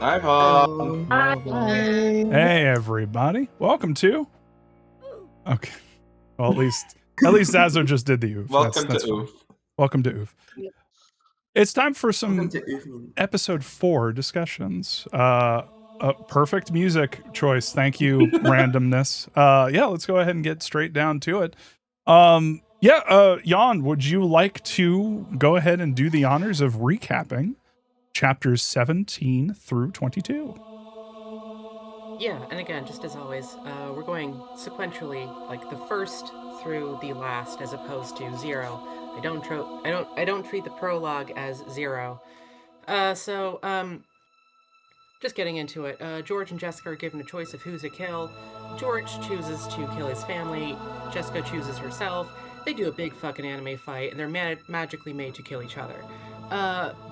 Hi, Bob. Hey, everybody. Welcome to... Okay. Well, at least Zazo just did the oof. Welcome That's to fine. Oof. Welcome to oof. It's time for some Welcome to Oof. episode 4 discussions. A perfect music choice. Thank you, randomness. Yeah, let's go ahead and get straight down to it. Jan, would you like to go ahead and do the honors of recapping chapters 17 through 22? Yeah, and again, just as always, we're going sequentially, like the first through the last, as opposed to 0. I don't treat the prologue as 0. Just getting into it. George and Jessica are given a choice of who's a kill. George chooses to kill his family. Jessica chooses herself. They do a big fucking anime fight, and they're magically made to kill each other.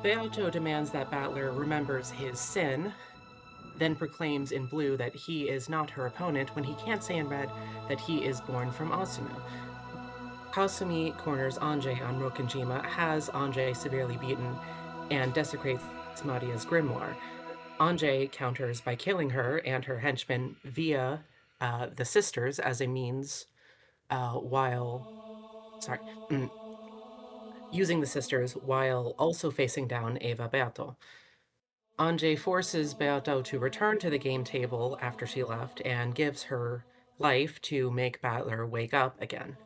Beato demands that Battler remembers his sin, then proclaims in blue that he is not her opponent when he can't say in red that he is born from Asumu. Kasumi corners Anjay on Rokenjima, has Anjay severely beaten, and desecrates Maria's grimoire. Anjay counters by killing her and her henchmen via the sisters as a means using the sisters while also facing down Eva Beato. Anjay forces Beato to return to the game table after she left and gives her life to make Battler wake up again.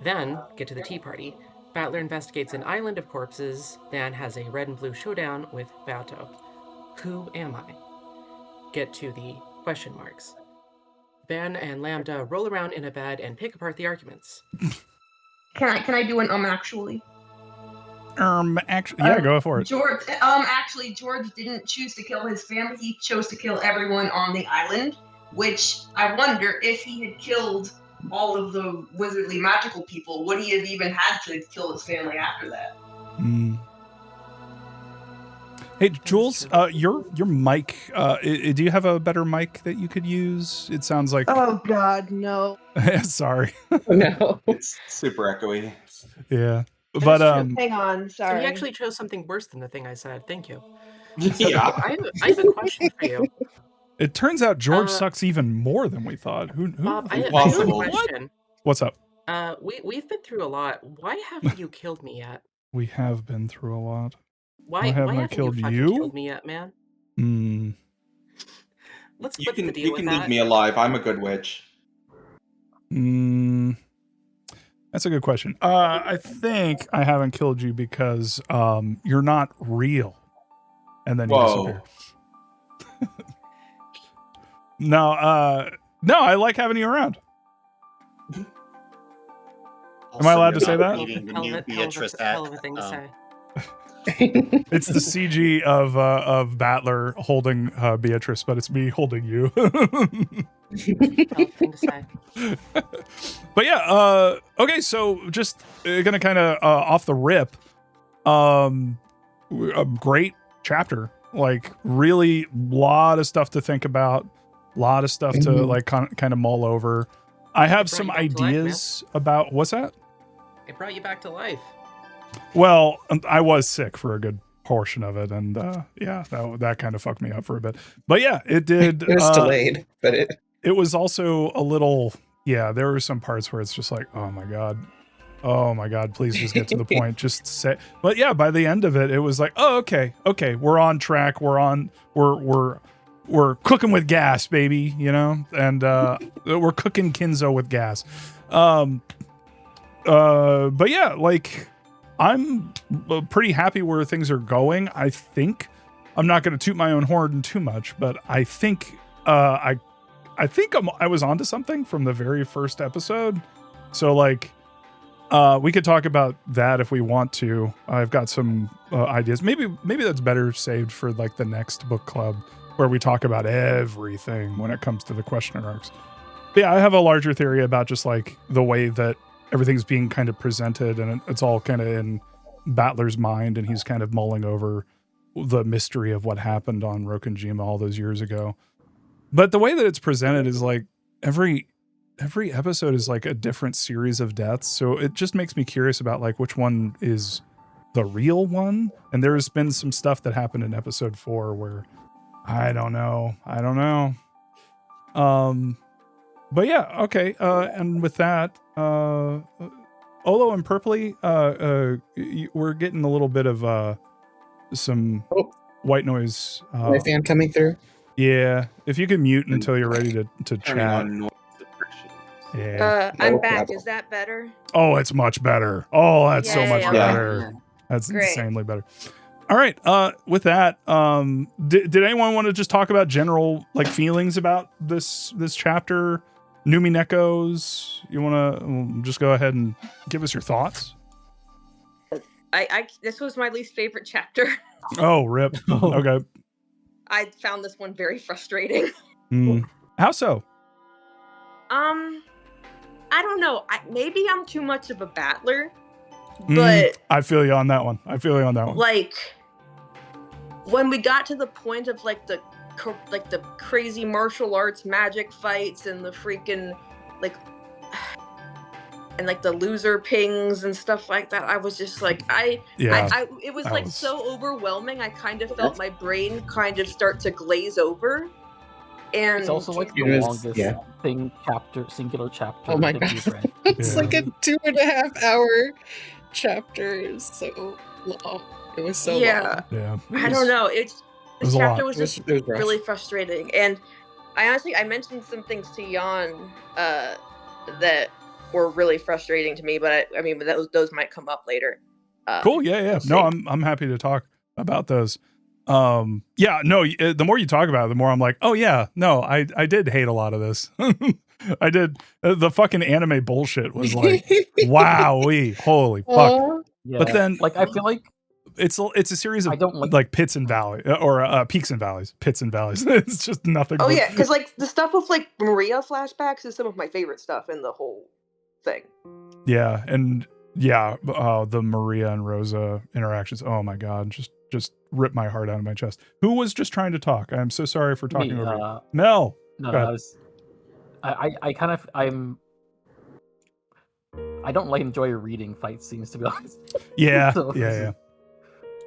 Then, get to the tea party. Battler investigates an island of corpses, then has a red and blue showdown with Beato. Who am I? Get to the question marks. Ben and Lambda roll around in a bed and pick apart the arguments. Can I do an actually? Actually, yeah, go for it. George didn't choose to kill his family. He chose to kill everyone on the island, which I wonder if he had killed all of the wizardly magical people, would he have even had to kill his family after that? Hey, Jules, your mic, do you have a better mic that you could use? It sounds like... Oh, God, no. Sorry. No. It's super echoey. Yeah. But, hang on, sorry. So you actually chose something worse than the thing I said. Thank you. Yeah. I have a question for you. It turns out George sucks even more than we thought. Who Bob, I have a question. What's up? We've been through a lot. Why haven't you killed me yet? We have been through a lot. Why haven't you fucking killed me yet, man? What's the deal with that? You can leave me alive. I'm a good witch. That's a good question. I think I haven't killed you because you're not real. And then you disappear. No, I like having you around. Am I allowed to say that? Hell of a thing to say. It's the CG of Battler holding Beatrice, but it's me holding you. Thing to say. But yeah, okay, so just gonna kind of off the rip, a great chapter, like really lot of stuff to think about, a lot of stuff to like kind of mull over. I have some ideas about what's that? It brought you back to life. Well, I was sick for a good portion of it, and yeah, that kind of fucked me up for a bit. But yeah, it did. It was delayed, but it was also a little. Yeah, there were some parts where it's just like, oh my god, please just get to the point. Just say. But yeah, by the end of it, it was like, oh, okay, we're on track. We're cooking with gas, baby, you know, and we're cooking Kinzo with gas. But yeah, like. I'm pretty happy where things are going. I think I'm not going to toot my own horn too much, but I think I was onto something from the very first episode. So like we could talk about that if we want to. I've got some ideas. Maybe that's better saved for like the next book club where we talk about everything when it comes to the questioner arcs. But yeah, I have a larger theory about just like the way that everything's being kind of presented, and it's all kind of in Battler's mind, and he's kind of mulling over the mystery of what happened on Rokenjima all those years ago. But the way that it's presented is like every episode is like a different series of deaths, so it just makes me curious about like which one is the real one. And there's been some stuff that happened in episode 4 where I don't know. But yeah, okay. And with that, Olo and Purpley, we're getting a little bit of some white noise. My fan coming through. Yeah, if you can mute until you're ready to Turning chat. on noise suppression. Yeah. No I'm back. problem. Is that better? Oh, it's much better. Oh, that's so Yay, much okay. better. That's Great. insanely better. All right. With that, did anyone want to just talk about general like feelings about this chapter? Uminekos? You want to just go ahead and give us your thoughts? I this was my least favorite chapter. Oh, rip. Okay. I found this one very frustrating. How so? I don't know. Maybe I'm too much of a battler, but I feel you on that one. like when we got to the point of like the crazy martial arts magic fights and the freaking like and like the loser pings and stuff like that, I was just like it was that like was- so overwhelming. I kind of felt my brain kind of start to glaze over. And It's also like the It was- longest yeah. singular chapter. Oh my that god. we've read. It's Yeah. like a 2.5 hour chapter. It was so long. It was so yeah, long. Yeah. I don't know. was This a chapter lot. was It was, just it was rough. really frustrating. And I mentioned some things to Jan that were really frustrating to me, but I mean, those might come up later. Cool. Yeah. we'll No, see. I'm happy to talk about those. Yeah, no, the more you talk about it, the more I'm like, oh yeah, no, I did hate a lot of this. I did. The fucking anime bullshit was like, wowee, holy fuck. Aw. Yeah. But then- like, I feel like It's a series of I don't like. like pits and valleys or peaks and valleys. It's just nothing. Oh but- yeah, because like the stuff with like Maria flashbacks is some of my favorite stuff in the whole thing. Yeah, and yeah, the Maria and Rosa interactions. Oh my god, just ripped my heart out of my chest. Who was just trying to talk? I'm so sorry for talking me, over you. Mel. No, Go ahead. I kind of I don't like enjoy reading fight scenes, to be honest. Yeah, So- yeah.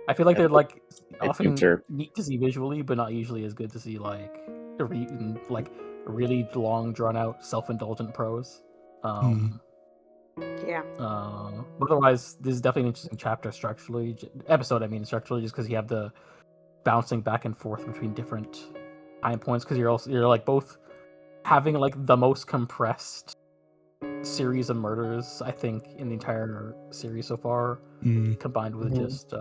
I feel like they're like I often think they're- neat to see visually, but not usually as good to see like like really long, drawn out, self-indulgent prose. Yeah. But otherwise, this is definitely an interesting chapter structurally. Episode, I mean, structurally, just because you have the bouncing back and forth between different time points. Because you're like both having like the most compressed series of murders, I think, in the entire series so far, combined with just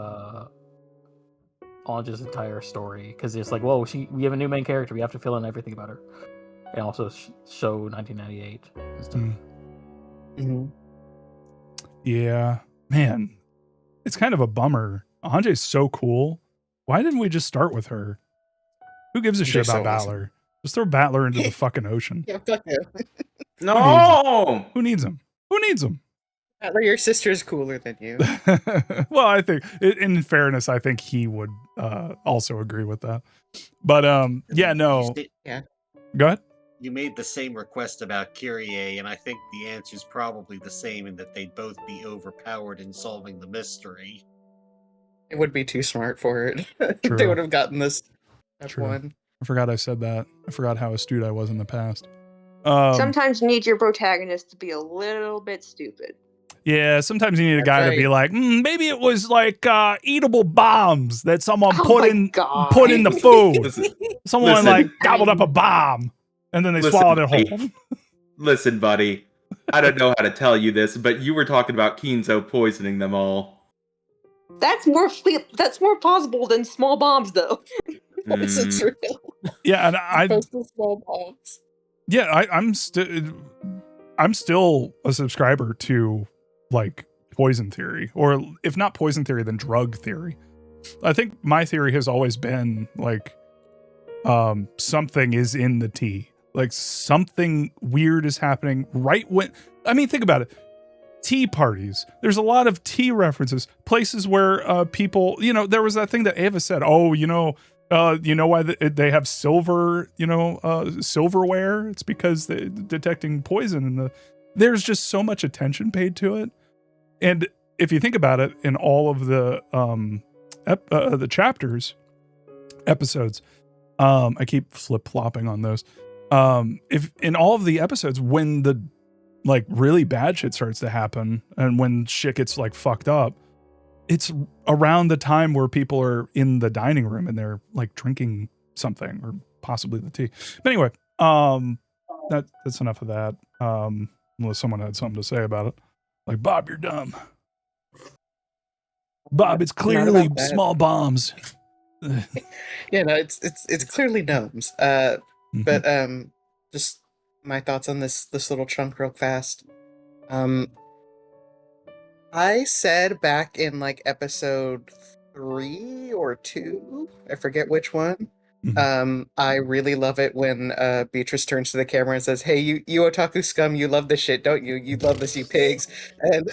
Anja's entire story. Because it's like, whoa, we have a new main character. We have to fill in everything about her, and also show 1998 and stuff. Mhm. Yeah, man, it's kind of a bummer. Anjay's so cool. Why didn't we just start with her? Who gives a shit She's about so awesome. Battler? Just throw Battler into the fucking ocean. Yeah, fuck you. No. Who needs him? Who needs him? Rattler, your sister's cooler than you. Well, I think, in fairness, I think he would also agree with that. But yeah, no. Yeah. Go ahead. You made the same request about Kyrie, and I think the answer is probably the same in that they'd both be overpowered in solving the mystery. It would be too smart for it. True. They would have gotten this True. F1. I forgot I said that. I forgot how astute I was in the past. Sometimes you need your protagonist to be a little bit stupid. Yeah, sometimes you need a That's guy to right. be like, maybe it was like eatable bombs that someone Oh put my in God. put in the food. Listen, Someone listen. like gobbled up a bomb and then they Listen, swallowed it buddy. whole. listen, buddy. I don't know how to tell you this, but you were talking about Kinzo poisoning them all. That's more possible than small bombs, though. Was it Mm, true? Yeah, and I Post the small bombs. yeah, I'm still a subscriber to like poison theory, or if not poison theory, then drug theory. I think my theory has always been like something is in the tea. Like something weird is happening right when, I mean, think about it. Tea parties. There's a lot of tea references. Places where people, there was that thing that Ava said, oh, you know why they have silver, silverware? It's because they're detecting poison there's just so much attention paid to it. And if you think about it, in all of the episodes, I keep flip-flopping on those. If in all of the episodes, when the like really bad shit starts to happen and when shit gets like fucked up, it's around the time where people are in the dining room and they're like drinking something or possibly the tea. But anyway, that's enough of that. Unless someone had something to say about it. Like, Bob, you're dumb. Bob, it's clearly about that. small bombs. Yeah, no, it's clearly gnomes. But just my thoughts on this little chunk real fast. I said back in like episode 3 or 2, I forget which one. I really love it when Beatrice turns to the camera and says, "Hey, you otaku scum, you love this shit, don't you? You love this, you pigs." And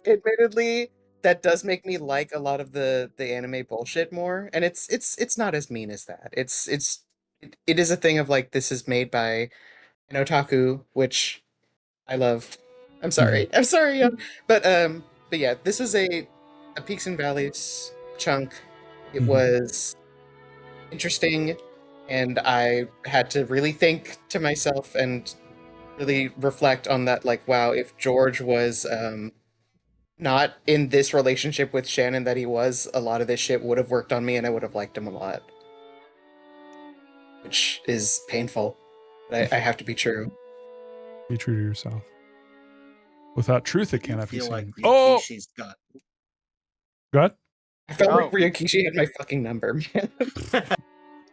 admittedly, that does make me like a lot of the anime bullshit more, and it's not as mean as that. It is a thing of like, this is made by an otaku, which I love. I'm sorry. I'm sorry. But yeah, this was a peaks and valleys chunk. It was interesting, and I had to really think to myself and really reflect on that. Like, wow, if George was not in this relationship with Shannon that he was, a lot of this shit would have worked on me, and I would have liked him a lot, which is painful. But I have to be true. Be true to yourself. Without truth, it You cannot be feel seen. like Oh, Ryukishi's got. go ahead. I felt like Ryokishi had my fucking number, man.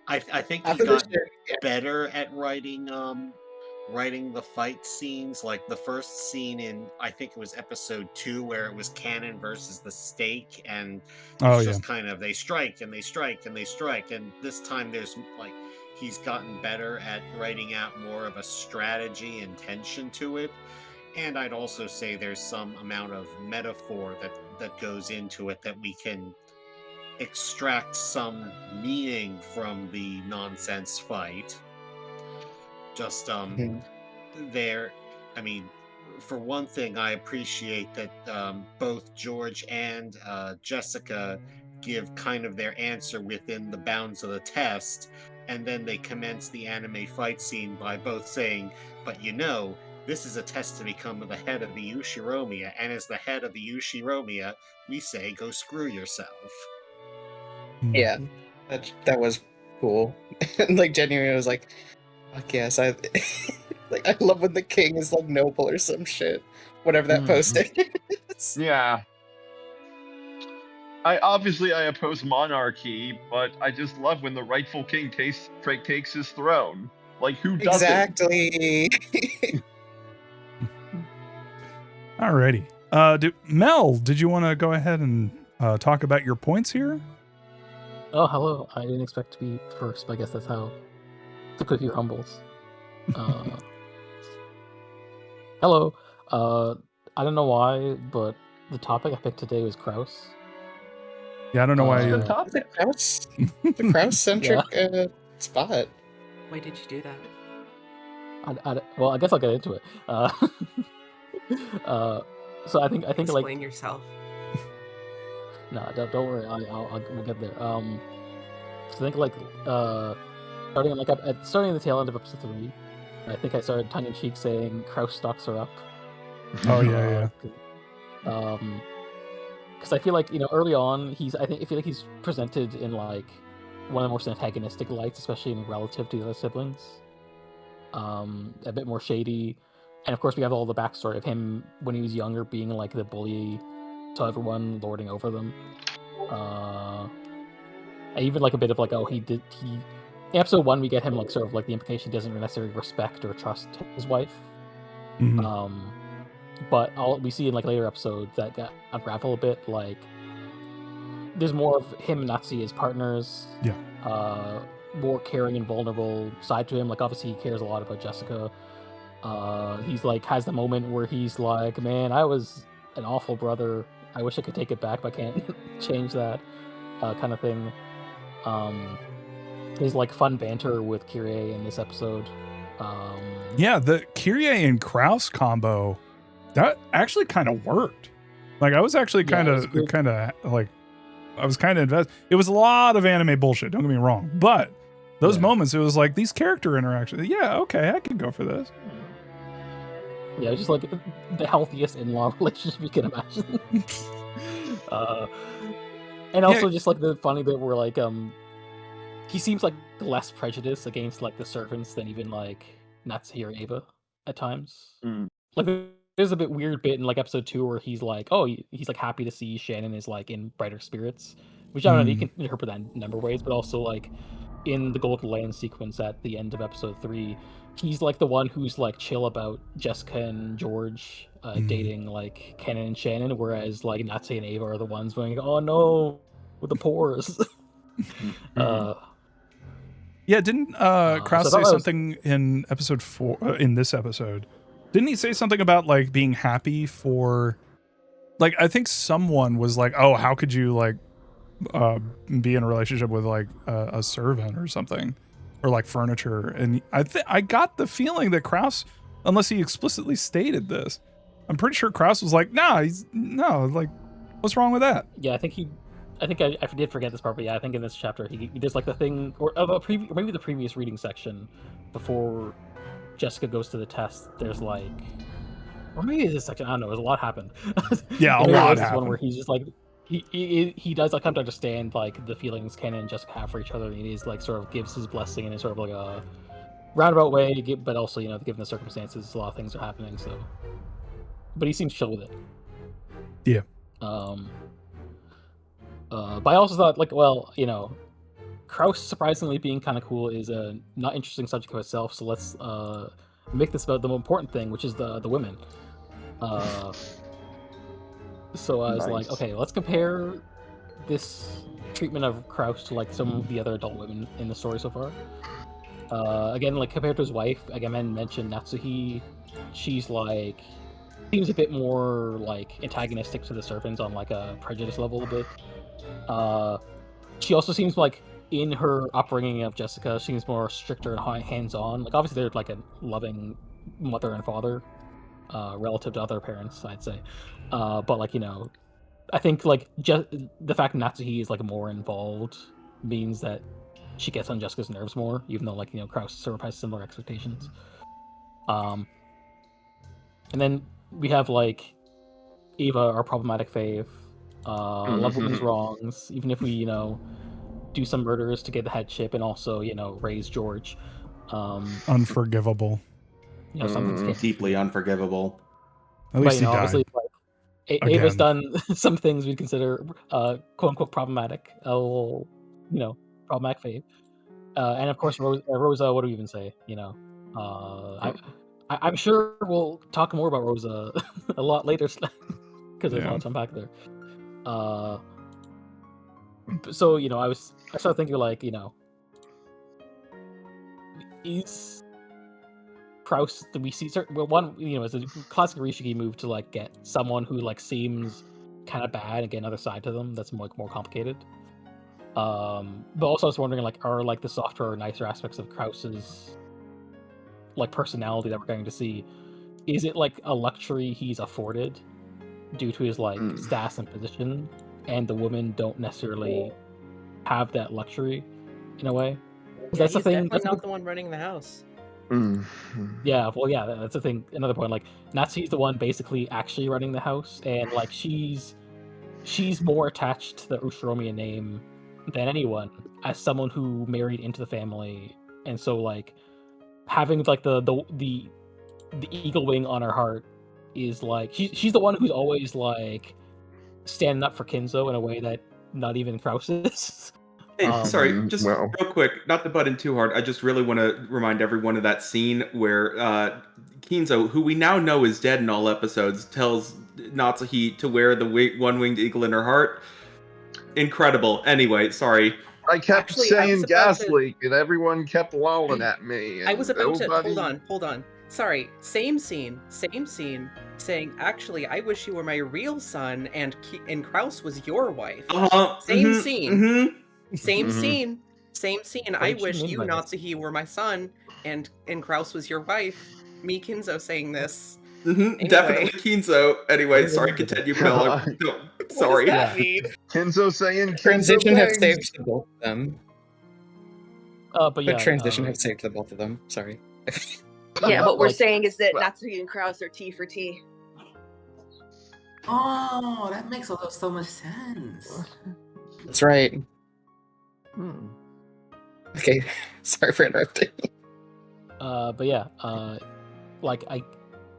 I think he After this got shit, yeah. better at writing the fight scenes. Like the first scene in, I think it was episode 2, where it was Cannon versus the Stake, and it's just kind of they strike and they strike and they strike, and this time there's like he's gotten better at writing out more of a strategy and tension to it. And I'd also say there's some amount of metaphor that goes into it that we can extract some meaning from the nonsense fight. Just there, I mean, for one thing, I appreciate that both George and Jessica give kind of their answer within the bounds of the test, and then they commence the anime fight scene by both saying, "But you know, this is a test to become the head of the Ushiromiya, and as the head of the Ushiromiya, we say go screw yourself." Yeah, that was cool. And like genuinely, I was like, "Fuck yes!" I like I love when the king is like noble or some shit, whatever that posting is. Yeah. I oppose monarchy, but I just love when the rightful king takes his throne. Like, who doesn't? Exactly. Alrighty. Mel, did you want to go ahead and talk about your points here? Oh, hello. I didn't expect to be first, but I guess that's how the cookie crumbles. Hello. I don't know why, but the topic I picked today was Kraus. Yeah, I don't know why The either. topic, the Kraus-centric spot. Why did you do that? Well, I guess I'll get into it. So I think Explain like yourself. no, don't worry. We'll get there. So I think like starting at the tail end of episode 3, I think I started tongue in cheek saying Kraus stocks are up. Oh yeah. Because I feel like, early on I feel like he's presented in like one of the most antagonistic lights, especially in relative to the other siblings. A bit more shady, and of course we have all the backstory of him when he was younger being like the bully to everyone, lording over them. And even like a bit of like, in episode 1 we get him like sort of like the implication he doesn't necessarily respect or trust his wife. But we see in like later episodes that got unravel a bit. Like there's more of him not see his partners. Yeah. More caring and vulnerable side to him. Like obviously he cares a lot about Jessica. He's like has the moment where he's like, "Man, I was an awful brother. I wish I could take it back, but I can't change that," kind of thing. His like fun banter with Kyrie in this episode. Yeah, the Kyrie and Kraus combo that actually kind of worked. Like I was actually kind of like I was kind of invested. It was a lot of anime bullshit. Don't get me wrong, but those moments, it was like these character interactions. Yeah, okay, I can go for this. Yeah, just like the healthiest in-law relationship you can imagine. And also just like the funny bit where like he seems like less prejudiced against like the servants than even like Natsuhi or Ava at times. Like there's a bit weird bit in like episode 2 where he's like, oh, he's like happy to see Shannon is like in brighter spirits, which I don't know, you can interpret that in a number of ways, but also like in the Golden Land sequence at the end of episode 3, he's like the one who's like chill about Jessica and George dating like Kenan and Shannon, whereas like Natsuhi and Ava are the ones going, oh no, with the pores. Yeah, didn't Krause say something in episode 4 in this episode? Didn't he say something about like being happy for, like, I think someone was like, oh, how could you like be in a relationship with like a servant or something, or like furniture? And I got the feeling that Krause, unless he explicitly stated this, I'm pretty sure Krause was like, nah, like, what's wrong with that? Yeah, I think I did forget this part, but yeah, I think in this chapter he does like the thing, or maybe the previous reading section before Jessica goes to the test. There's like, or maybe this section, I don't know. There's a lot happened. Yeah, a lot happened. One where he's just like, he does like come to understand like the feelings Kenan and Jessica have for each other, and he's like sort of gives his blessing in a sort of like a roundabout way, but also, you know, given the circumstances, a lot of things are happening. So, but he seems chill with it. Yeah. But I also thought, like, well, you know, Krause surprisingly being kind of cool is a not interesting subject of itself. So let's make this about the more important thing, which is the women. So I was like, okay, let's compare this treatment of Krause to like some of the other adult women in the story so far. Again, like compared to his wife, again, I mentioned Natsuhi. She's like seems a bit more like antagonistic to the servants on like a prejudice level a bit. She also seems like in her upbringing of Jessica, she seems more stricter and hands-on. Like obviously they're like a loving mother and father relative to other parents, I'd say. But like, you know, I think like the fact Natsuhi is like more involved means that she gets on Jessica's nerves more, even though like, you know, Krause sort of has similar expectations. And then we have like Ava, our problematic fave. Love women's wrongs, even if we, you know, do some murders to get the headship and also, you know, raise George. Unforgivable. You know, something's deeply unforgivable. At least he died. Obviously, like, Ava's done some things we consider quote unquote problematic. You know, problematic fave. And of course, Rosa. What do we even say? You know, I'm sure we'll talk more about Rosa a lot later because there's a lot to unpack there. So, you know, I started thinking like, you know, is Krause, do we see one, you know, it's a classic Rishigi move to like get someone who like seems kind of bad and get another side to them that's more complicated. But also I was wondering like, are like the softer or nicer aspects of Krause's like personality that we're going to see, is it like a luxury he's afforded due to his like status and position, and the women don't necessarily have that luxury in a way? That's the thing. That's not the one running the house. Yeah, well, yeah, that's the thing. Another point, like Natsuhi's the one basically actually running the house, and like she's more attached to the Ushiromiya name than anyone, as someone who married into the family, and so like having like the eagle wing on her heart is like she's the one who's always like standing up for Kinzo in a way that not even Krause is. Hey, sorry, just real quick, not to butt in too hard. I just really want to remind everyone of that scene where Kinzo, who we now know is dead in all episodes, tells Natsuhi to wear the one-winged eagle in her heart. Incredible. Anyway, sorry. I kept saying gas leak, and everyone kept lolling at me. I was about to hold on. Sorry, same scene, saying, actually, I wish you were my real son, and Krause was your wife. Same scene. Same scene. I wish you, Natsuhi, were my son, and Krause was your wife. Me, Kinzo, saying this. Anyway. Definitely Kinzo. Anyway, sorry, continue, Bill. Sorry. What does that mean? Kinzo saying Kinzo Transition have bangs. saved the both of them. But yeah, transition have saved the both of them. Sorry. Yeah, what we're Like- saying is that Natsuki and Kraus are T for T. Oh, that makes so much sense. That's right. Okay, sorry for interrupting. But yeah, like I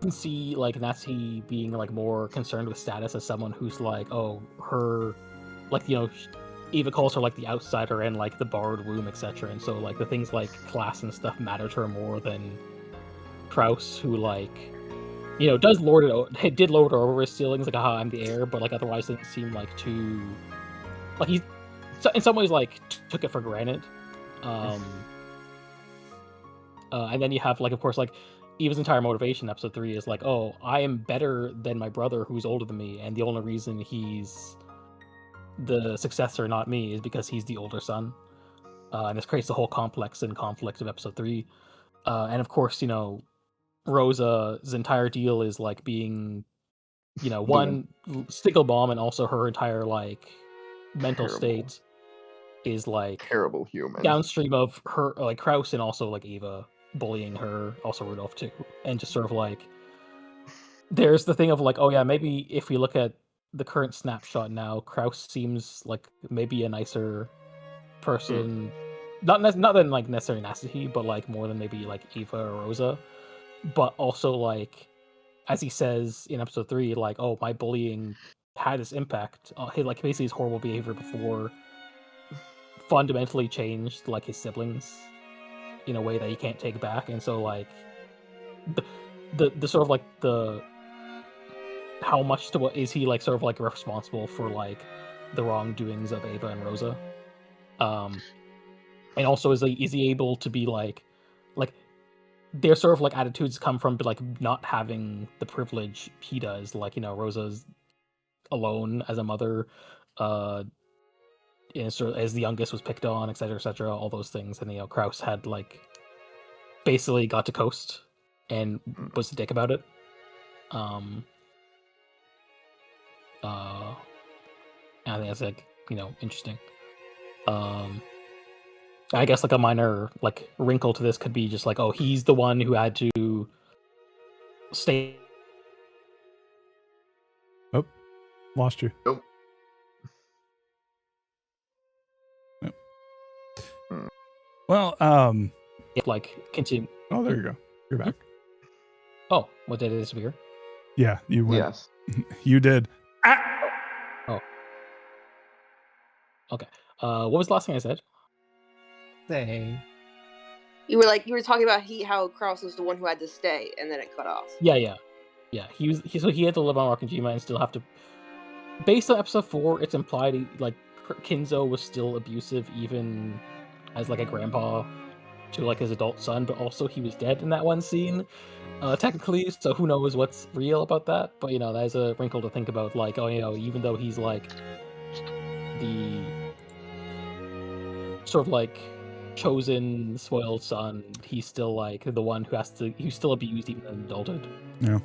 can see like Natsuki being like more concerned with status as someone who's like, oh, her, like, you know, Eva calls her like the outsider and like the borrowed womb, etc. And so like the things like class and stuff matter to her more than Kraus, who like, you know, did lord it over his ceilings, like, aha, I'm the heir, but like otherwise didn't seem like too, like he, in some ways like took it for granted. And then you have like, of course, like Eva's entire motivation, episode 3, is like, oh, I am better than my brother who's older than me, and the only reason he's the successor, not me, is because he's the older son. And this creates the whole complex and conflict of episode 3. And of course, you know, Rosa's entire deal is like being, you know, one stickle bomb, and also her entire like mental state is like terrible human downstream of her, like Kraus, and also like Eva bullying her, also Rudolph too, and just sort of like there's the thing of like, oh yeah, maybe if we look at the current snapshot now, Kraus seems like maybe a nicer person, not than like necessarily Natsuki, but like more than maybe like Eva or Rosa, but also like as he says in episode 3, like, oh, my bullying had this impact, like basically his horrible behavior before fundamentally changed like his siblings in a way that he can't take back. And so like the sort of like the how much to what is he like sort of like responsible for like the wrongdoings of Eva and Rosa, and also is he able to be like their sort of like attitudes come from like not having the privilege he does, like, you know, Rosa's alone as a mother, and sort of, as the youngest, was picked on, etc., all those things. And, you know, Kraus had like basically got to coast and was a dick about it. I think that's like, you know, interesting. I guess like a minor like wrinkle to this could be just like, oh, he's the one who had to stay. Oh, lost you. Nope. Well, like continue. Oh, there you go. You're back. Oh, what, did it disappear? Yeah, you went. Yes. You did. Oh. Okay. What was the last thing I said? You were talking about how Kraus was the one who had to stay, and then it cut off. Yeah. So he had to live on Rokkenjima and still have to. Based on episode 4, it's implied like Kinzo was still abusive even as like a grandpa to like his adult son, but also he was dead in that one scene, technically. So who knows what's real about that? But, you know, that is a wrinkle to think about. Like, oh, you know, even though he's like the sort of like chosen spoiled son, he's still like the one who's still abused even in adulthood. Yeah.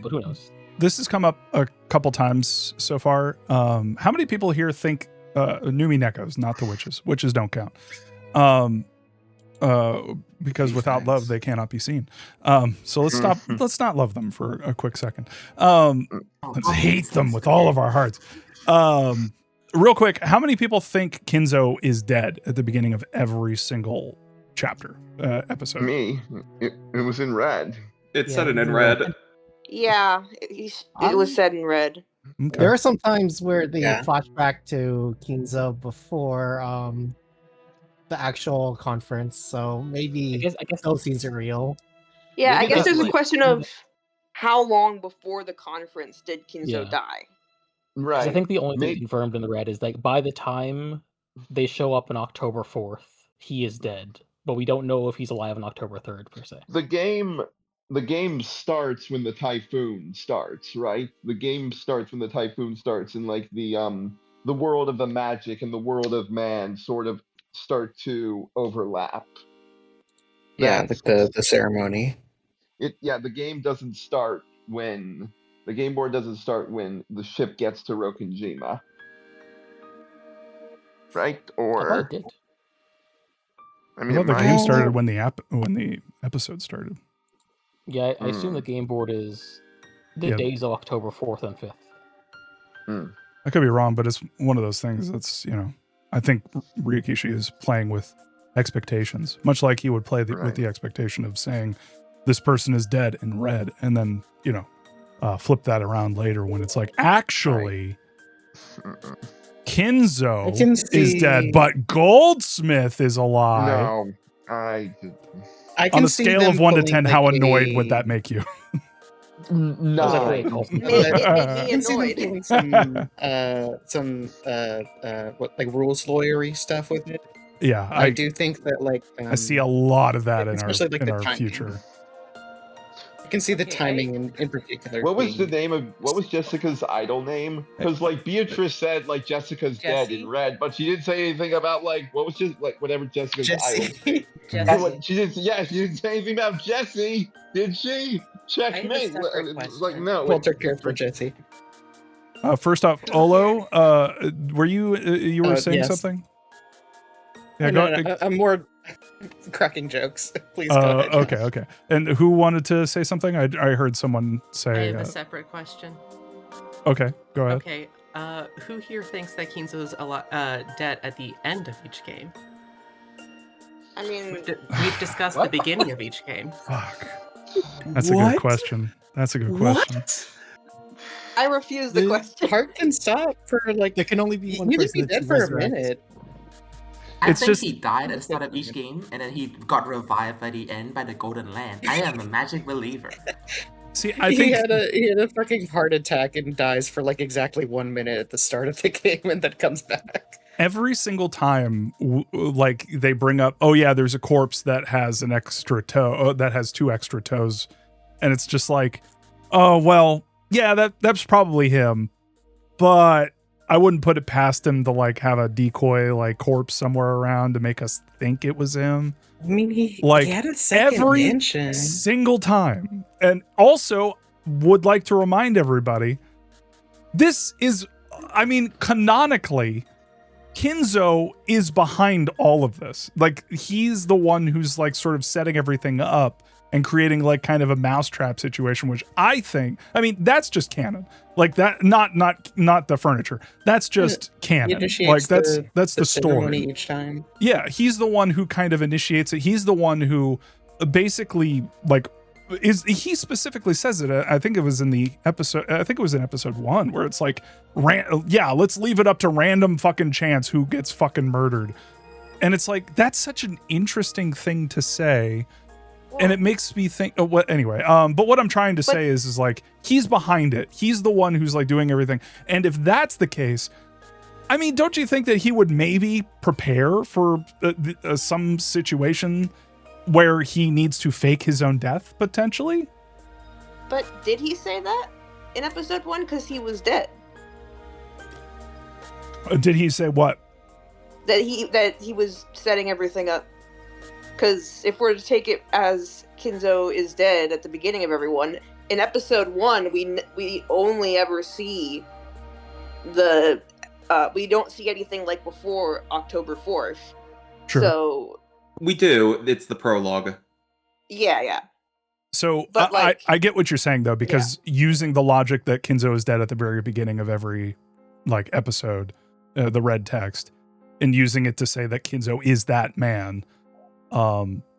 But who knows? This has come up a couple times so far. How many people here think Uminekos, not the witches? Witches don't count. Because without love they cannot be seen. So let's not love them for a quick second. Let's hate them with all of our hearts. Real quick, how many people think Kinzo is dead at the beginning of every single chapter episode? Me. It was in red. It said it in red. Yeah, it was said in red. Okay. There are some times where they flash back to Kinzo before the actual conference, so maybe I guess those scenes are real. Yeah, Maybe I guess that's there's a like- question of how long before the conference did Kinzo Yeah. die? Right. I think the only thing Maybe- confirmed in the red is like by the time they show up on October 4th, he is dead. But we don't know if he's alive on October 3rd per se. The game starts when the typhoon starts, right? The game starts when the typhoon starts, and like the world of the magic and the world of man sort of start to overlap. Yeah, like the ceremony. the game doesn't start when the game board doesn't start when the ship gets to Rokinjima, right? I thought Or it did. I mean, I it thought the game might. started when the episode started. Yeah, I assume the game board is the Yeah. days of October 4th and 5th. I could be wrong, but it's one of those things that's, I think Ryukishi is playing with expectations, much like he would play with the expectation of saying this person is dead in red, and then, flip that around later when it's like, actually, Kinzo is dead, but Goldsmith is alive. No, I can On a see scale them of 1 to pulling, 10, how annoyed would that make you? no. It made me annoyed. Some what, like rules lawyery stuff with it. Yeah, I do think that I see a lot of that in especially our the timing. future. I can see the timing in particular. What was the name of what was Jessica's idol name? Because like Beatrice said like Jessica's dead in red, but she didn't say anything about like what was just like whatever Jessica's idol. Jessie. She didn't say anything about Jessie, did she? Checkmate. Like no. We'll take care for Jessie. First off, Olo, were you were saying yes. something? Yeah, No, I'm more cracking jokes. Please go ahead. Okay. And who wanted to say something? I heard someone say. I have a separate question. Okay, go ahead. Okay, who here thinks that Kinzo's dead at the end of each game? I mean, we've discussed the beginning of each game. Fuck. That's a good question. That's a good question. I refuse the question. Heart can stop for like. There can only be one You person can be that dead for a resurrects. minute. I think he died at the start of each game, and then he got revived at the end by the Golden Land. I am a magic believer. See, I think he had a fucking heart attack and dies for like exactly 1 minute at the start of the game, and then comes back. every single time, like they bring up, oh yeah, there's a corpse that has an extra toe, that has 2 extra toes, and it's just like, oh well, yeah, that's probably him, but I wouldn't put it past him to like have a decoy like corpse somewhere around to make us think it was him. I mean, he had a second every mention. single time. And also would like to remind everybody, this is, I mean, canonically, Kinzo is behind all of this. Like, he's the one who's like sort of setting everything up and creating like kind of a mousetrap situation, which I think, I mean, that's just canon. Like that, not the furniture. That's just canon. Like that's the story each time. Yeah, he's the one who kind of initiates it. He's the one who basically like he specifically says it. I think it was in the episode. I think it was in episode 1 where it's like, let's leave it up to random fucking chance who gets fucking murdered. And it's like, that's such an interesting thing to say. And it makes me think anyway. But what I'm trying to say is like, he's behind it. He's the one who's like doing everything. And if that's the case, I mean, don't you think that he would maybe prepare for some situation where he needs to fake his own death potentially? But did he say that in episode 1? Because he was dead. Did he say what? That he was setting everything up. Because if we're to take it as Kinzo is dead at the beginning of everyone, in episode 1, we only ever see we don't see anything like before October 4th. Sure. So we do. It's the prologue. Yeah. So I get what you're saying though, because using the logic that Kinzo is dead at the very beginning of every like episode, the red text, and using it to say that Kinzo is that man.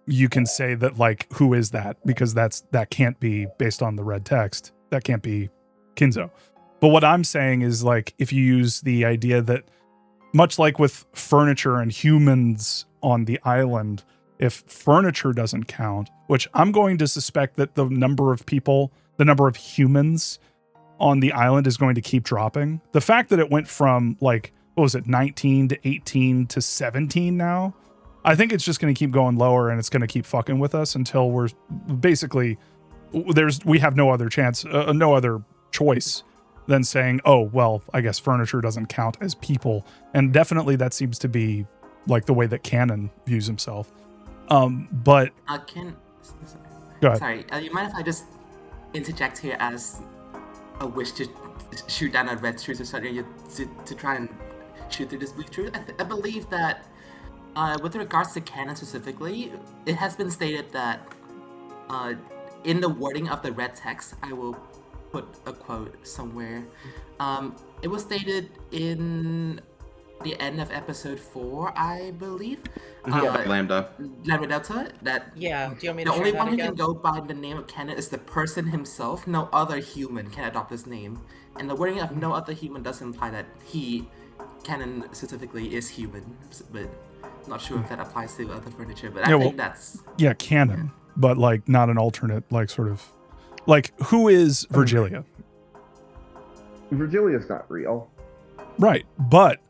You can say that like, who is that? Because that can't be based on the red text. That can't be Kinzo. But what I'm saying is like, if you use the idea that much like with furniture and humans on the island, if furniture doesn't count, which I'm going to suspect that the number of humans on the island is going to keep dropping. The fact that it went from like, what was it, 19 to 18 to 17 now, I think it's just going to keep going lower, and it's going to keep fucking with us until we're basically we have no other chance, no other choice than saying, oh, well, I guess furniture doesn't count as people. And definitely that seems to be like the way that Canon views himself. But Go Go ahead. Sorry, you mind if I just interject here as a wish to shoot down a red truth or something to try and shoot through this blue truth? I believe that with regards to canon specifically, it has been stated that in the wording of the red text, I will put a quote somewhere. It was stated in the end of episode 4, I believe. Lambda Delta. That do you want me to the only share one that who again? can go by the name of canon is the person himself. No other human can adopt his name, and the wording of no other human does imply that he, canon specifically, is human. But I'm not sure if that applies to other furniture. But I think that's canon, but like not an alternate, like sort of like who is Virgilia? Virgilia's not real. Right, but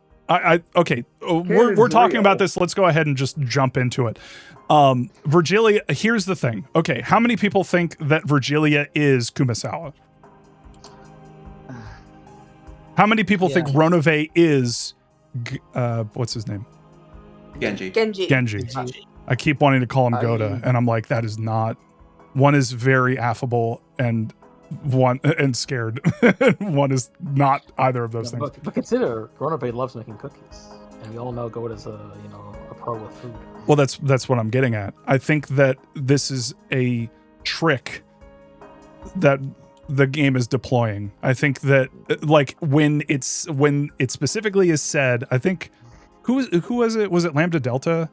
okay, we're talking about this. Let's go ahead and just jump into it. Virgilia, here's the thing. Okay, how many people think that Virgilia is Kumasawa? How many people think Ronove is what's his name? Genji. I keep wanting to call him Goda, and I'm like, that is not. One is very affable and scared. One is not either of those things. But consider Ronove loves making cookies, and we all know Goda's a pro with food. Well, that's what I'm getting at. I think that this is a trick that the game is deploying. I think that like when it specifically is said, I think who was it? Was it Lambda Delta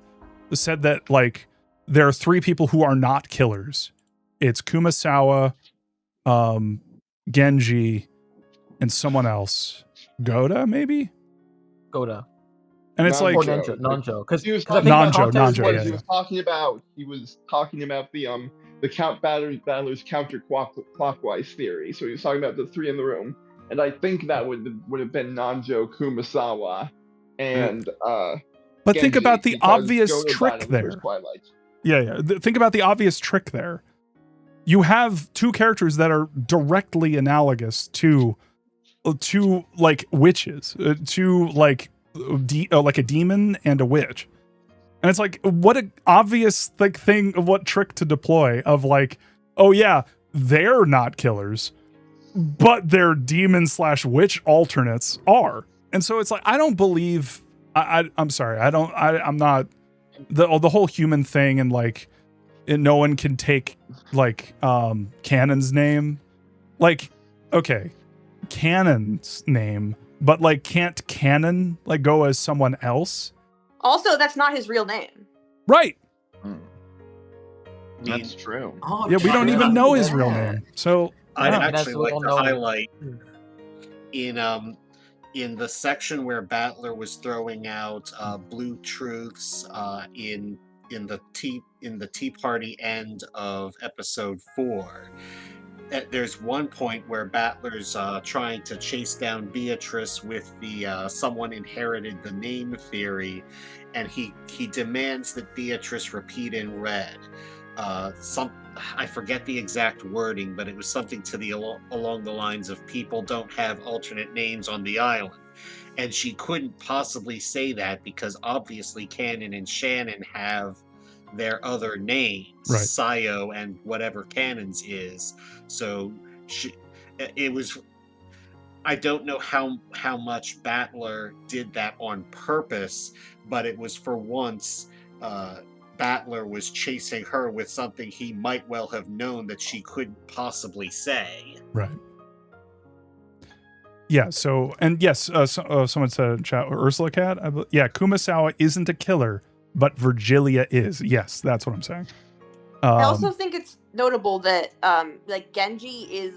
who said that like there are 3 people who are not killers. It's Kumasawa, Genji, and someone else. Goda, maybe? Goda. And it's like Nanjo. Because he was talking about the Count Battler's counterclockwise theory. So he was talking about the 3 in the room, and I think that would have been Nanjo, Kumasawa, and but Genji, think about the obvious Goda trick there. Twilight. Think about the obvious trick there. You have 2 characters that are directly analogous to like witches, to like a demon and a witch. And it's like, what an obvious like thing of what trick to deploy of like, oh yeah, they're not killers, but their demon/witch alternates are. And so it's like, I don't believe, I'm sorry, I'm not, the whole human thing and like, and no one can take like Canon's name. Like, okay, Canon's name, but like can't Canon like go as someone else? Also, that's not his real name. Right. That's true. Oh, yeah, we don't even know his real name. So I'd actually like to highlight in the section where Battler was throwing out blue truths in the Tea Party end of episode 4. There's one point where Battler's trying to chase down Beatrice with the someone inherited the name theory, and he demands that Beatrice repeat in red. I forget the exact wording, but it was something to along the lines of people don't have alternate names on the island. And she couldn't possibly say that because obviously Canon and Shannon have their other names, right. Sayo and whatever Canon's is. So it was. I don't know how much Battler did that on purpose, but it was for once. Battler was chasing her with something he might well have known that she couldn't possibly say. Right. Yeah. So, and yes, someone said in chat, Ursula Cat. Yeah, Kumasawa isn't a killer, but Virgilia is. Yes, that's what I'm saying. I also think it's notable that like Genji is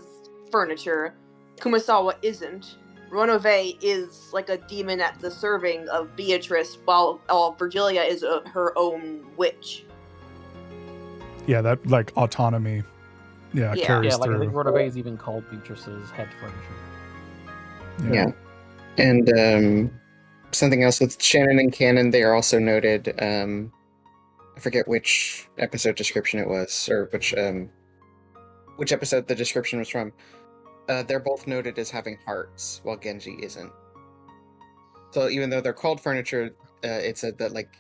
furniture, Kumasawa isn't. Ronove is like a demon at the serving of Beatrice, while Virgilia is her own witch. Yeah, that like autonomy. Yeah, carries like through. I think Ronove is even called Beatrice's head furniture. Yeah. And something else with Shannon and Canon, they are also noted. I forget which episode description it was, or which episode the description was from. They're both noted as having hearts, while Genji isn't. So even though they're called furniture, it said that like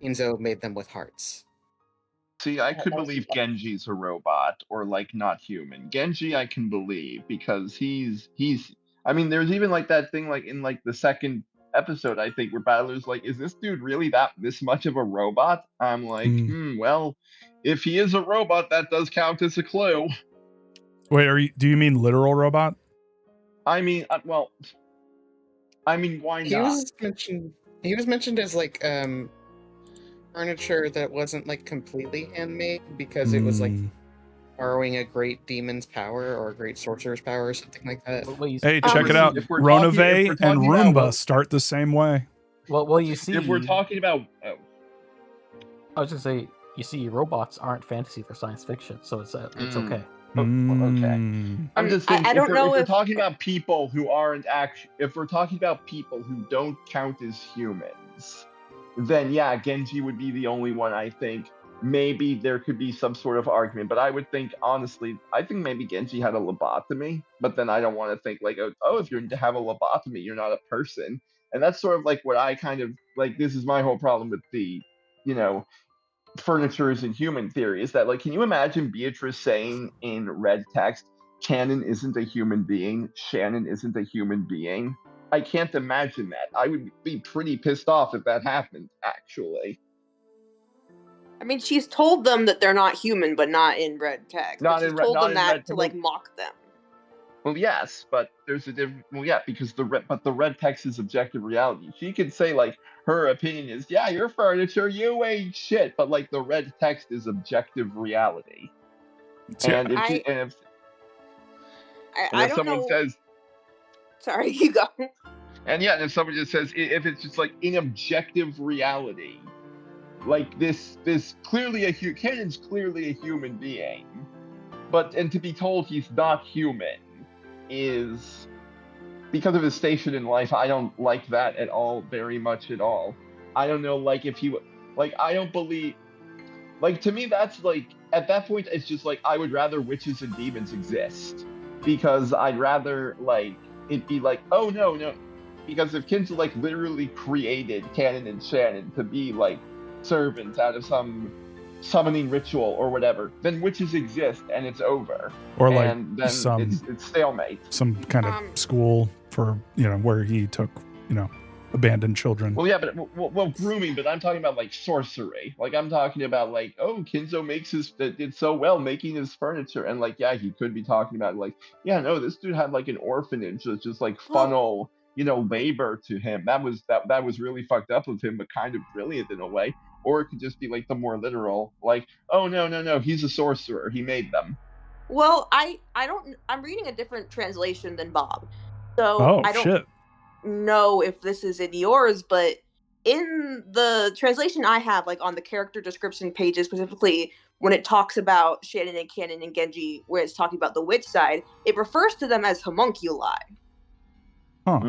Inzo made them with hearts. See, I could believe Genji's a robot or like not human. Genji, I can believe because he's. I mean, there's even like that thing like in like the second episode, I think, where Battler's like, "Is this dude really this much of a robot?" I'm like, well, if he is a robot, that does count as a clue. Wait, do you mean literal robot? I mean, well, I mean, why not? He was mentioned as like furniture that wasn't like completely handmade because it was like borrowing a great demon's power or a great sorcerer's power or something like that. Hey, check it out. Ronave and Roomba start the same way. Well, you see. If we're talking about, I was gonna say, you see, robots aren't fantasy; they're science fiction, so it's okay. Okay. I'm just saying, I don't know if we're talking about people who aren't if we're talking about people who don't count as humans, then yeah, Genji would be the only one. I think maybe there could be some sort of argument, but I would think honestly, I think maybe Genji had a lobotomy, but then I don't want to think like, oh, if you have a lobotomy, you're not a person, and that's sort of like what I kind of like. This is my whole problem with the, furniture is in human theory is that like, can you imagine Beatrice saying in red text, Canon isn't a human being, Shannon isn't a human being? I can't imagine that. I would be pretty pissed off if that happened, actually. I mean, she's told them that they're not human, but not in red text. She's told them that to like mock them. Well, yes, but there's a different. Well, yeah, because the red text is objective reality. She could say like her opinion is, yeah, you're furniture, you ain't shit, but like the red text is objective reality. And if someone says, sorry, you go. And yeah, if someone just says, if it's just like in objective reality, like this clearly Canon's clearly a human being, and to be told he's not human is because of his station in life. I don't like that at all, very much at all. I don't know, like if he like, I don't believe, like to me that's like at that point it's just like I would rather witches and demons exist because I'd rather like it be like, oh no, because if kids like literally created Canon and Shannon to be like servants out of some summoning ritual or whatever, then witches exist and it's over. Or like and then it's stalemate. Some kind of school for where he took abandoned children. Well, yeah, but well, grooming. But I'm talking about like sorcery. Like I'm talking about like, oh, Kinzo did so well making his furniture, and like yeah, he could be talking about like, yeah, no, this dude had like an orphanage that's just like funnel labor to him. That was really fucked up of him, but kind of brilliant in a way. Or it could just be like the more literal, like, oh no, he's a sorcerer. He made them. Well, I'm reading a different translation than Bob, so I don't know if this is in yours, but in the translation I have, like on the character description pages, specifically when it talks about Shannon and Canon and Genji, where it's talking about the witch side, it refers to them as homunculi. Huh.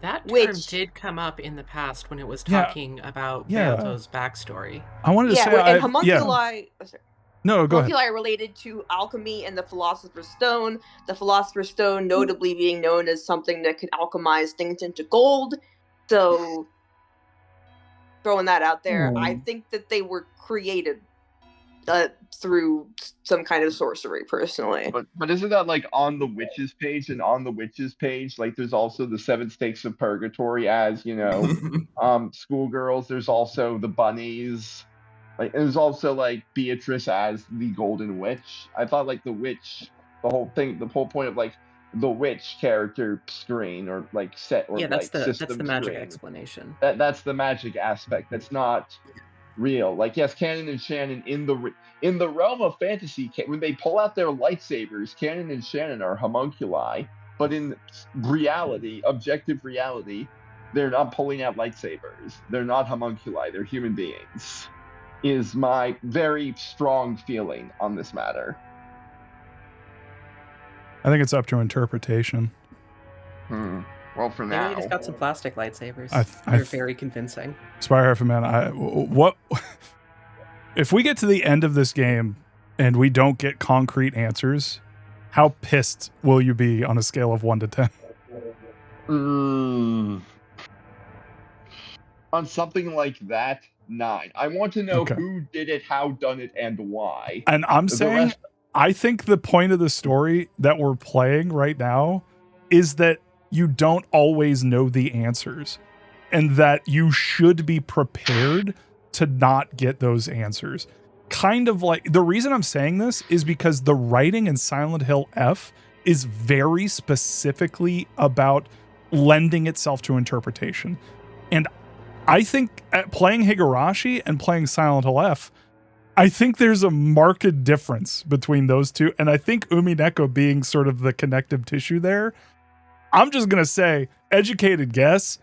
That term did come up in the past when it was talking about Banto's backstory. I wanted to say, and homunculi. No, go ahead. Homunculi are related to alchemy and the Philosopher's Stone. The Philosopher's Stone, notably being known as something that could alchemize things into gold. So, throwing that out there, I think that they were created through some kind of sorcery, personally. But isn't that like on the witches page? And on the witches page, like there's also the 7 stakes of purgatory as schoolgirls. There's also the bunnies. Like there's also like Beatrice as the Golden Witch. I thought like the witch, the whole point of like the witch character screen or like set or that's like that's the magic explanation. That's the magic aspect. That's not real. Like yes, Canon and Shannon in the realm of fantasy, when they pull out their lightsabers, Canon and Shannon are homunculi. But in reality, objective reality, they're not pulling out lightsabers. They're not homunculi. They're human beings. Is my very strong feeling on this matter. I think it's up to interpretation. Well, for now, maybe we just got some plastic lightsabers. They're very convincing. Spire man, what if we get to the end of this game and we don't get concrete answers? How pissed will you be on a scale of 1 to 10? On something like that, 9. I want to know who did it, how done it, and why. And I'm saying, I think the point of the story that we're playing right now is that you don't always know the answers, and that you should be prepared to not get those answers. Kind of like, the reason I'm saying this is because the writing in Silent Hill F is very specifically about lending itself to interpretation. And I think at playing Higurashi and playing Silent Hill F, I think there's a marked difference between those two. And I think Umineko being sort of the connective tissue there, I'm just going to say, educated guess,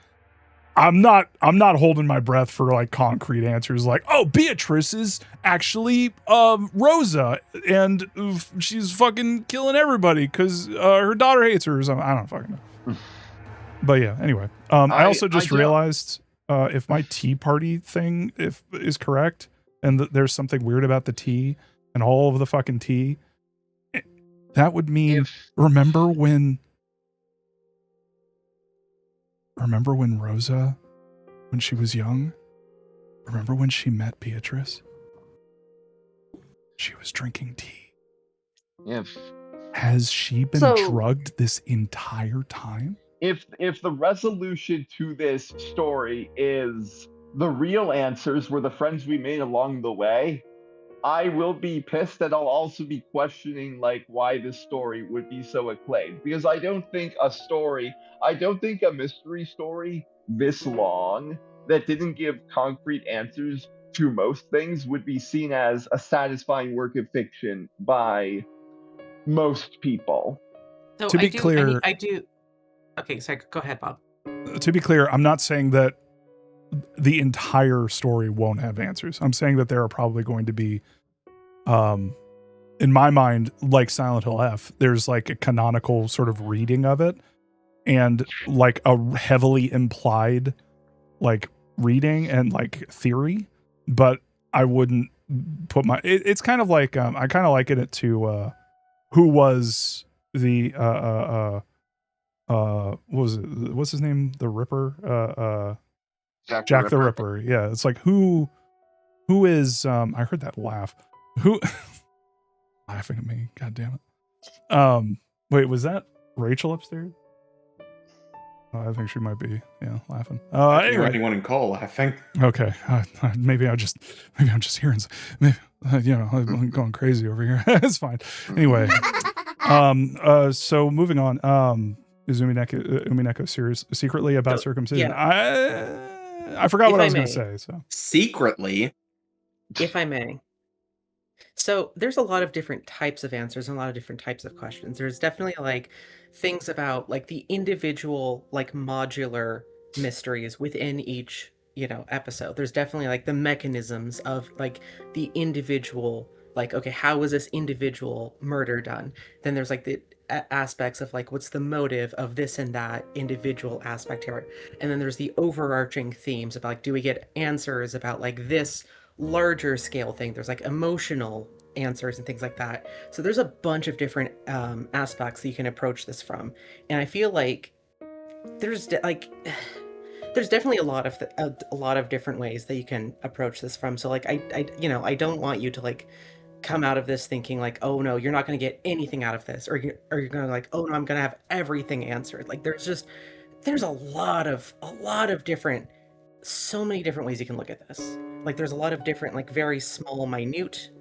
I'm not holding my breath for like concrete answers like, oh, Beatrice is actually Rosa and she's fucking killing everybody because her daughter hates her or something. I don't fucking know. But yeah, anyway. I also just realized if my tea party thing is correct and there's something weird about the tea and all of the fucking tea, that would mean remember when Rosa, when she was young, remember when she met Beatrice? She was drinking tea. If Has she been drugged this entire time? If the resolution to this story is the real answers were the friends we made along the way, I will be pissed, and I'll also be questioning like why this story would be so acclaimed. Because I don't think a mystery story this long that didn't give concrete answers to most things would be seen as a satisfying work of fiction by most people. So to be clear, I do. Okay, sorry. Go ahead, Bob. To be clear, I'm not saying that the entire story won't have answers. I'm saying that there are probably going to be, in my mind, like Silent Hill F, there's like a canonical sort of reading of it and like a heavily implied like reading and like theory, but I wouldn't put it's kind of like, I kind of liken it to, who was the, what was it? What's his name? The Ripper? Jack the Ripper. Yeah. It's like, who is, I heard that laugh. Who laughing at me? God damn it. Wait, was that Rachel upstairs? I think she might be, laughing. Anyway, anyone in call laughing. Okay, maybe I'm just hearing. Maybe I'm going crazy over here. It's fine. Anyway, so moving on. Is Umineko serious secretly about circumcision? Yeah. I forgot what I was going to say. So secretly, if I may. So there's a lot of different types of answers and a lot of different types of questions. There's definitely like things about like the individual like modular mysteries within each, episode. There's definitely like the mechanisms of like the individual, like, okay, how was this individual murder done? Then there's like the aspects of like what's the motive of this and that individual aspect here. And then there's the overarching themes about like, do we get answers about like this larger scale thing? There's like emotional answers and things like that. So there's a bunch of different aspects that you can approach this from, and I feel like there's definitely a lot of different ways that you can approach this from. So like I don't want you to like come out of this thinking like, oh no, you're not going to get anything out of this, or you're going to like, oh no, I'm going to have everything answered. Like there's a lot of different, so many different ways you can look at this. Like there's a lot of different like very small, minute,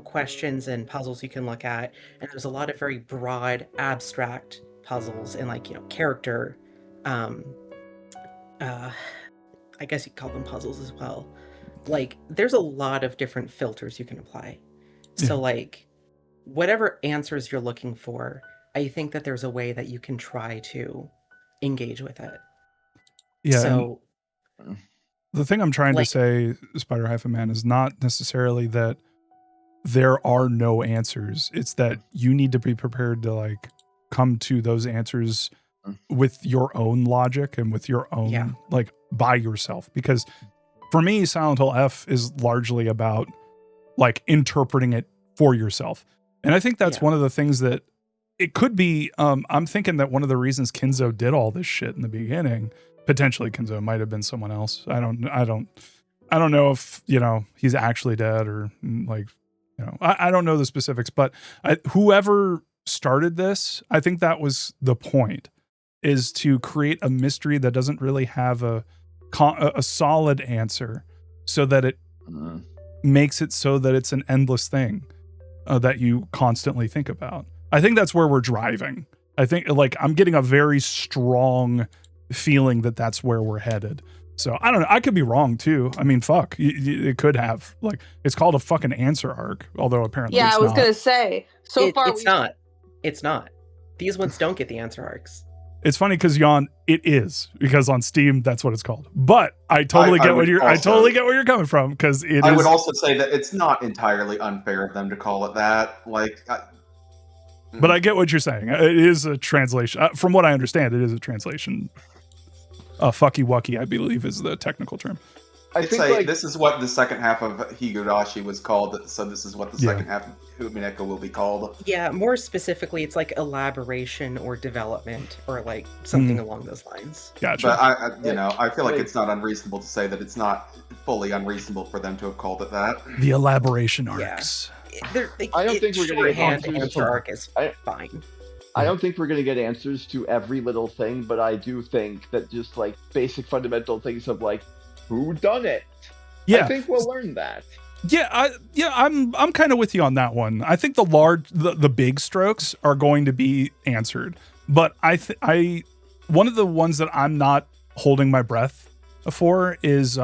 questions and puzzles you can look at, and there's a lot of very broad, abstract puzzles and like character. I guess you could call them puzzles as well. Like there's a lot of different filters you can apply. So like whatever answers you're looking for, I think that there's a way that you can try to engage with it. Yeah. So the thing I'm trying to say, Spider-Man, is not necessarily that there are no answers. It's that you need to be prepared to like come to those answers with your own logic and with your own like by yourself. Because for me, Silent Hill F is largely about like interpreting it for yourself. And I think that's one of the things that it could be. I'm thinking that one of the reasons Kinzo did all this shit in the beginning, potentially Kinzo, might have been someone else. I don't I don't know if, he's actually dead or like, I don't know the specifics, but whoever started this, I think that was the point, is to create a mystery that doesn't really have a solid answer, so that it makes it so that it's an endless thing that you constantly think about. I think that's where we're driving. I think like I'm getting a very strong feeling that that's where we're headed. So I don't know. I could be wrong too. I mean, fuck, it could have, like, it's called a fucking answer arc, although apparently Yeah, it's I was not. gonna say. So far, it's not. It's not. These ones don't get the answer arcs. It's funny because Jan, it is, because on Steam that's what it's called. But I totally get where you're coming from, because I would also say that it's not entirely unfair of them to call it that. Like, but I get what you're saying. It is a translation. From what I understand, it is a translation. Fucky wucky, I believe, is the technical term. I'd say this is what the second half of Higurashi was called, so this is what the second half of Umineko will be called. Yeah, more specifically, it's like elaboration or development or like something along those lines. Gotcha. But I feel like it's not unreasonable to say that it's not fully unreasonable for them to have called it that. The elaboration arcs. I don't think we're going to get answer arc is fine. I don't think we're going to get answers to every little thing, but I do think that just like basic fundamental things of like, who done it? Yeah, I think we'll learn that. I'm kind of with you on that one. I think the big strokes are going to be answered, but one of the ones that I'm not holding my breath for is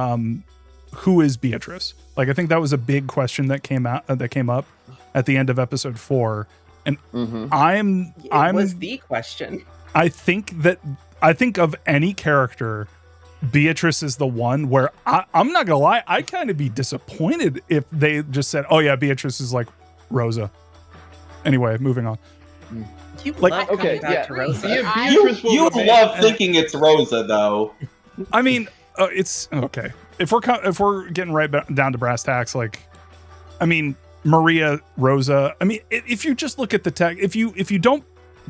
who is Beatrice? Like, I think that was a big question that came up at the end of episode 4, and it was the question. I think of any character, Beatrice is the one where I'm not gonna lie, I kind of be disappointed if they just said, "Oh yeah, Beatrice is like Rosa." Anyway, moving on. You love coming back to Rosa. You love thinking it's Rosa, though. I mean, it's okay. If we're getting right down to brass tacks, like, I mean, Maria, Rosa. I mean, if you just look at the tech, if you don't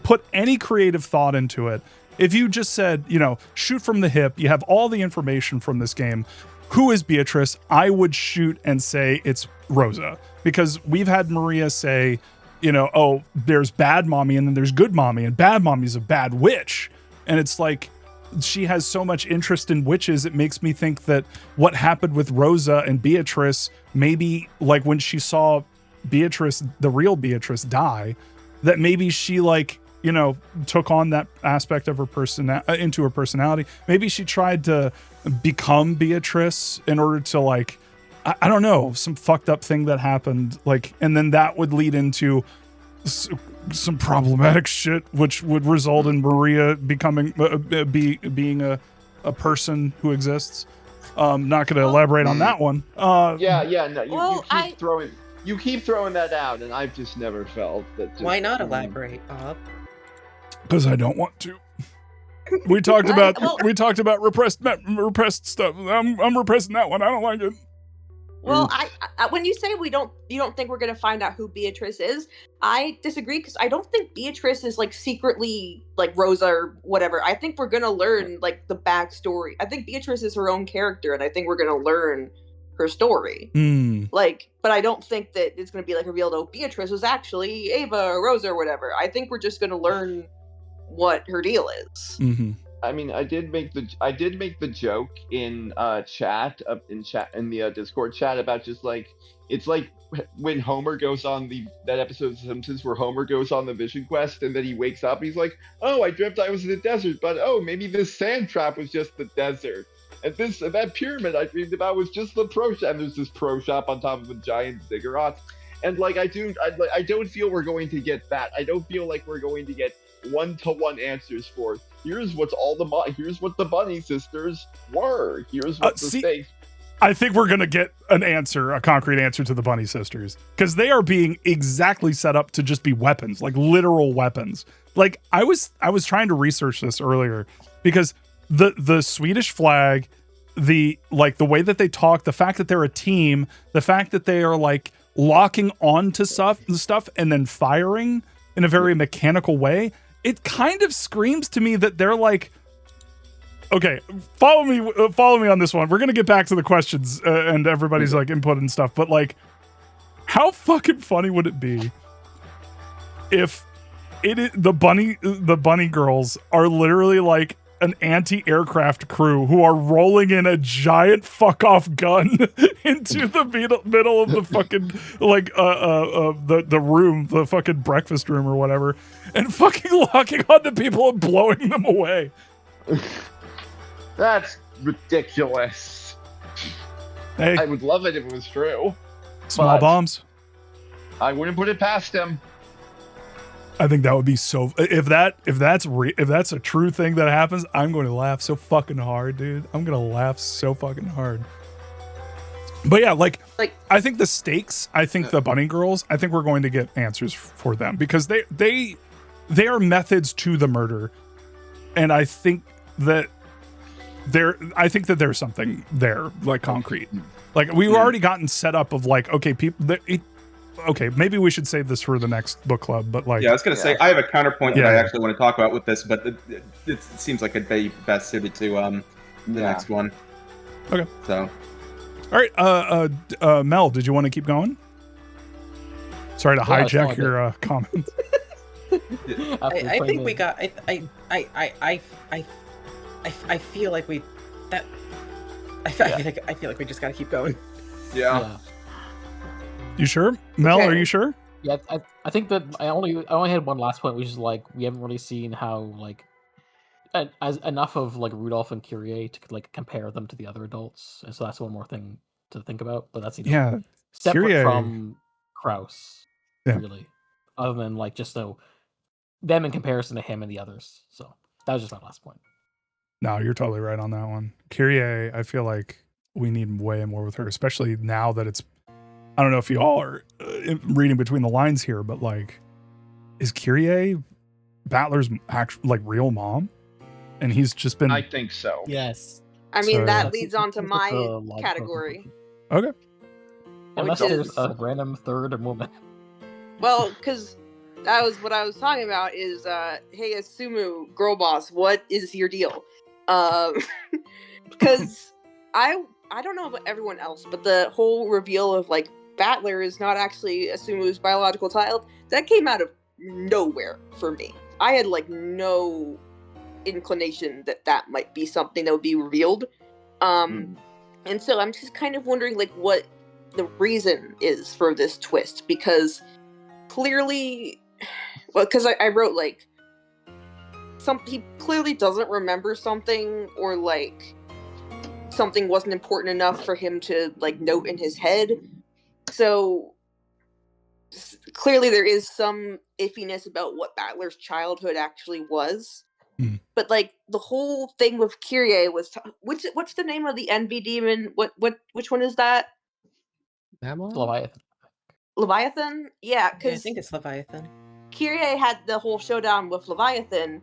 put any creative thought into it, if you just said, shoot from the hip, you have all the information from this game, who is Beatrice? I would shoot and say it's Rosa, because we've had Maria say, oh, there's bad mommy and then there's good mommy, and bad mommy's a bad witch. And it's like, she has so much interest in witches, it makes me think that what happened with Rosa and Beatrice, maybe like when she saw Beatrice, the real Beatrice, die, that maybe she took on that aspect of her into her personality. Maybe she tried to become Beatrice in order to I don't know, some fucked up thing that happened, and then that would lead into some problematic shit, which would result in Maria becoming being a person who exists. Not going to elaborate on that one. No, you keep throwing that out, and I've just never felt that. Why not elaborate, Bob? Because I don't want to. We talked about repressed stuff. I'm repressing that one. I don't like it. Well, I when you say you don't think we're gonna find out who Beatrice is, I disagree, because I don't think Beatrice is secretly Rosa or whatever. I think we're gonna learn the backstory. I think Beatrice is her own character, and I think we're gonna learn her story. But I don't think that it's gonna be revealed, oh, Beatrice was actually Ava or Rosa or whatever. I think we're just gonna learn what her deal is. Mm-hmm. I mean, I did make the joke in chat in the Discord chat about just it's like when Homer goes on that episode of The Simpsons where Homer goes on the vision quest and then he wakes up and he's like, oh, I dreamt I was in the desert, but oh, maybe this sand trap was just the desert, and that pyramid I dreamed about was just the pro shop, and there's this pro shop on top of a giant ziggurat, and I don't feel we're going to get that. I don't feel like we're going to get one-to-one answers for here's what the bunny sisters were. Here's what the stakes. I think we're gonna get a concrete answer to the bunny sisters, because they are being exactly set up to just be weapons, literal weapons. I was trying to research this earlier, because the Swedish flag, the way that they talk, the fact that they're a team, the fact that they are locking onto stuff and then firing in a very mechanical way. It kind of screams to me that they're Okay, follow me on this one. We're gonna get back to the questions and everybody's like input and stuff, but like, how fucking funny would it be if the bunny girls are literally like an anti-aircraft crew who are rolling in a giant fuck off gun into the middle of the fucking like the room, the fucking breakfast room or whatever, and fucking locking onto people and blowing them away. That's ridiculous. Hey, I would love it if it was true. Small bombs. I wouldn't put it past him. I think that would be so. If that's a true thing that happens, I'm going to laugh so fucking hard, dude. I'm gonna laugh so fucking hard. But yeah, like I think the stakes. I think the bunny girls. I think we're going to get answers for them because they are methods to the murder, and I think that there's something there, like concrete. Like we've already gotten set up of like, okay, people. Okay, maybe we should save this for the next book club, but like... Yeah, I was going to say, I have a counterpoint that I actually want to talk about with this, but it seems like it'd be best suited to the next one. Okay. So... All right, Mel, did you want to keep going? Sorry to hijack your comment. I think we got... I feel like we... I feel like we just got to keep going. Yeah. You sure? Mel, are you sure? Yeah, I think that I only had one last point, which is like we haven't really seen how like as enough of like Rudolph and Kyrie to like compare them to the other adults, and so that's one more thing to think about. But that's separate Kyrie, from Kraus, really, other than like just so them in comparison to him and the others. So that was just my last point. No, you're totally right on that one. Kyrie, I feel like we need way more with her, especially now that it's. I don't know if you all are reading between the lines here, but like, is Kyrie Battler's like real mom? And he's just been. I think so. Yes. I mean, that leads on to my category. Okay. Unless there's a random third woman. Well, because that was what I was talking about is, hey, Asumu, girl boss, what is your deal? Because I don't know about everyone else, but the whole reveal of, like, Battler is not actually Asumu's biological child, that came out of nowhere for me. I had, like, no inclination that might be something that would be revealed. And so I'm just kind of wondering, like, what the reason is for this twist, because clearly, well, because I wrote, like, he clearly doesn't remember something, or, like, something wasn't important enough for him to, like, note in his head. So clearly there is some iffiness about what Battler's childhood actually was. But like the whole thing with Kyrie was what's the name of the NB demon? Which one is that? Leviathan. Leviathan? Yeah, because I think it's Leviathan. Kyrie had the whole showdown with Leviathan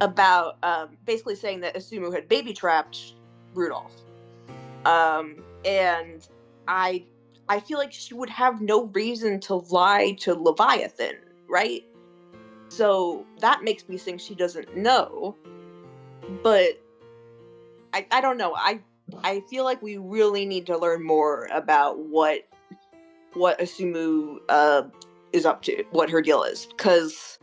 about basically saying that Asumu had baby trapped Rudolph. And I feel like she would have no reason to lie to Leviathan, right? So that makes me think she doesn't know. But I don't know. I feel like we really need to learn more about what Asumu is up to, what her deal is, because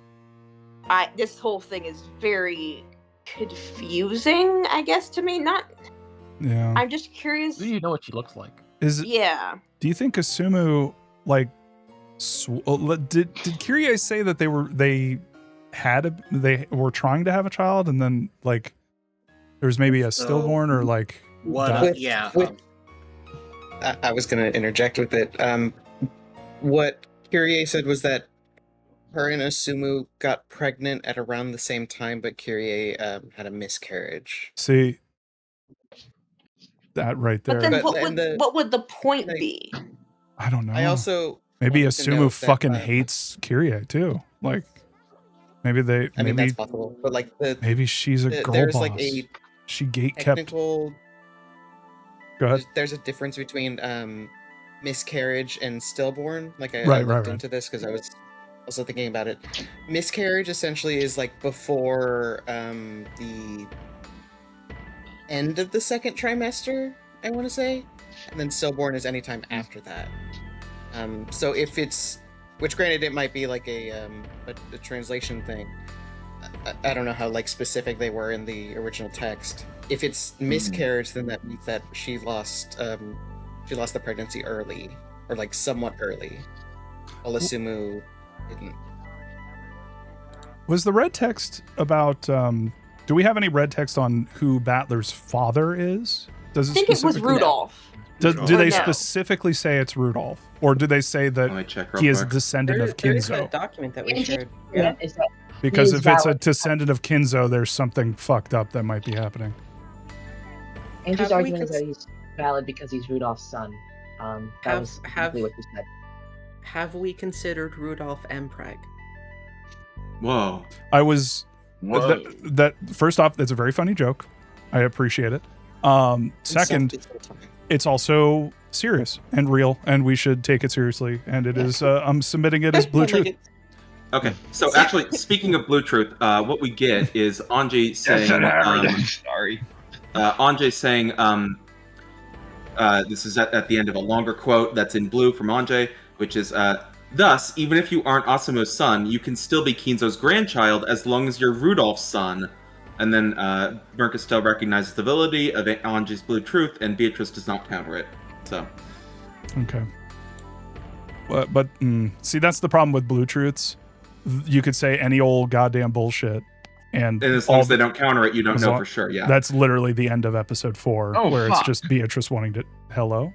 this whole thing is very confusing, I guess, to me. Yeah. I'm just curious. Do you know what she looks like? Yeah. Do you think Asumu like did Kyrie say that they were trying to have a child, and then like there's maybe a stillborn or like what? I was going to interject with it. What Kyrie said was that her and Asumu got pregnant at around the same time, but Kyrie had a miscarriage. See that right there. But then what would the point be? I don't know. I also maybe Asumu fucking hates Kyrie too. Like maybe they. I mean that's possible, but like maybe she's a girl there's boss. Like a she gate technical. Go ahead. There's a difference between miscarriage and stillborn. Like I looked into this because I was also thinking about it. Miscarriage essentially is like before the end of the second trimester, I want to say, and then stillborn is anytime after that. So if it's, which granted it might be like a translation thing. I don't know how like specific they were in the original text. If it's miscarriage, then that means that she lost the pregnancy early, or like somewhat early. Olasumu didn't. Was the red text about? Do we have any red text on who Battler's father is? Does it I think it was Rudolph. Do they specifically say it's Rudolph, or do they say that he is a descendant of There is Kinzo? a document that we shared. Yeah. Because if it's a descendant of Kinzo, there's something fucked up that might be happening. Angie's argument is that he's valid because he's Rudolph's son. That was exactly what you said. Have we considered Rudolph Empreg? Whoa. I was... That first off, that's a very funny joke. I appreciate it. Second, it's also serious and real, and we should take it seriously. And it is, I'm submitting it as Blue Truth. Okay, so actually, speaking of Blue Truth, what we get is Anjay saying... sorry. Anjay saying, this is at the end of a longer quote that's in blue from Anjay, which is, thus, even if you aren't Asumu's son, you can still be Kinzo's grandchild as long as you're Rudolph's son. And then Mercastel recognizes the validity of Anjay's Blue Truth, and Beatrice does not counter it. So, okay. But see, that's the problem with Blue Truths. You could say any old goddamn bullshit, and as long as they don't counter it, you don't know for sure. Yeah, that's literally the end of episode 4, where it's just Beatrice wanting to hello.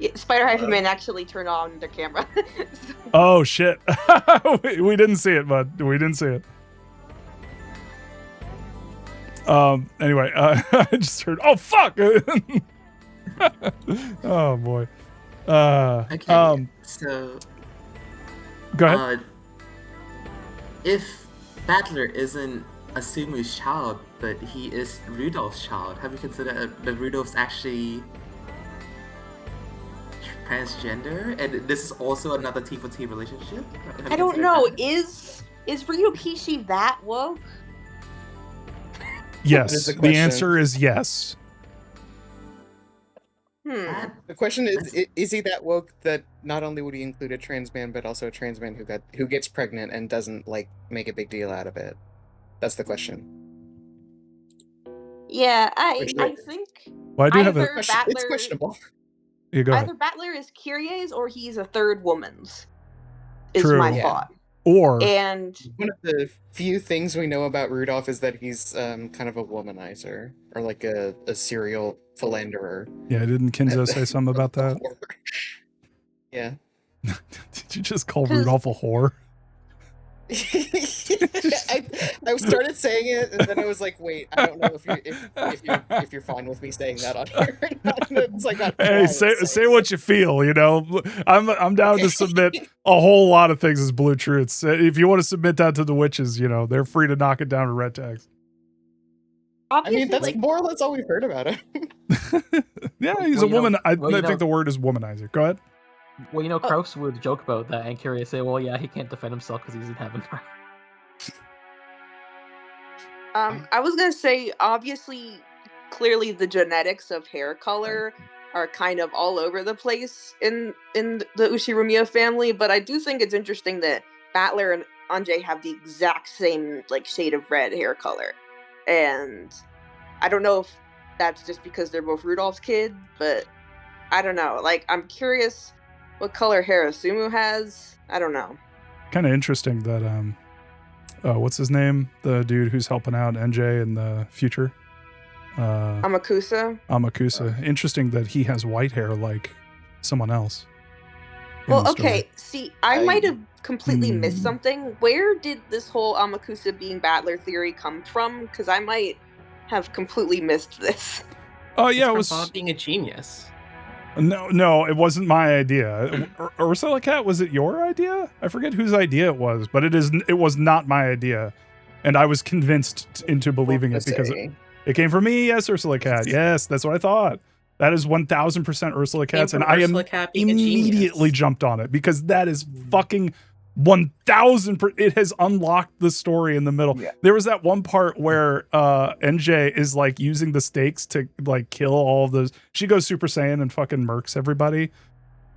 Yeah, Spider-Man actually turned on their camera. Oh shit! we didn't see it, bud. We didn't see it. Anyway, I just heard. Oh fuck! Oh boy. Okay. So. Go ahead. If Battler isn't Asumu's child, but he is Rudolph's child, have you considered that Rudolph's actually transgender, and this is also another T for T relationship? I don't know. Is Ryukishi that woke? Yes. The answer is yes. The question is he that woke that not only would he include a trans man, but also a trans man who gets pregnant and doesn't like make a big deal out of it? That's the question. Yeah, I think. Well, I do have a. It's questionable. Yeah, go ahead. Either Battler is Kyrie's or he's a third woman's. Is True. my thought. Or and one of the few things we know about Rudolph is that he's kind of a womanizer, or like a serial philanderer. Yeah, didn't Kinzo say something about that? Yeah. Did you just call Rudolph a whore? I started saying it, and then I was like, "Wait, I don't know if you're fine with me saying that on here." It's like, hey, say what you feel. You know, I'm down to submit a whole lot of things as Blue Truths. If you want to submit that to the witches, you know, they're free to knock it down to red text. Obviously, I mean, that's more or less all we've heard about it. Yeah, he's a woman. I think the word is womanizer. Go ahead. Well, you know, Kraus would joke about that, and Kyrie say, "Well, yeah, he can't defend himself because he's in heaven." I was gonna say, obviously, clearly the genetics of hair color are kind of all over the place in the Ushiromiya family, but I do think it's interesting that Battler and Anjay have the exact same like shade of red hair color, and I don't know if that's just because they're both Rudolph's kid, but I don't know. Like, I'm curious what color hair Asumu has. I don't know. Kind of interesting that what's his name? The dude who's helping out NJ in the future. Amakusa. Interesting that he has white hair like someone else. Well, okay. See, I might have completely missed something. Where did this whole Amakusa being Battler theory come from? Because I might have completely missed this. Oh yeah, it was Bob being a genius. No, it wasn't my idea. Ursula Cat, was it your idea? I forget whose idea it was, but it was not my idea, and I was convinced into believing it because it came from me. Yes, Ursula Cat. Yes, that's what I thought. That is 1000% Ursula Cat's, and I immediately jumped on it because that is fucking it has unlocked the story in the middle. Yeah. There was that one part where NJ is like using the stakes to like kill all of those. She goes Super Saiyan and fucking murks everybody.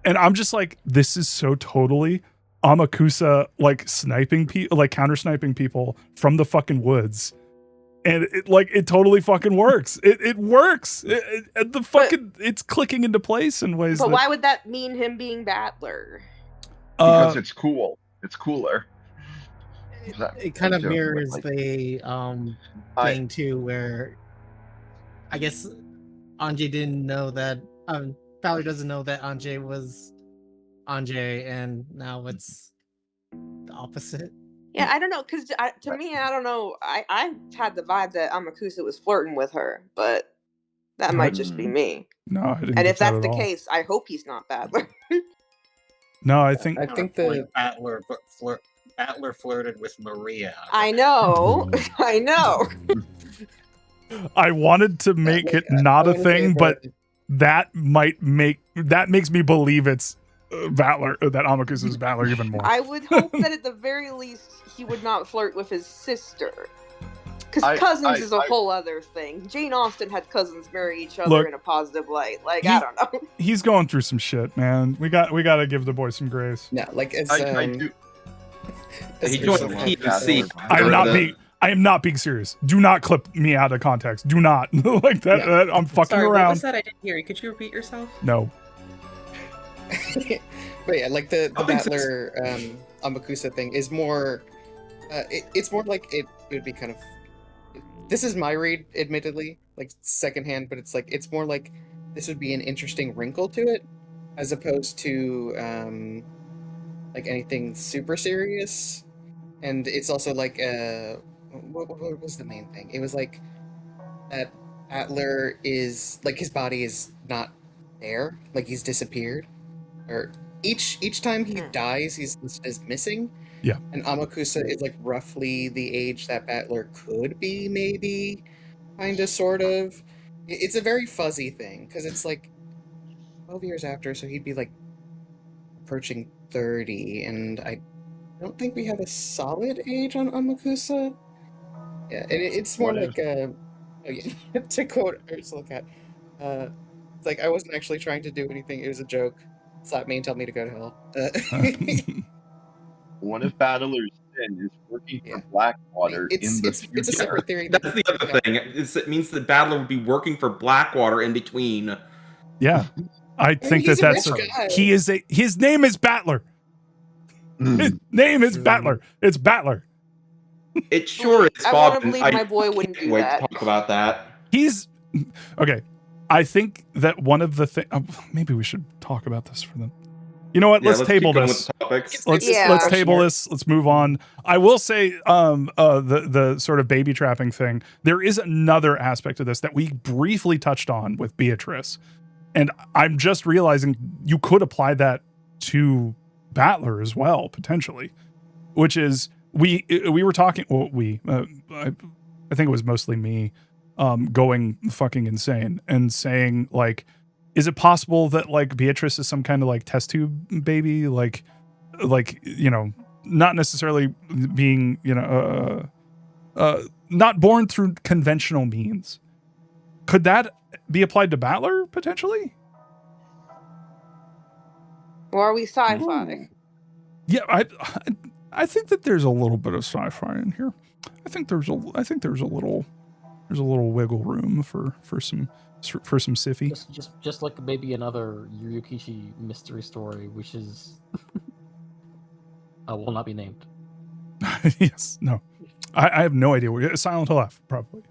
And I'm just like, this is so totally Amakusa like sniping people, like counter sniping people from the fucking woods. And it totally fucking works. It works. It's clicking into place in ways. But why would that mean him being Battler? Because it's cool. It's cooler. It kind of mirrors the thing too, where I guess Anjay didn't know that Fowler doesn't know that Anjay was Anjay, and now it's the opposite. Yeah, I don't know, because to me, I don't know. I had the vibe that Amakusa was flirting with her, but that might just be me. No, I didn't. And if that's the case, I hope he's not Battler. No, I think the Battler flirted with Maria. I know. I know. I wanted to make it not a thing, but that makes me believe it's Battler, that Amakusa is Battler even more. I would hope that at the very least he would not flirt with his sister. Because cousins is a whole other thing. Jane Austen had cousins marry each other in a positive light. Like, I don't know. He's going through some shit, man. We got to give the boy some grace. No, like it's He joined the POC. I am not being serious. Do not clip me out of context. Do not. Like that. Yeah. I'm fucking Sorry, around. What was that? I didn't hear you. Could you repeat yourself? No. But yeah, like the Battler Amakusa thing is more. It's more like it would be kind of. This is my read, admittedly, like secondhand, but it's more like this would be an interesting wrinkle to it, as opposed to like anything super serious. And it's also like what was the main thing? It was like that Battler is like his body is not there, like he's disappeared, or each time he dies, he's listed as missing. Yeah. And Amakusa is like roughly the age that Battler could be, maybe, kind of, sort of. It's a very fuzzy thing, because it's like 12 years after, so he'd be like approaching 30, and I don't think we have a solid age on Amakusa. Yeah, and it's more like to quote Ursula Cat, it's like, I wasn't actually trying to do anything, it was a joke. Slap me and tell me to go to hell. One of Battler's sin is working for Blackwater in the future. It's a separate theory. That's the other thing. It means that Battler would be working for Blackwater in between. Yeah, I think that's his name is Battler. His name is Battler. It's Battler. It sure is, Bob. I want to believe my boy wouldn't do wait that. to talk about that. He's okay. I think that one of the things. Maybe we should talk about this for them. You know what? Yeah, let's table this. Let's table this. Let's move on. I will say, the sort of baby trapping thing. There is another aspect of this that we briefly touched on with Beatrice, and I'm just realizing you could apply that to Battler as well, potentially. Which is we were talking. Well, I think it was mostly me, going fucking insane and saying like, is it possible that like Beatrice is some kind of like test tube baby, like you know, not necessarily being not born through conventional means? Could that be applied to Battler potentially? Or are we sci-fi? Yeah, I think that there's a little bit of sci-fi in here. I think there's a little wiggle room for some siffy. Just like maybe another Yukishi mystery story, which is will not be named. Yes, no, I have no idea. Silent Hill F, probably.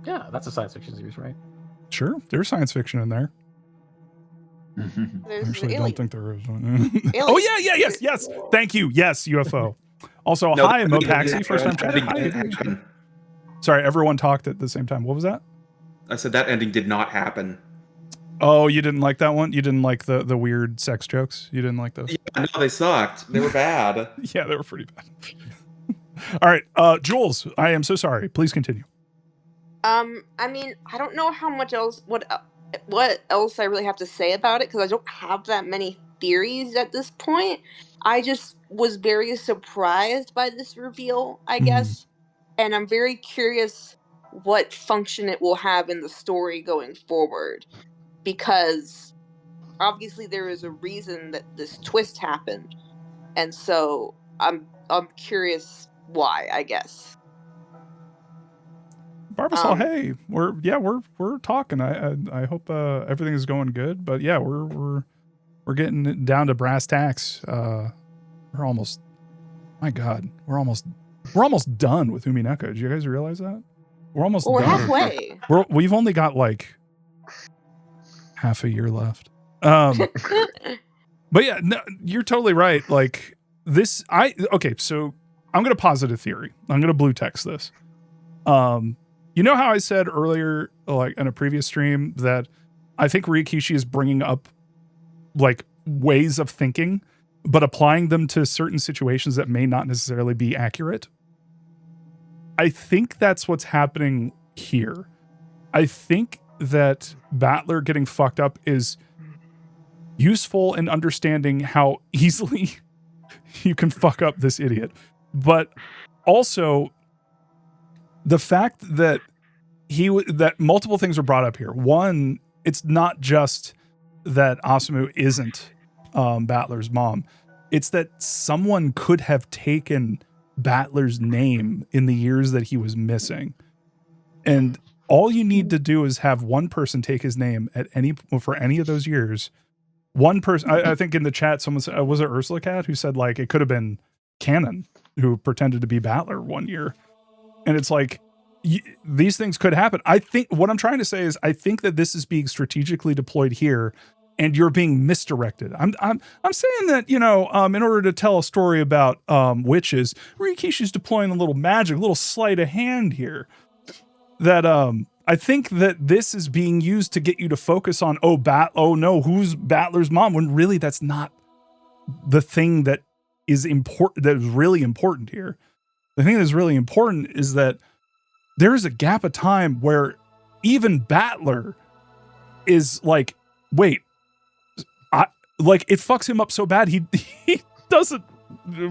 Yeah, that's a science fiction series, right? Sure, there's science fiction in there. Actually, I don't think there is. Oh yeah, yes. Thank you. Yes, UFO. Also, hi, Mopaxi, first time chat. Sorry, everyone talked at the same time. What was that? I said that ending did not happen. Oh, you didn't like that one? You didn't like the weird sex jokes? You didn't like those? Yeah, no, they sucked. They were bad. Yeah, they were pretty bad. All right, Jules, I am so sorry. Please continue. I mean, I don't know how much else what else I really have to say about it, because I don't have that many theories at this point. I just was very surprised by this reveal, I Mhm. guess. And I'm very curious what function it will have in the story going forward. Because obviously there is a reason that this twist happened. And so I'm curious why, I guess. Barbasol, hey, we're talking. I hope everything is going good. But yeah, we're getting down to brass tacks. We're almost, my God, we're almost done with Umineko. Did you guys realize that? We're almost Well, we're done. halfway. We've only got like half a year left. But yeah, no, you're totally right. Like this, okay, so I'm gonna posit a theory. I'm gonna blue text this. You know how I said earlier, like in a previous stream, that I think Rikishi is bringing up like ways of thinking, but applying them to certain situations that may not necessarily be accurate. I think that's what's happening here. I think that Battler getting fucked up is useful in understanding how easily you can fuck up this idiot. But also the fact that that multiple things are brought up here. One, it's not just that Asumu isn't Battler's mom. It's that someone could have taken Battler's name in the years that he was missing. And all you need to do is have one person take his name for any of those years. One person, I think in the chat, someone said, was it Ursula Cat who said like it could have been Canon who pretended to be Battler one year. And it's like, these things could happen. I think what I'm trying to say is I think that this is being strategically deployed here and you're being misdirected. I'm saying that, in order to tell a story about witches, Rikishi's deploying a little magic, a little sleight of hand here. That I think that this is being used to get you to focus on who's Battler's mom, when really that's not the thing that is important, that is really important here. The thing that is really important is that there is a gap of time where even Battler is like, wait, it fucks him up so bad he doesn't,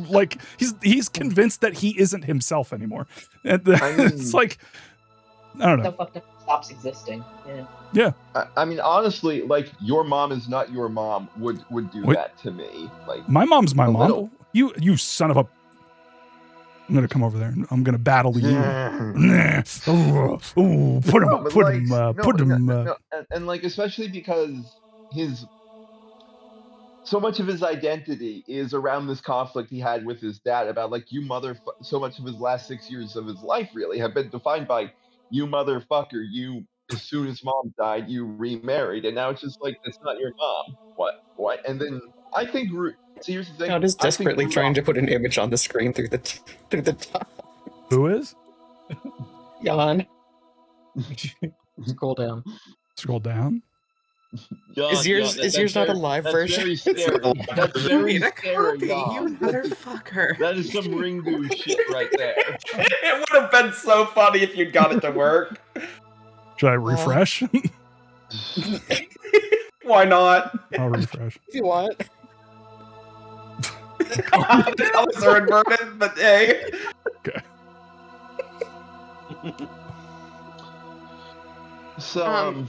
like, he's convinced that he isn't himself anymore. And it's like, I don't know. So fucked up stops existing. Yeah. I mean, honestly, like, your mom is not your mom would do that to me. Like, my mom's my mom. You son of a. I'm gonna come over there and I'm gonna battle you. Put him. And like, especially because so much of his identity is around this conflict he had with his dad about like, so much of his last 6 years of his life really have been defined by you motherfucker. You, as soon as mom died, you remarried, and now it's just like, that's not your mom. What? And then I think. See, here's the thing. God is desperately trying to put an image on the screen through the top. Who is? Jan. Scroll down. Scroll down. Is yours not a live version? Very scary. That's very scary, you motherfucker. That is some Ringu shit right there. It would have been so funny if you got it to work. Should I refresh? Why not? I'll refresh. If you want. The colors are inverted, but hey. Okay. So,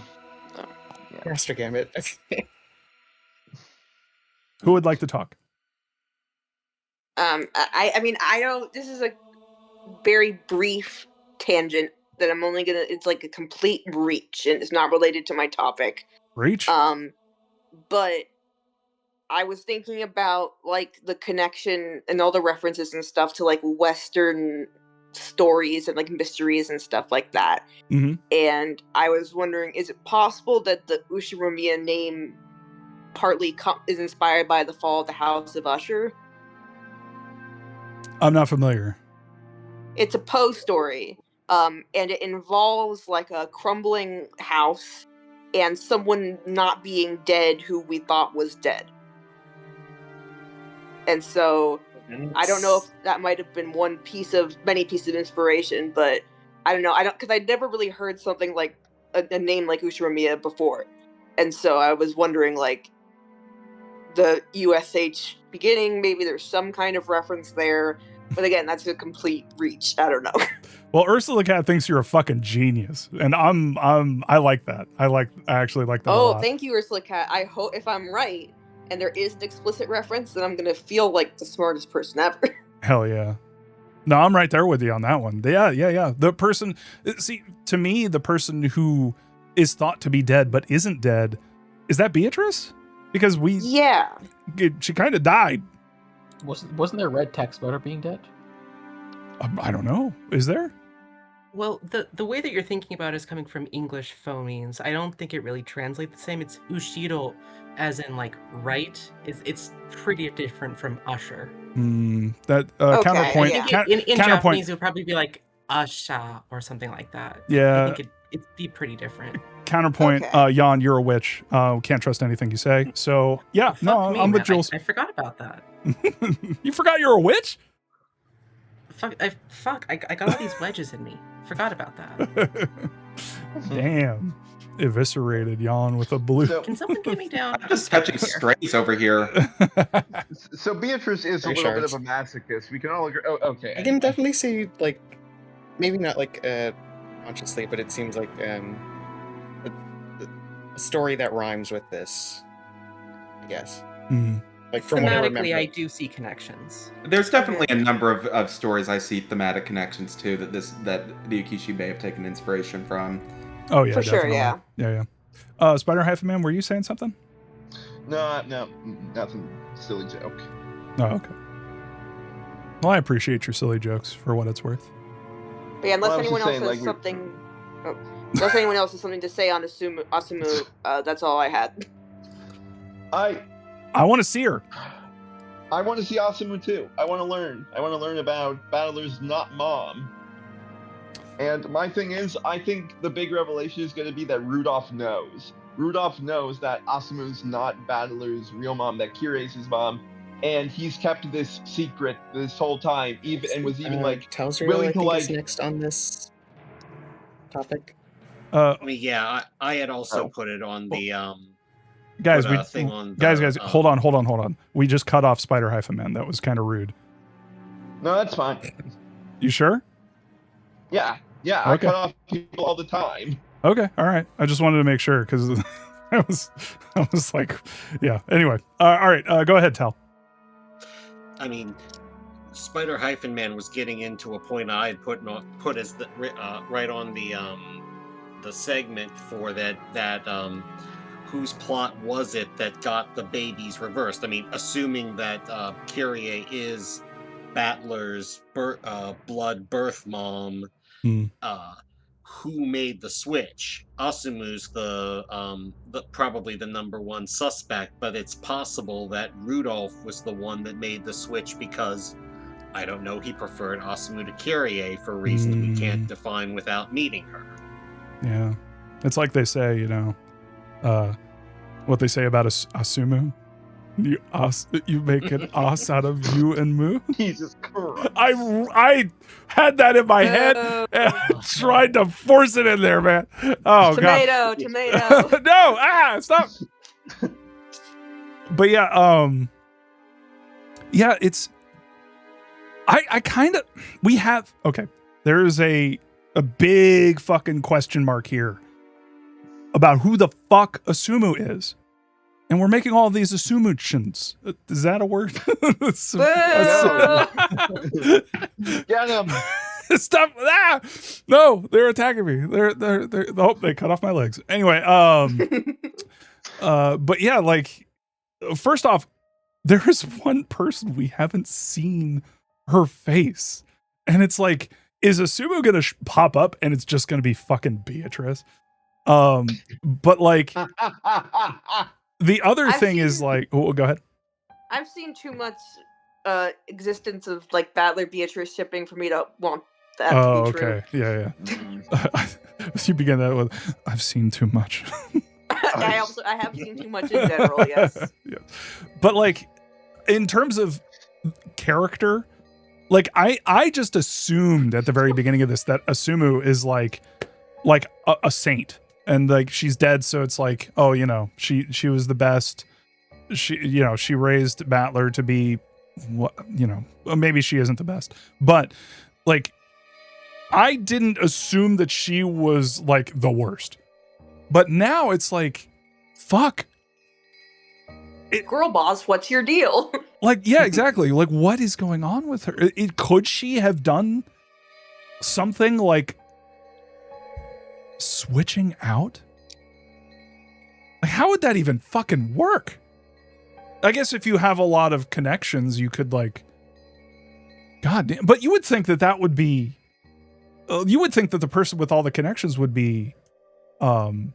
Master Gambit. Who would like to talk? I mean, I don't. This is a very brief tangent that I'm only gonna. It's like a complete reach, and it's not related to my topic. Reach. But I was thinking about like the connection and all the references and stuff to like Western stories and like mysteries and stuff like that. Mm-hmm. And I was wondering, is it possible that the Ushiromiya name partly is inspired by the fall of the House of Usher? I'm not familiar. It's a Poe story, and it involves like a crumbling house and someone not being dead who we thought was dead. And so I don't know if that might have been many pieces of inspiration, but I don't know. Because I'd never really heard something like a name like Ushiromiya before. And so I was wondering, like, the USH beginning. Maybe there's some kind of reference there. But again, that's a complete reach. I don't know. Well, Ursula Cat thinks you're a fucking genius, and I like that. I actually like that a lot. Oh, thank you, Ursula Cat. I hope if I'm right and there is an explicit reference, then I'm gonna feel like the smartest person ever. Hell yeah. No, I'm right there with you on that one. Yeah. The person, see, to me, the person who is thought to be dead but isn't dead, is that Beatrice? Because she kind of died. Wasn't there red text about her being dead? I don't know. Is there? Well, the way that you're thinking about it is coming from English phonemes. I don't think it really translates the same. It's ushiro, as in like right. It's pretty different from usher. That counterpoint. I think in Japanese, it would probably be like asha or something like that. Yeah. I think it'd be pretty different. Counterpoint, Jan, you're a witch. Can't trust anything you say. So yeah, I'm with Jules. I forgot about that. You forgot you're a witch? I got all these wedges in me. Forgot about that. Damn. Eviscerated Jan with a blue. Can someone get me down? I'm just catching strays over here. So Beatrice is a little bit of a masochist. We can all agree. Oh, okay. I can definitely see, like, maybe not like consciously, but it seems like a story that rhymes with this, I guess. Like from what I remember. Thematically, I do see connections. There's definitely a number of stories I see thematic connections to that the Akishi may have taken inspiration from. Oh yeah, for definitely. Sure, yeah. Yeah. Spider-Man, were you saying something? No, nothing. Silly joke. Oh, okay. Well, I appreciate your silly jokes for what it's worth. But yeah, unless anyone else has something. Unless anyone else has something to say on Asumu, that's all I had. I want to see her. I want to see Asumu too. I want to learn. I want to learn about Battler's not mom. And my thing is, I think the big revelation is going to be that Rudolph knows. Rudolph knows that Asumu's not Battler's real mom, that Kirei's his mom, and he's kept this secret this whole time, tells her willing to next on this topic. I had also put it on the guys. Hold on. We just cut off Spider-Man. That was kind of rude. No, that's fine. You sure? Yeah. Okay. I cut off people all the time. Okay, all right. I just wanted to make sure because I was like, yeah. Anyway, all right. Go ahead, Tal. I mean, Spider-Man was getting into a point I had put as the right on the segment for that whose plot was it that got the babies reversed? I mean, assuming that Kirie is Battler's blood birth mom, who made the switch? Asumu's the probably the number one suspect, but it's possible that Rudolph was the one that made the switch because, I don't know, he preferred Asumu to Kirie for reasons we can't define without meeting her. Yeah. It's like they say, what they say about Asumu. You make an ass out of you and Moo. Jesus Christ. I had that in my head and tried to force it in there, man. Oh, tomato. No, stop. But yeah, it's I kind of there is a big fucking question mark here about who the fuck Asumu is. And we're making all these assumptions. Is that a word? Get him! Stop! Ah! No, they're attacking me. They cut off my legs. Anyway, but yeah, like, first off, there is one person we haven't seen her face, and it's like, is Asumu gonna pop up and it's just gonna be fucking Beatrice? But like. The other thing is like, go ahead. I've seen too much existence of like Battler Beatrice shipping for me to want that to be true. Yeah. You began that with, I've seen too much. I have seen too much in general, yes. Yeah. But like, in terms of character, like I just assumed at the very beginning of this that Asumu is like a saint. And like she's dead, so it's like, oh, she was the best. she raised Battler to be what, maybe she isn't the best, but like I didn't assume that she was like the worst. But now it's like, fuck. Girl boss, what's your deal? Like, yeah, exactly. Like, what is going on with her? Could she have done something like switching out? Like, how would that even fucking work? I guess if you have a lot of connections, you could like, God damn. But you would think that would be, you would think that the person with all the connections would be, Kyrie,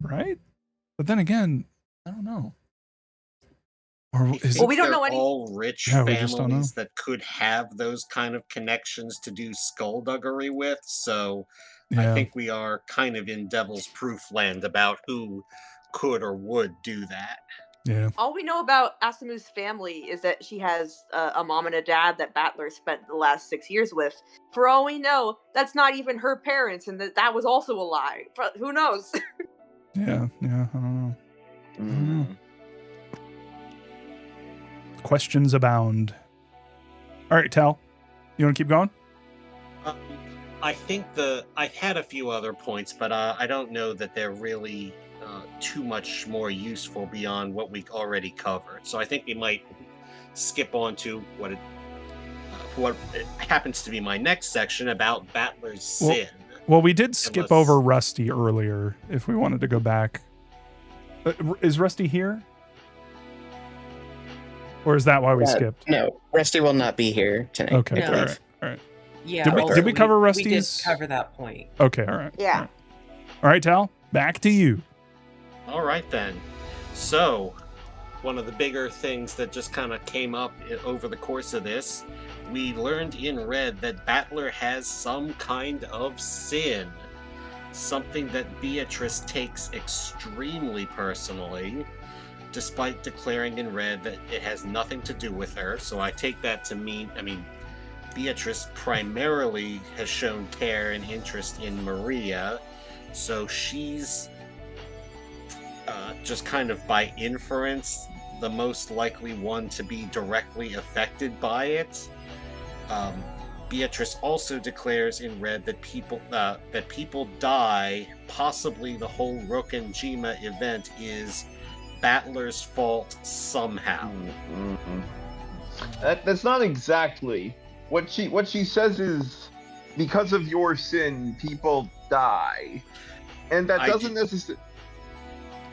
right? But then again, I don't know. Or we don't know any. All rich families that could have those kind of connections to do skullduggery with. So I think we are kind of in Devil's Proof land about who could or would do that. Yeah. All we know about Asamu's family is that she has a mom and a dad that Battler spent the last 6 years with. For all we know, that's not even her parents, and that was also a lie. But who knows? Yeah, I don't know. Questions abound. All right, Tal, you want to keep going? I think I've had a few other points, but I don't know that they're really too much more useful beyond what we already covered. So I think we might skip on to what happens to be my next section about Battler's sin. Well, we did skip over Rusty earlier. If we wanted to go back, is Rusty here? Or is that why we skipped? No, Rusty will not be here tonight. Okay, all right. Yeah. Did we cover Rusty's? We did cover that point. Okay, all right. Yeah. All right, Tal, back to you. All right, then. So, one of the bigger things that just kind of came up over the course of this, we learned in Red that Battler has some kind of sin. Something that Beatrice takes extremely personally, despite declaring in Red that it has nothing to do with her. So I take that to mean, Beatrice primarily has shown care and interest in Maria, so she's just kind of by inference the most likely one to be directly affected by it. Beatrice also declares in Red that people die. Possibly the whole Rokenjima event is Battler's fault somehow. That's not exactly what she says. Is because of your sin, people die, and that doesn't necessarily.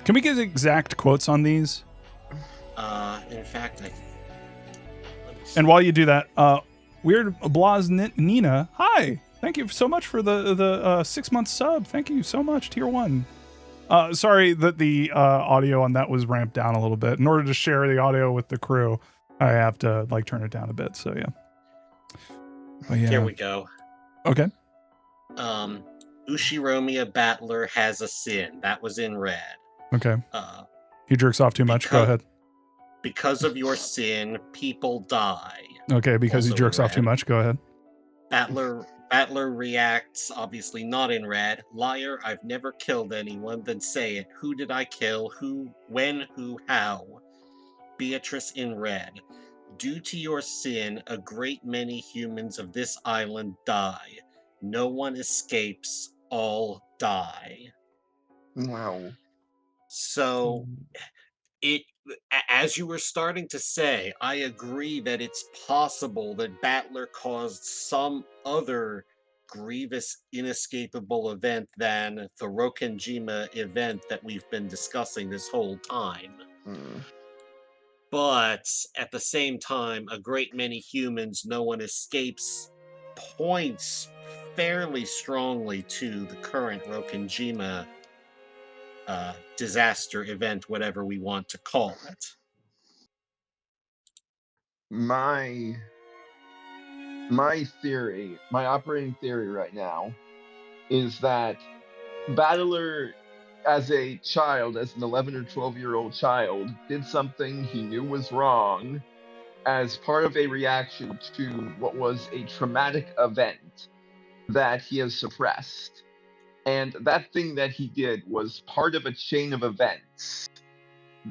Can we get exact quotes on these? In fact, and while you do that, Weird Blaz Nina, hi! Thank you so much for the 6-month sub. Thank you so much, Tier 1. Sorry that the audio on that was ramped down a little bit. In order to share the audio with the crew, I have to like turn it down a bit. So yeah. But yeah. Here we go. Okay. Ushiromiya Battler has a sin. That was in Red. Okay. He jerks off too much. Go ahead. Because of your sin, people die. Okay, because he jerks off too much. Go ahead. Battler reacts, obviously not in Red. Liar, I've never killed anyone. Then say it. Who did I kill? Who? When? Who? How? Beatrice in Red. Due to your sin, a great many humans of this island die. No one escapes. All die. Wow. So, as you were starting to say, I agree that it's possible that Battler caused some other grievous, inescapable event than the Rokenjima event that we've been discussing this whole time. But at the same time, a great many humans, no one escapes, points fairly strongly to the current Rokenjima disaster event, whatever we want to call it. My theory, my operating theory right now, is that Battler, as a child, as an 11 or 12-year-old child, did something he knew was wrong as part of a reaction to what was a traumatic event that he has suppressed. And that thing that he did was part of a chain of events,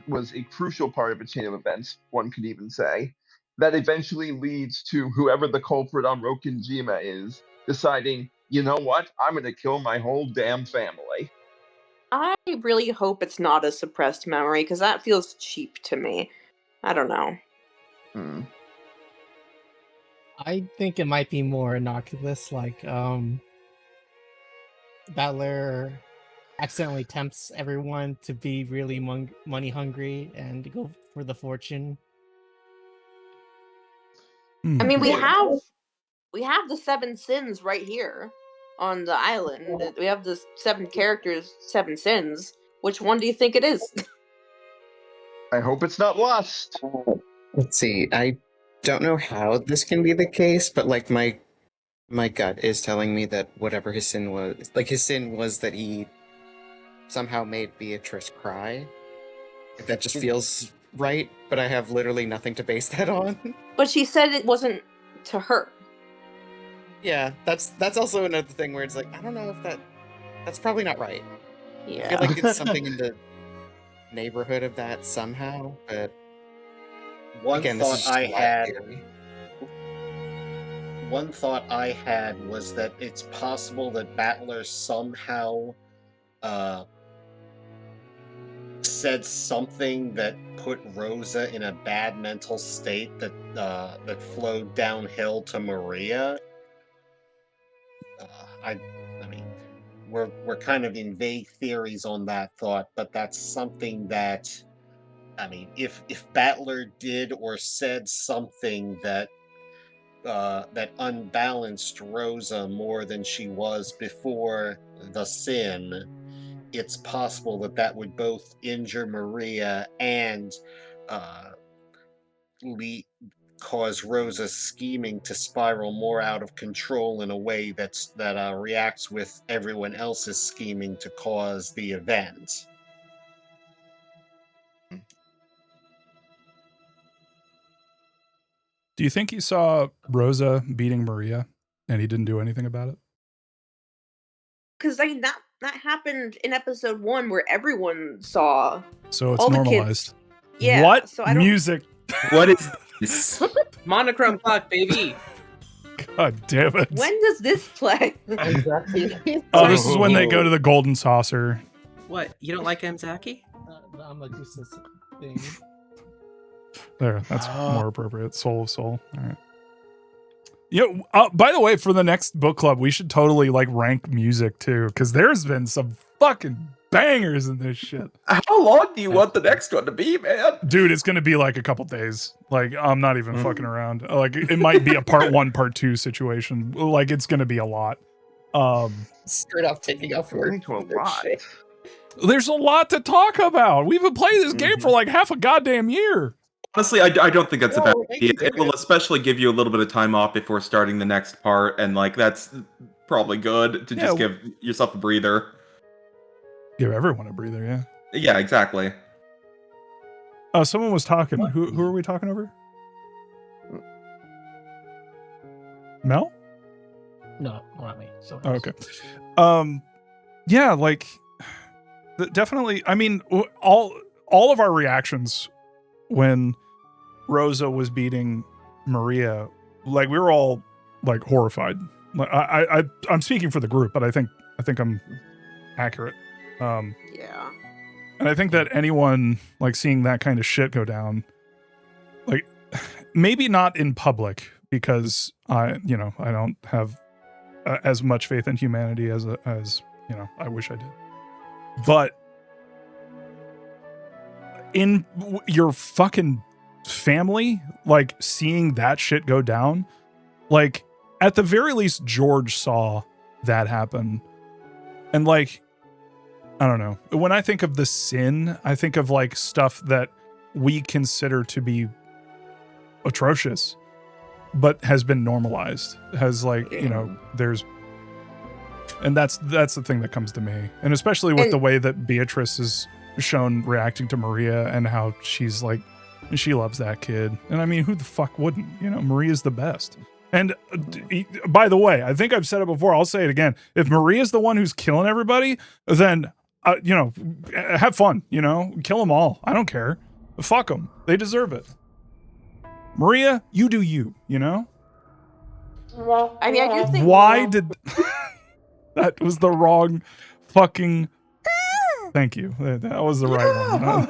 was a crucial part of a chain of events, one could even say, that eventually leads to whoever the culprit on Rokinjima is deciding, you know what, I'm going to kill my whole damn family. I really hope it's not a suppressed memory, because that feels cheap to me. I don't know. I think it might be more innocuous, like, Battler accidentally tempts everyone to be really money hungry and to go for the fortune. I mean, we have the 7 sins right here on the island. We have the 7 characters, 7 sins. Which one do you think it is? I hope it's not lust. Let's see. I don't know how this can be the case, but like my gut is telling me that whatever his sin was, like his sin was that he somehow made Beatrice cry. Like, that just feels right, but I have literally nothing to base that on. But she said it wasn't to her. Yeah, that's also another thing where it's like, I don't know if that's probably not right. Yeah. I feel like it's something in the neighborhood of that somehow, but One again, thought this is just I had. theory. One thought I had was that it's possible that Battler somehow said something that put Rosa in a bad mental state that flowed downhill to Maria. I mean, we're kind of in vague theories on that thought, but that's something that, I mean, if Battler did or said something that that unbalanced Rosa more than she was before the sin, it's possible that would both injure Maria and cause Rosa's scheming to spiral more out of control in a way that reacts with everyone else's scheming to cause the event. Do you think he saw Rosa beating Maria and he didn't do anything about it? Because I mean that happened in episode 1 where everyone saw. So it's all normalized. The kids. Yeah. What so I don't... music? What is this? Monochrome clock, baby. God damn it. When does this play? Oh, this is when they go to the golden saucer. What? You don't like Mzaki? I'm a Goose's thing. There, that's more appropriate. Soul of Soul. All right. Yeah. By the way, for the next book club, we should totally like rank music too, because there's been some fucking bangers in this shit. How long do you want the next one to be, man? Dude, it's gonna be like a couple days. Like, I'm not even fucking around. Like, it might be a part 1, part 2 situation. Like, it's gonna be a lot. Straight off taking off work. There's a lot to talk about. We've been playing this game for like half a goddamn year. Honestly, I don't think that's a bad idea. It will especially give you a little bit of time off before starting the next part, and like that's probably good to just give yourself a breather. Give everyone a breather, yeah. Yeah, exactly. Someone was talking. Who are we talking over? Mel? No, not me. Oh, okay. Yeah, like definitely. I mean, all of our reactions when Rosa was beating Maria, like we were all like horrified. Like, I'm speaking for the group, but I think I'm accurate. Yeah. And I think that anyone like seeing that kind of shit go down, like maybe not in public because I don't have as much faith in humanity as I wish I did. But in your fucking family, like seeing that shit go down, like at the very least George saw that happen. And like, I don't know. When I think of the sin, I think of like stuff that we consider to be atrocious, but has been normalized. Has like, there's, and that's the thing that comes to me. And especially with the way that Beatrice is shown reacting to Maria and how she's like, she loves that kid. And I mean, who the fuck wouldn't? Maria's the best. And by the way, I think I've said it before. I'll say it again. If Maria's the one who's killing everybody, then have fun. Kill them all. I don't care. Fuck them. They deserve it. Maria, you do you. I mean, I do think. Why did that was the wrong fucking. Thank you. That was the right one.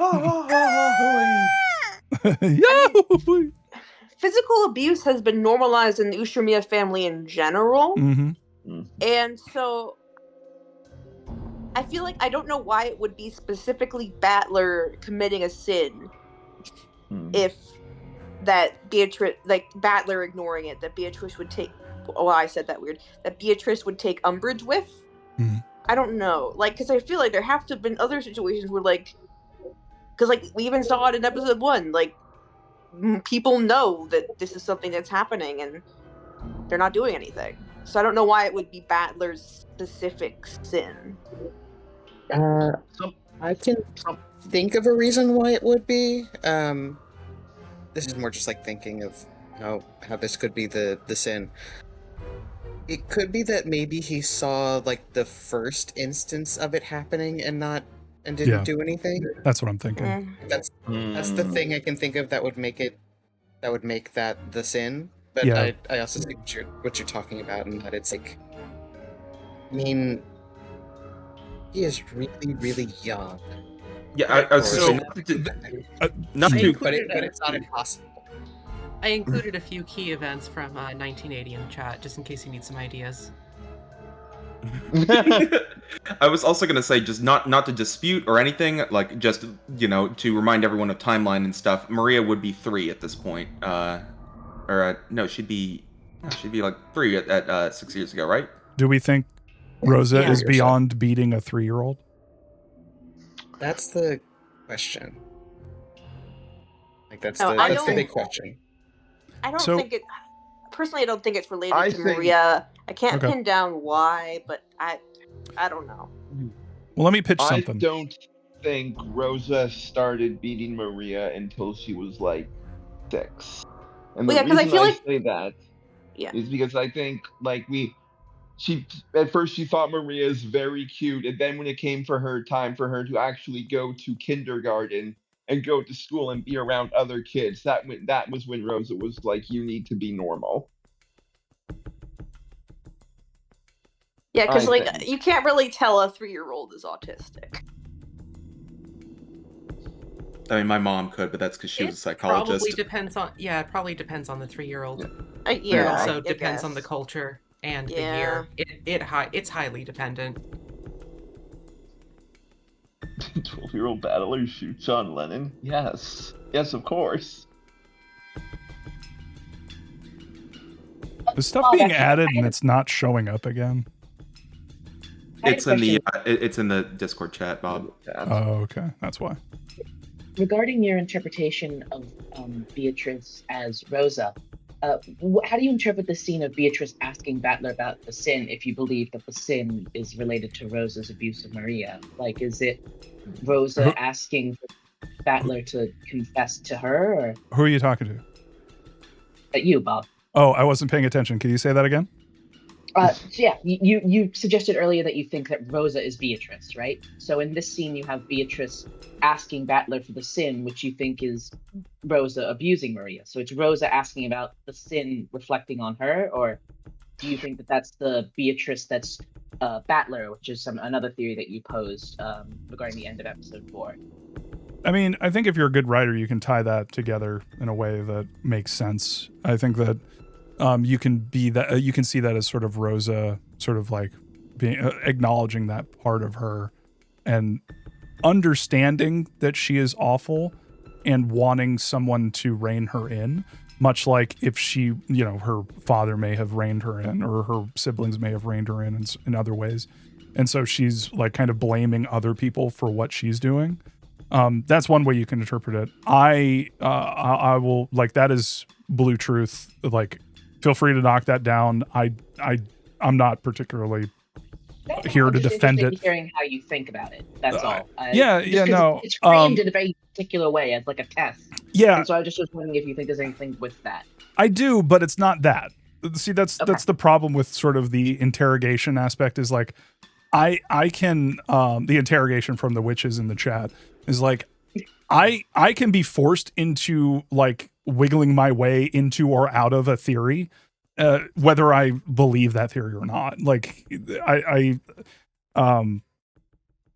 Physical abuse has been normalized in the Ushiromiya family in general. Mm-hmm. And so I feel like I don't know why it would be specifically Battler committing a sin if that Beatrice, like Battler ignoring it, that Beatrice would take, I said that weird, that Beatrice would take umbrage with. I don't know. Because I feel like there have to have been other situations where, because we even saw it in episode 1, people know that this is something that's happening and they're not doing anything. So I don't know why it would be Battler's specific sin. I can think of a reason why it would be. This is more just thinking of how this could be the sin. It could be that maybe he saw the first instance of it happening and didn't do anything. That's what I'm thinking. That's the thing I can think of that would make that the sin. But Yeah. I also see what you're talking about, and that it's I mean, he is really, really young. Yeah, I was saying not to, but it's not impossible. I included a few key events from 1980 in the chat, just in case you need some ideas. I was also going to say, just not to dispute or anything, just, to remind everyone of timeline and stuff, Maria would be 3 at this point. No, she'd be 3 at 6 years ago, right? Do we think Rosa is beyond beating a 3-year-old? That's the question. That's the big question. I don't think it. Personally, I don't think it's related to Maria. I can't pin down why, but I don't know. Well, let me pitch something. I don't think Rosa started beating Maria until she was 6. And the reason I say that is because I think at first she thought Maria is very cute, and then when it came time for her to actually go to kindergarten and go to school and be around other kids, that was when Rosa was you need to be normal. Yeah, because you can't really tell a 3-year-old is autistic. I mean, my mom could, but that's because she was a psychologist. It probably depends on the 3-year-old. Yeah, it also depends on the culture and the year. It's highly dependent. 12-year-old battler shoots John Lennon. Yes, of course. Is stuff being added and it's not showing up again? It's in the Discord chat, Bob. Oh, okay, that's why. Regarding your interpretation of Beatrice as Rosa, how do you interpret the scene of Beatrice asking Battler about the sin if you believe that the sin is related to Rosa's abuse of Maria? Is it Rosa asking Battler to confess to her? Or? Who are you talking to? You, Bob. Oh, I wasn't paying attention. Can you say that again? You suggested earlier that you think that Rosa is Beatrice, right? So in this scene, you have Beatrice asking Battler for the sin, which you think is Rosa abusing Maria. So it's Rosa asking about the sin reflecting on her, or do you think that that's the Beatrice that's Battler, which is another theory that you posed regarding the end of episode 4? I mean, I think if you're a good writer, you can tie that together in a way that makes sense. I think that you can see that as sort of Rosa, sort of being acknowledging that part of her and understanding that she is awful and wanting someone to rein her in, much like if she, her father may have reined her in, or her siblings may have reined her in other ways. And so she's kind of blaming other people for what she's doing. That's one way you can interpret it. I will, that is Blue Truth. Feel free to knock that down. I'm not particularly here to defend it. Hearing how you think about it. That's all. It's framed in a very particular way as a test. Yeah. And so I just was wondering if you think there's anything with that. I do, but it's not that. see, that's the problem with sort of the interrogation aspect is like, I can, the interrogation from the witches in the chat is like, I can be forced into like wiggling my way into or out of a theory, whether I believe that theory or not. Like I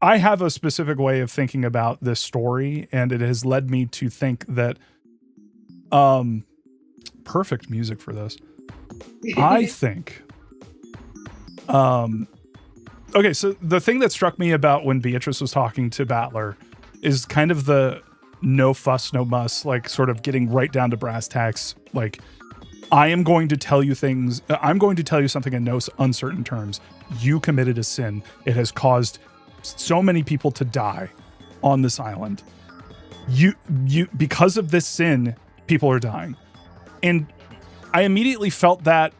have a specific way of thinking about this story, and it has led me to think that, perfect music for this. I think, okay, so the thing that struck me about when Beatrice was talking to Battler is kind of the no fuss, no muss, like sort of getting right down to brass tacks. Like, I am going to tell you things. I'm going to tell you something in no uncertain terms. You committed a sin. It has caused so many people to die on this island. You, because of this sin, people are dying. And I immediately felt that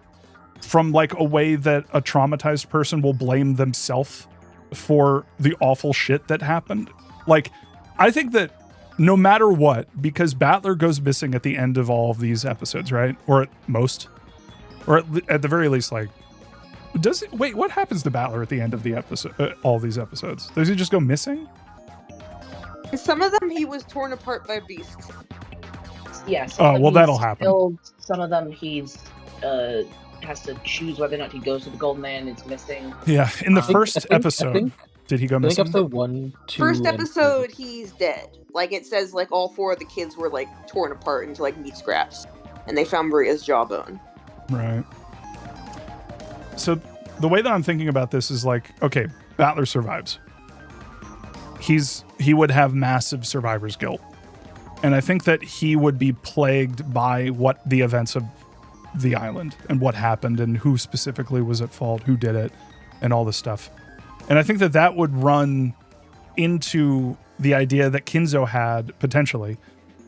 from like a way that a traumatized person will blame themselves for the awful shit that happened. Like, I think that no matter what, because Battler goes missing at the end of all of these episodes, right? Or at most, or at the very least, like, wait, what happens to Battler at the end of the episode, all these episodes? Does he just go missing? Some of them he was torn apart by beasts. Yeah. Oh, well, that'll happen. Some of them he's has to choose whether or not he goes to the Golden Man. It's missing. Yeah, in the first episode, did he go missing? Episode 1, 2, first episode, he's dead. Like, it says, like, all 4 of the kids were, like, torn apart into, like, meat scraps. And they found Maria's jawbone. Right. So, the way that I'm thinking about this is, like, okay, Battler survives. He would have massive survivor's guilt. And I think that he would be plagued by what the events of the island and what happened and who specifically was at fault, who did it, and all this stuff. And I think that that would run into the idea that Kinzo had potentially.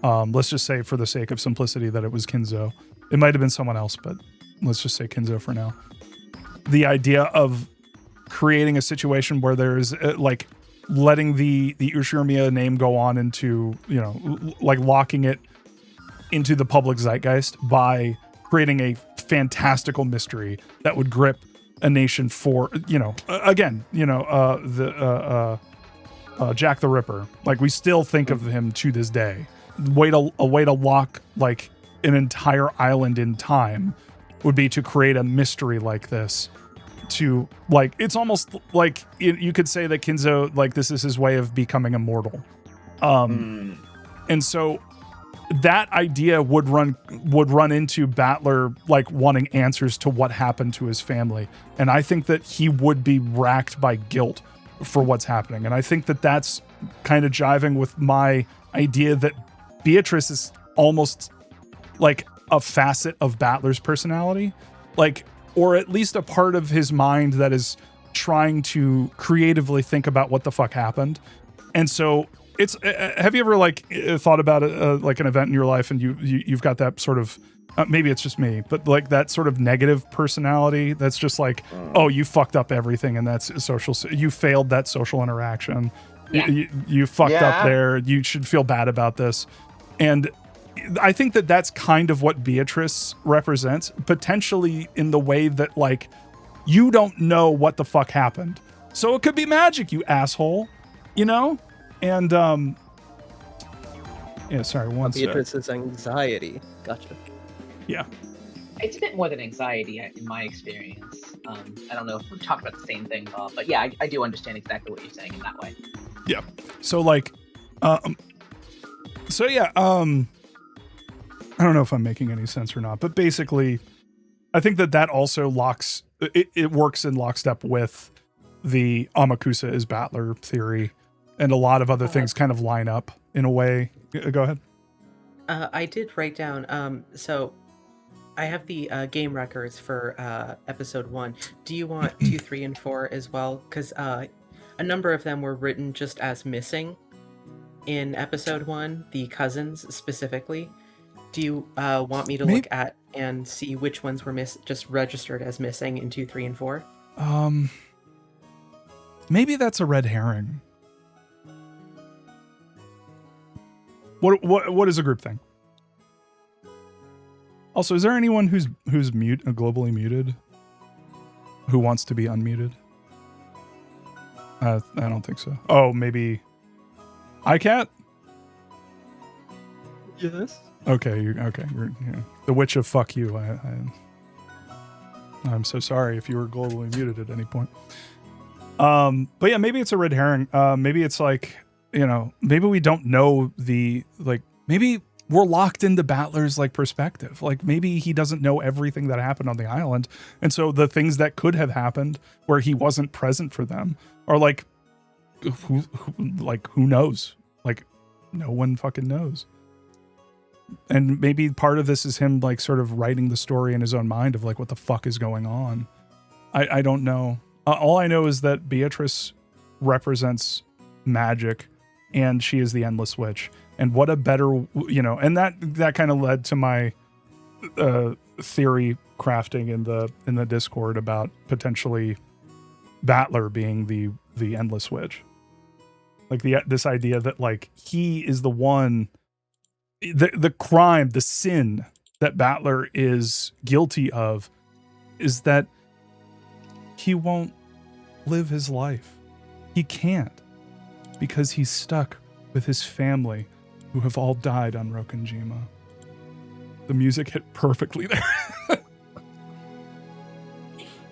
Let's just say, for the sake of simplicity, that it was Kinzo. It might have been someone else, but let's just say Kinzo for now. The idea of creating a situation where there's like letting the Ushiromiya name go on into, you know, like locking it into the public zeitgeist by creating a fantastical mystery that would grip a nation for, you know, again, you know, Jack the Ripper. Like, we still think of him to this day. A way to lock like an entire island in time would be to create a mystery like this. To like, it's almost like you could say that Kinzo, like, this is his way of becoming immortal. And so that idea would run into Battler like wanting answers to what happened to his family. And I think that he would be racked by guilt for what's happening. And I think that that's kind of jiving with my idea that Beatrice is almost like a facet of Battler's personality. Like, or at least a part of his mind that is trying to creatively think about what the fuck happened. And so it's, have you ever like thought about like an event in your life and you've got that sort of, maybe it's just me, but like that sort of negative personality that's just like, oh, you fucked up everything and that's you failed that social interaction. Yeah. You fucked up there. You should feel bad about this. And I think that that's kind of what Beatrice represents, potentially in the way that, like, you don't know what the fuck happened. So it could be magic, you asshole, you know? And, yeah, sorry, one sec. Beatrice's anxiety. Gotcha. Yeah. It's a bit more than anxiety in my experience. I don't know if we're talking about the same thing, but yeah, I do understand exactly what you're saying in that way. Yeah. So, like, so yeah, I don't know if I'm making any sense or not, but basically, I think that also it works in lockstep with the Amakusa is Battler theory, and a lot of other things kind of line up in a way. Go ahead. I did write down, so I have the game records for episode 1. Do you want 2, 3, and 4 as well? Because a number of them were written just as missing in episode 1, the cousins specifically. Do you want me to look at and see which ones were just registered as missing in 2, 3, and 4? Maybe that's a red herring. What is a group thing? Also, is there anyone who's globally muted who wants to be unmuted? I don't think so. Oh, maybe iCat? Yes. Okay, you're the witch of fuck you. I'm so sorry if you were globally muted at any point. But yeah, maybe it's a red herring. Maybe it's like, maybe we don't know maybe we're locked into Battler's like perspective. Like maybe he doesn't know everything that happened on the island. And so the things that could have happened where he wasn't present for them are like, who knows? Like no one fucking knows. And maybe part of this is him like sort of writing the story in his own mind of like what the fuck is going on. I don't know. All I know is that Beatrice represents magic and she is the endless witch. And what a better, and that kind of led to my theory crafting in the Discord about potentially Battler being the endless witch. Like this idea that like he is the one, the crime, the sin that Battler is guilty of is that he won't live his life. He can't because he's stuck with his family who have all died on Rokenjima. The music hit perfectly there.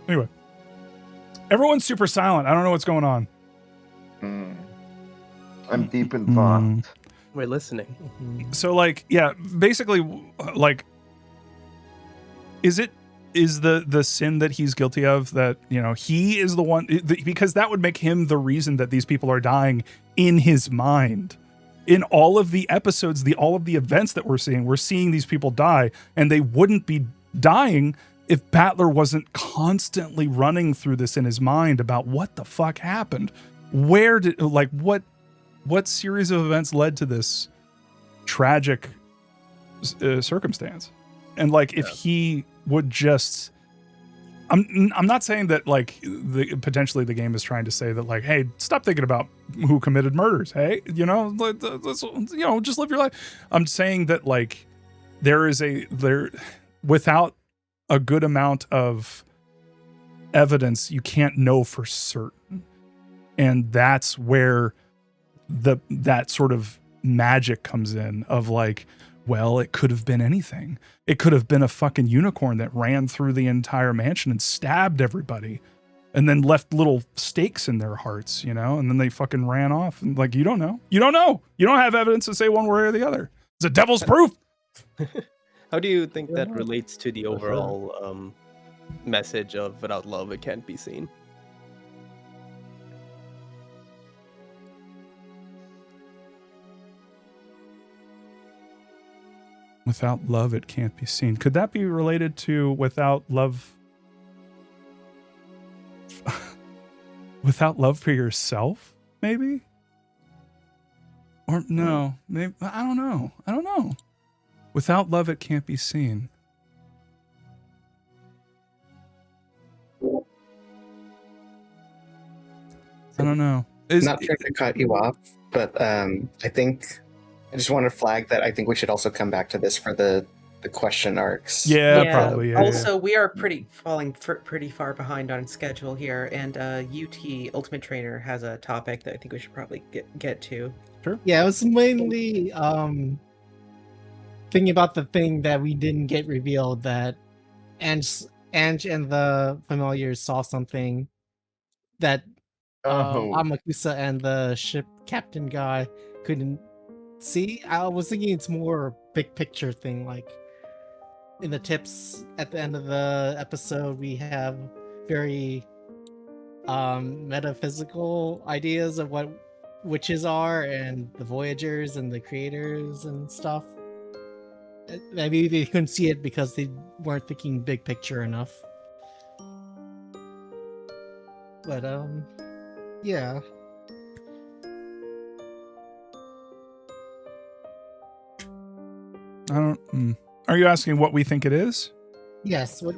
Anyway, everyone's super silent. I don't know what's going on. I'm deep in thought. We're listening. So like, yeah, basically like, is the sin that he's guilty of that, he is the one, because that would make him the reason that these people are dying in his mind. In all of the episodes, all of the events that we're seeing these people die, and they wouldn't be dying if Battler wasn't constantly running through this in his mind about what the fuck happened. Where did, like, what series of events led to this tragic circumstance? And like, if he would just, I'm not saying that like potentially the game is trying to say that like, hey, stop thinking about who committed murders. Hey, let's, just live your life. I'm saying that like without a good amount of evidence, you can't know for certain. And that's where that sort of magic comes in of like, well, it could have been anything. It could have been a fucking unicorn that ran through the entire mansion and stabbed everybody and then left little stakes in their hearts, and then they fucking ran off. And like, you don't know. You don't know. You don't have evidence to say one way or the other. It's a devil's proof. How do you think that relates to the overall message of without love, it can't be seen? Without love, it can't be seen. Could that be related to without love? Without love for yourself, maybe? Or no, maybe, I don't know. Without love, it can't be seen. I don't know. Not trying to cut you off, but I think I just want to flag that I think we should also come back to this for the question arcs. Yeah, probably. Yeah, also, we are falling pretty far behind on schedule here, and UT Ultimate Trainer has a topic that I think we should probably get to. Sure. Yeah, it was mainly thinking about the thing that we didn't get revealed, that Ange and the familiars saw something that Amakusa and the ship captain guy couldn't see. I was thinking it's more big picture thing, like in the tips at the end of the episode we have very metaphysical ideas of what witches are and the Voyagers and the creators and stuff. Maybe they couldn't see it because they weren't thinking big picture enough. But yeah. I don't. Are you asking what we think it is? Yes. What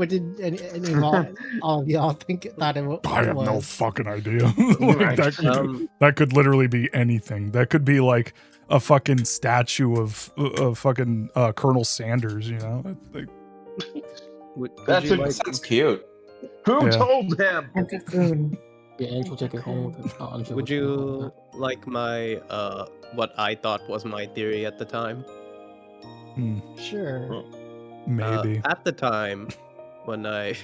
did any of all of y'all thought it was? I have no fucking idea. Like, that could literally be anything. That could be like a fucking statue of fucking Colonel Sanders, you know? Like, Sounds cute. Who Yeah. told him? Yeah, Angel take it home with it. Would you like my what I thought was my theory at the time? Sure. Maybe. At the time, when I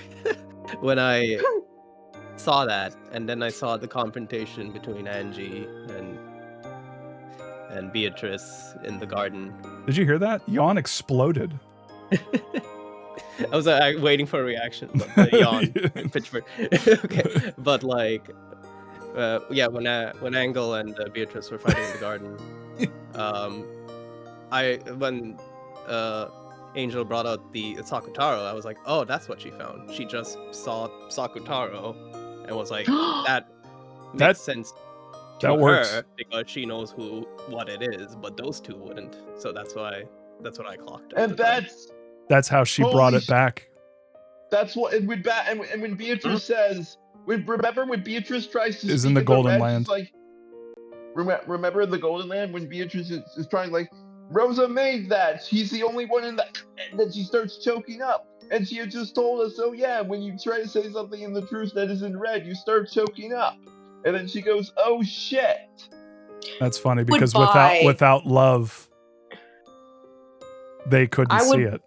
saw that, and then I saw the confrontation between Angie and Beatrice in the garden. Did you hear that? Yawn exploded. I was waiting for a reaction, but yawn, Pittsburgh. Okay, but like, yeah, when Angle and Beatrice were fighting in the garden, when Angel brought out the Sakutaro, I was like, oh, that's what she found. She just saw Sakutaro and was like, that makes sense to that works. her because she knows what it is, but those two wouldn't. So that's what I clocked. And that's how she brought it back. That's what, and when Beatrice says, remember when Beatrice tries to is speak in the Golden Red, Land. like, remember the Golden Land when Beatrice is trying, like, Rosa made that. She's the only one in that. And then she starts choking up. And she had just told us, oh yeah, when you try to say something in the truth that isn't red, you start choking up. And then she goes, oh shit. That's funny because without love, they couldn't see it.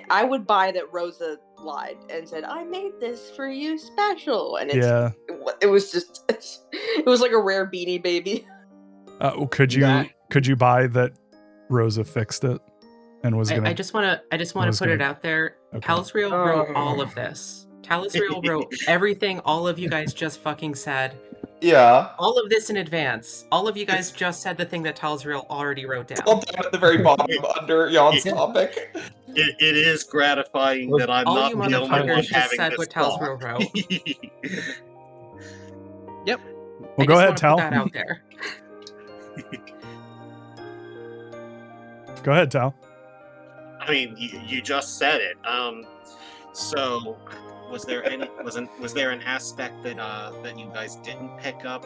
I would buy that Rosa lied and said, I made this for you special. And it was just, it was like a rare Beanie Baby. Could you buy that Rosa fixed it and was gonna? I just want to put it out there. Okay. Talsreal wrote all of this. Talsreal wrote everything all of you guys just fucking said. Yeah. All of this in advance. All of you guys just said the thing that Talsreal already wrote down. All down at the very bottom under Jan's topic. It is gratifying that I'm all not you the only one just having said this what thought. Talsreal wrote. Yep. Well, go ahead, Tal. Put that out there. Go ahead, Tal. I mean, you just said it. So was there an aspect that you guys didn't pick up?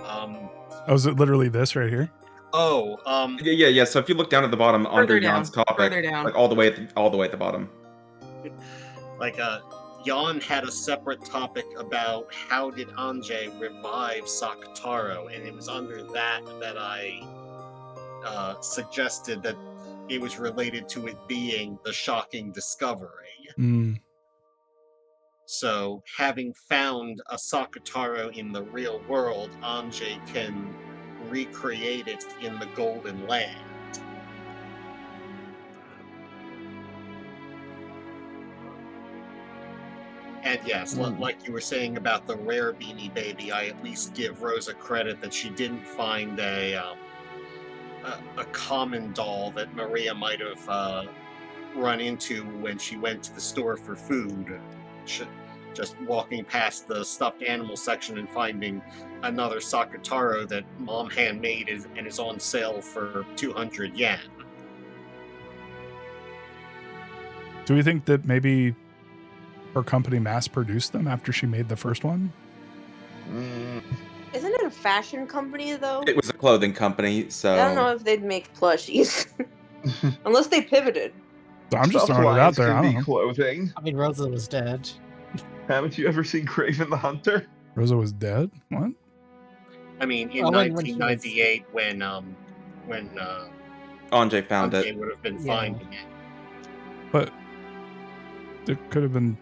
Was it literally this right here? Oh, yeah. So if you look down at the bottom under down, Jan's topic, like all the way at the bottom. Like Jan had a separate topic about how did Anjay revive Sakutaro, and it was under that I suggested that it was related to it being the shocking discovery. So, having found a Sakutaro in the real world, Anjay can recreate it in the Golden Land. And yes, like you were saying about the rare Beanie Baby, I at least give Rosa credit that she didn't find a common doll that Maria might have run into when she went to the store for food. Just walking past the stuffed animal section and finding another Sakutaro that mom handmade and is on sale for 200 yen. Do we think that maybe her company mass produced them after she made the first one? Isn't it a fashion company though? It was a clothing company, so I don't know if they'd make plushies. Unless they pivoted. So I'm just throwing it out there. I don't know. Clothing. I mean, Rosa was dead. Haven't you ever seen Craven the Hunter? Rosa was dead? What? I mean, in 1998, when Anjay found it, Anjay would have been finding it. But it could have been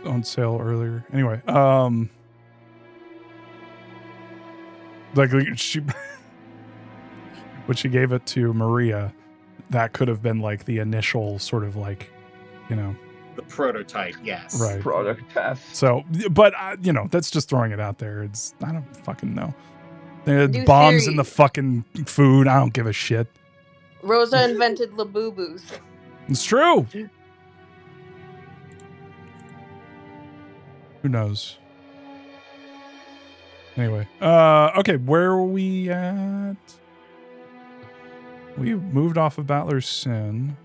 on sale earlier. Anyway, like she when she gave it to Maria, that could have been like the initial sort of like, you know, the prototype. Yes, right, product test. So, but you know, that's just throwing it out there. It's, I don't fucking know. They had bombs in the fucking food. I don't give a shit. Rosa invented Labubu's. It's true. Who knows? Anyway, okay, where are we at? We moved off of Battler's Sin.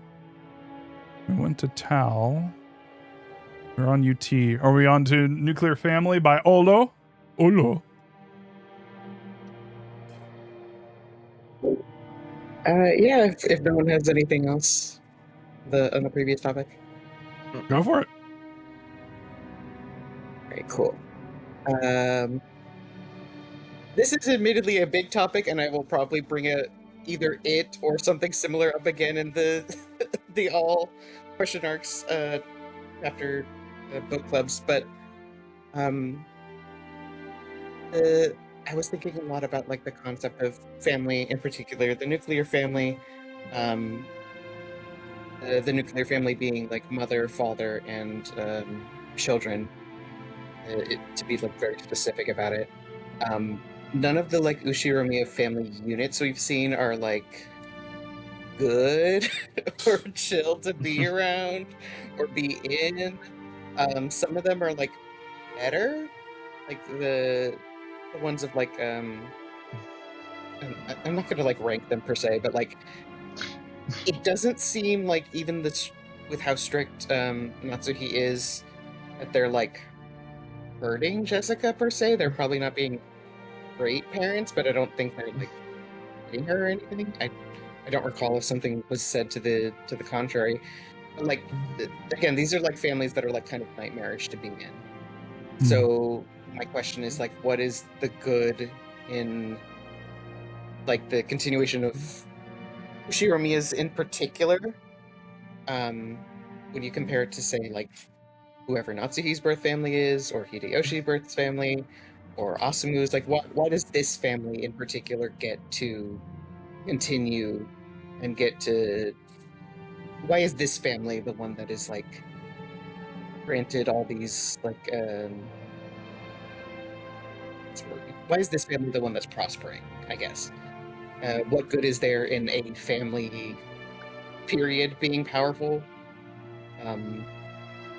We went to Tal. We're on UT. Are we on to Nuclear Family by Olo? Olo. Yeah, if no one has anything else on the previous topic. Go for it. All right, cool. This is admittedly a big topic, and I will probably bring either it or something similar up again in the the all question arcs chapter book clubs. But I was thinking a lot about like the concept of family, in particular the nuclear family. The nuclear family being like mother, father, and children. To be like very specific about it. None of the like Ushiromiya family units we've seen are like good or chill to be around or be in. Some of them are like better, like the ones of like I'm not gonna like rank them per se, but like it doesn't seem like even with how strict Natsuhi is that they're like hurting Jessica per se. They're probably not being great parents, but I don't think they're like hitting her or anything. I don't recall if something was said to the contrary. But like again, these are like families that are like kind of nightmarish to be in. So my question is like, what is the good in like the continuation of Ushiromiya's in particular? When you compare it to say like whoever Natsuhi's birth family is, or Hideyoshi's birth family, or Asumu's, like why does this family in particular get to continue and why is this family the one that is like granted all these like why is this family the one that's prospering, I guess? What good is there in a family period being powerful?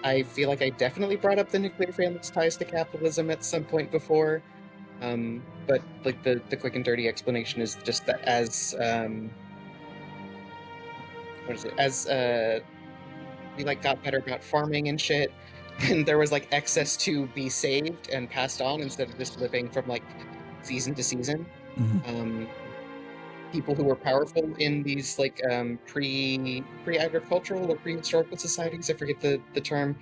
I feel like I definitely brought up the nuclear family's ties to capitalism at some point before, but like the quick and dirty explanation is just that as we like got better about farming and shit, and there was like excess to be saved and passed on instead of just living from like season to season. People who were powerful in these like pre-agricultural or prehistorical societies, I forget the term,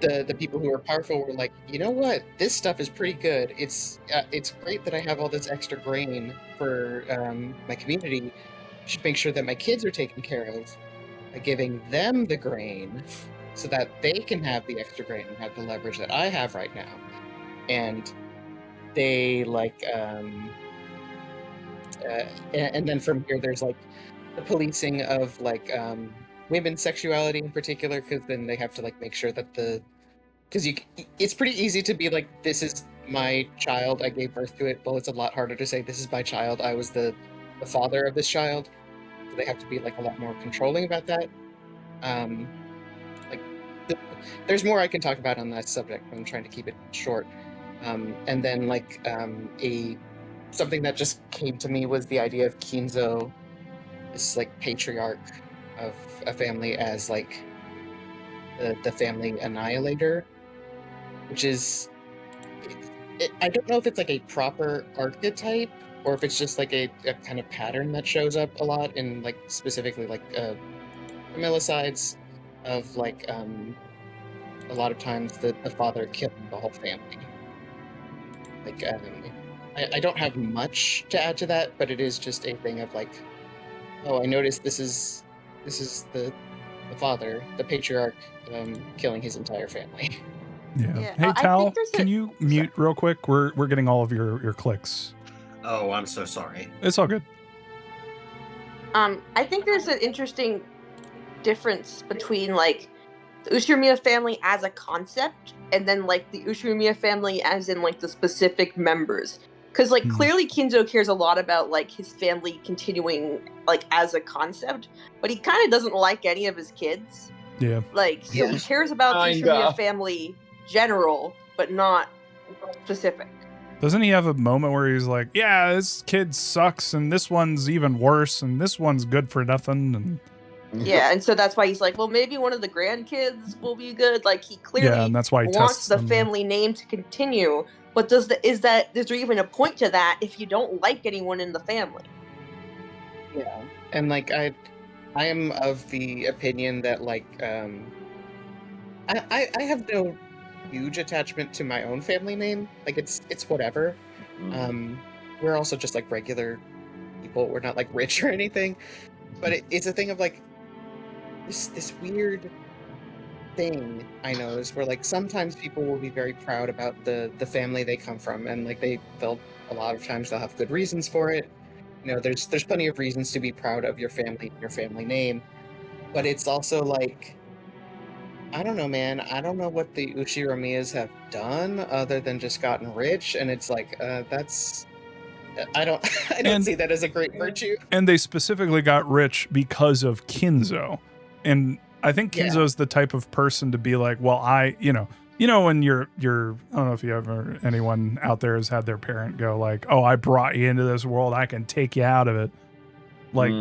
the people who were powerful were like, you know what, this stuff is pretty good. It's great that I have all this extra grain for my community. I should make sure that my kids are taken care of by giving them the grain so that they can have the extra grain and have the leverage that I have right now. And they like and then from here there's like the policing of like women's sexuality in particular, because then they have to like make sure that it's pretty easy to be like, this is my child, I gave birth to it. Well, it's a lot harder to say this is my child, I was the father of this child. So they have to be like a lot more controlling about that. Like there's more I can talk about on that subject, but I'm trying to keep it short. And then like something that just came to me was the idea of Kinzo, this like patriarch of a family, as like the family annihilator, which is I don't know if it's like a proper archetype or if it's just like a kind of pattern that shows up a lot in like specifically like familicides of like a lot of times the father killing the whole family. Like I don't have much to add to that, but it is just a thing of like, oh, I noticed this is the father, the patriarch, killing his entire family. Yeah. Hey Tal, can you mute real quick? We're getting all of your clicks. Oh, I'm so sorry. It's all good. I think there's an interesting difference between like the Ushiromiya family as a concept and then like the Ushiromiya family as in like the specific members. Because like clearly Kinzo cares a lot about like his family continuing like as a concept, but he kind of doesn't like any of his kids. Yeah. Like so he cares about the Ushiromiya family general, but not specific. Doesn't he have a moment where he's like, yeah, this kid sucks and this one's even worse and this one's good for nothing? And Yeah, and so that's why he's like, well, maybe one of the grandkids will be good. Like he clearly and that's why he wants tests the them. family name to continue. But is there even a point to that if you don't like anyone in the family? Yeah, and like I am of the opinion that like I have no huge attachment to my own family name. Like it's whatever. We're also just like regular people. We're not like rich or anything. But it's a thing of like this weird thing I notice where like sometimes people will be very proud about the family they come from, and like they'll a lot of times they'll have good reasons for it. You know, there's plenty of reasons to be proud of your family, your family name. But it's also like, I don't know, man. I don't know what the Ushiromiyas have done other than just gotten rich, and it's like that's I don't I don't see that as a great virtue. And they specifically got rich because of Kinzo. And I think Kinzo's the type of person to be like, well, you know when you're I don't know if you ever anyone out there has had their parent go like, oh, I brought you into this world, I can take you out of it. Like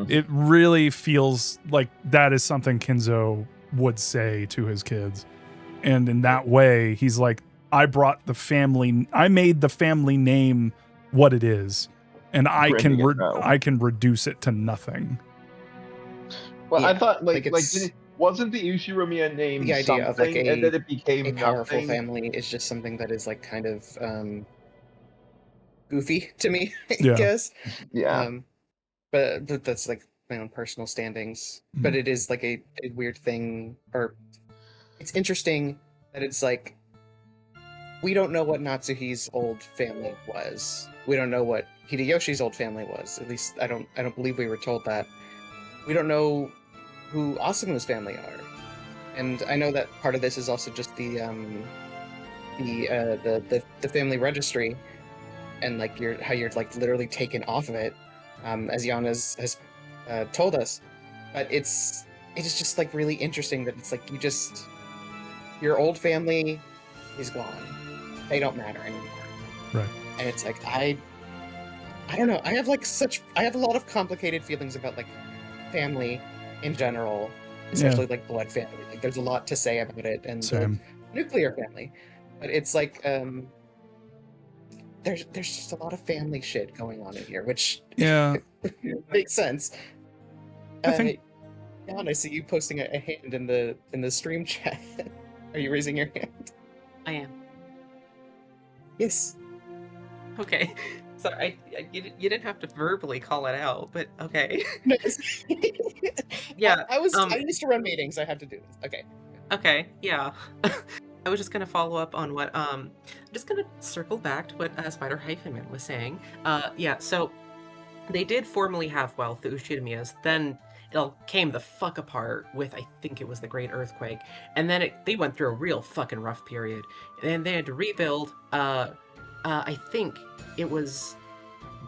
it really feels like that is something Kinzo would say to his kids. And in that way, he's like, I made the family name what it is, and I can reduce it to nothing. Well, I thought wasn't the Ushiromiya name the idea of like and then it became a powerful nothing? family is just something that is like kind of goofy to me, I Yeah. guess. Yeah. But that's like my own personal standings. But it is like a weird thing, or it's interesting that it's like we don't know what Natsuhi's old family was. We don't know what Hideyoshi's old family was. At least I don't believe we were told that. We don't know who Asuma's family are. And I know that part of this is also just the family registry, and like how you're like literally taken off of it, as Jan has told us. But it is just like really interesting that it's like your old family is gone. They don't matter anymore. Right. And it's like I don't know. I have a lot of complicated feelings about like family in general, especially like blood family. Like there's a lot to say about it, and the nuclear family. But it's like there's just a lot of family shit going on in here, which makes sense. I think Jan, I see you posting a hand in the stream chat. Are you raising your hand? I am. Yes. Okay. Sorry, you didn't have to verbally call it out, but okay. Yeah. I used to run meetings. I had to do this. Okay. Okay. Yeah. I was just gonna follow up on what I'm just gonna circle back to what Spider-Man was saying. Yeah. So they did formerly have wealth, the Ushiromiyas. Then it all came the fuck apart with, I think it was the Great Earthquake, and then they went through a real fucking rough period, and they had to rebuild. I think it was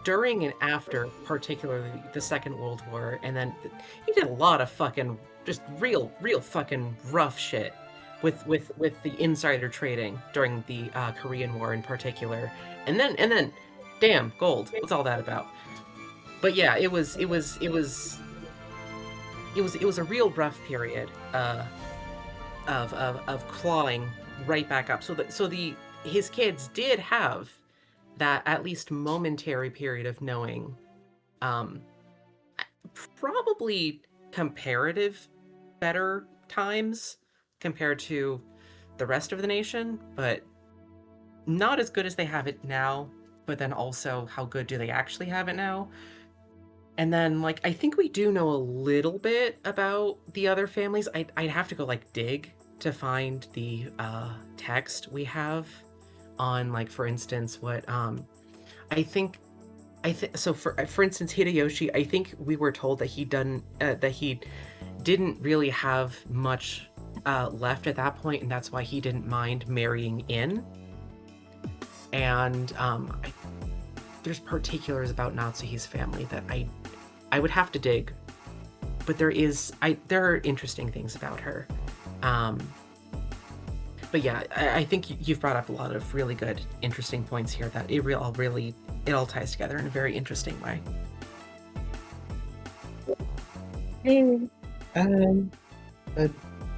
during and after, particularly the Second World War, and then he did a lot of fucking just real fucking rough shit with the insider trading during the Korean War in particular, and then, damn, gold. What's all that about? But yeah, it was a real rough period of clawing right back up. His kids did have that at least momentary period of knowing, probably comparative better times compared to the rest of the nation, but not as good as they have it now. But then also, how good do they actually have it now? And then, like, I think we do know a little bit about the other families. I'd have to go, like, dig to find the text we have on, like, for instance, what so for instance, Hideyoshi, I think we were told that he didn't really have much left at that point, and that's why he didn't mind marrying in. And there's particulars about Natsuhi's family that I would have to dig, but there are interesting things about her. But yeah, I think you've brought up a lot of really good, interesting points here that it all ties together in a very interesting way. But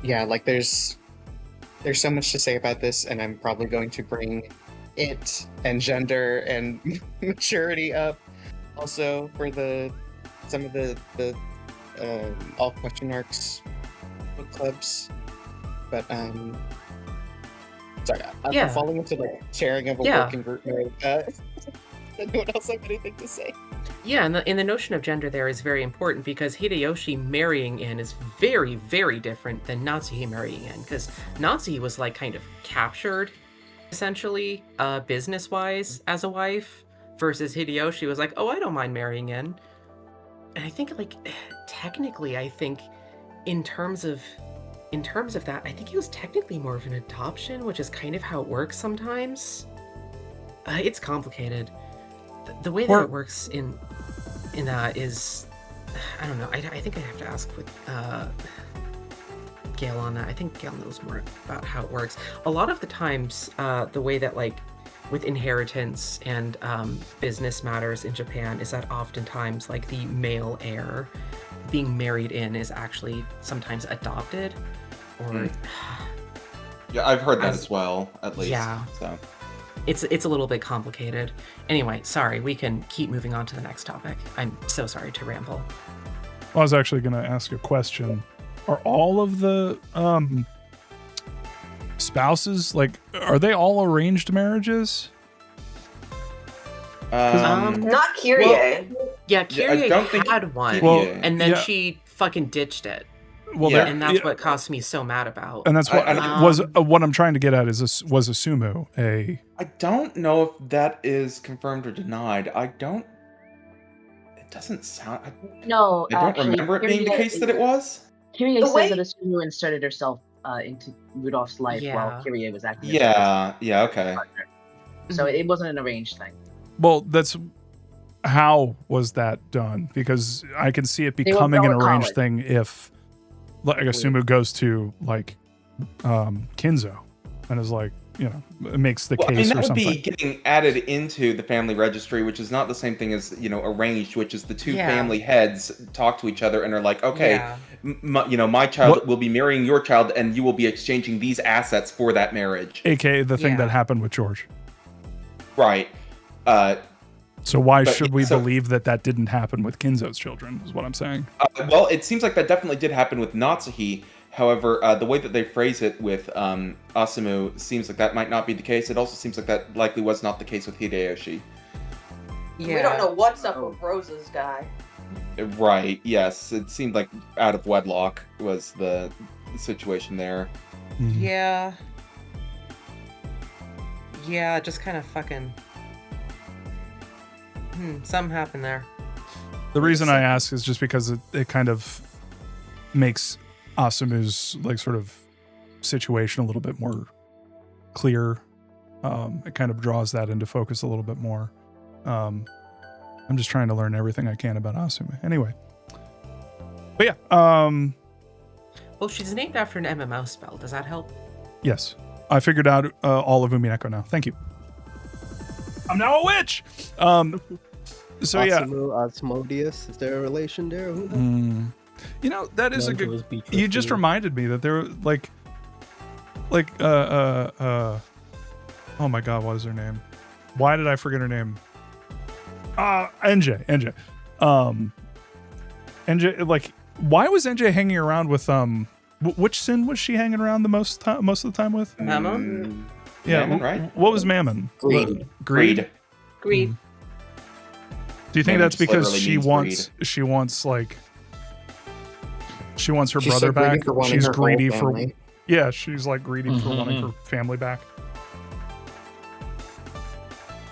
yeah, like there's so much to say about this, and I'm probably going to bring it and gender and maturity up also for some of the all question marks book clubs. But sorry, I'm falling into like sharing of a working group mode. Does anyone else have anything to say? Yeah, and the notion of gender there is very important because Hideyoshi marrying in is very, very different than Natsuhi marrying in, because Natsuhi was like kind of captured, essentially, business-wise as a wife, versus Hideyoshi was like, oh, I don't mind marrying in. And I think, like, technically, I think in terms of that, I think it was technically more of an adoption, which is kind of how it works sometimes. It's complicated. The way that it works in that is, I don't know. I think I have to ask with Gail on that. I think Gail knows more about how it works. A lot of the times, the way that like with inheritance and business matters in Japan is that oftentimes like the male heir being married in is actually sometimes adopted, or yeah, I've heard that as well. At least, yeah. So. It's a little bit complicated. Anyway, sorry, we can keep moving on to the next topic. I'm so sorry to ramble. Well, I was actually going to ask a question. Are all of the spouses, like, are they all arranged marriages? Not Kyrie. Yeah, Kyrie had one, and then she fucking ditched it. Well, and that's what cost me so mad about. And that's what what I'm trying to get at is this: was Asumu a? I don't know if that is confirmed or denied. It doesn't sound. No, I don't remember it being the case that it was. Kyrie says that Asumu inserted herself into Rudolph's life while Kyrie was acting. Yeah, okay. So it wasn't an arranged thing. Well, that's how was that done? Because I can see it becoming an arranged thing if, like, Asumu goes to like Kinzo and is like, you know, it makes the case that or something. would be getting added into the family registry, which is not the same thing as, you know, arranged, which is the two family heads talk to each other and are like, okay, my child will be marrying your child and you will be exchanging these assets for that marriage. AKA the thing that happened with George. Right. So why should we believe that didn't happen with Kinzo's children, is what I'm saying. Well, it seems like that definitely did happen with Natsuhi. However, the way that they phrase it with Asumu seems like that might not be the case. It also seems like that likely was not the case with Hideyoshi. Yeah. We don't know what's up with Rose's guy. Right, yes. It seemed like out of wedlock was the situation there. Yeah. Yeah, just kind of fucking... something happened there. The reason I ask is just because it kind of makes Asumu's like sort of situation a little bit more clear. It kind of draws that into focus a little bit more. I'm just trying to learn everything I can about Asumu. Anyway. But yeah. Well, she's named after an MMO spell. Does that help? Yes. I figured out all of Umineko now. Thank you. I'm now a witch! So Asumu, Asmodeus, is there a relation there? You know, that is a good... You just reminded me that there oh my god, what is her name? Why did I forget her name? NJ. NJ, like, why was NJ hanging around with, which sin was she hanging around the most of the time with? Mammon? Yeah, Mammon, right? What was Mammon? Greed. Greed. Do you think that's because she wants her brother back? She's greedy for she's like greedy for wanting her family back.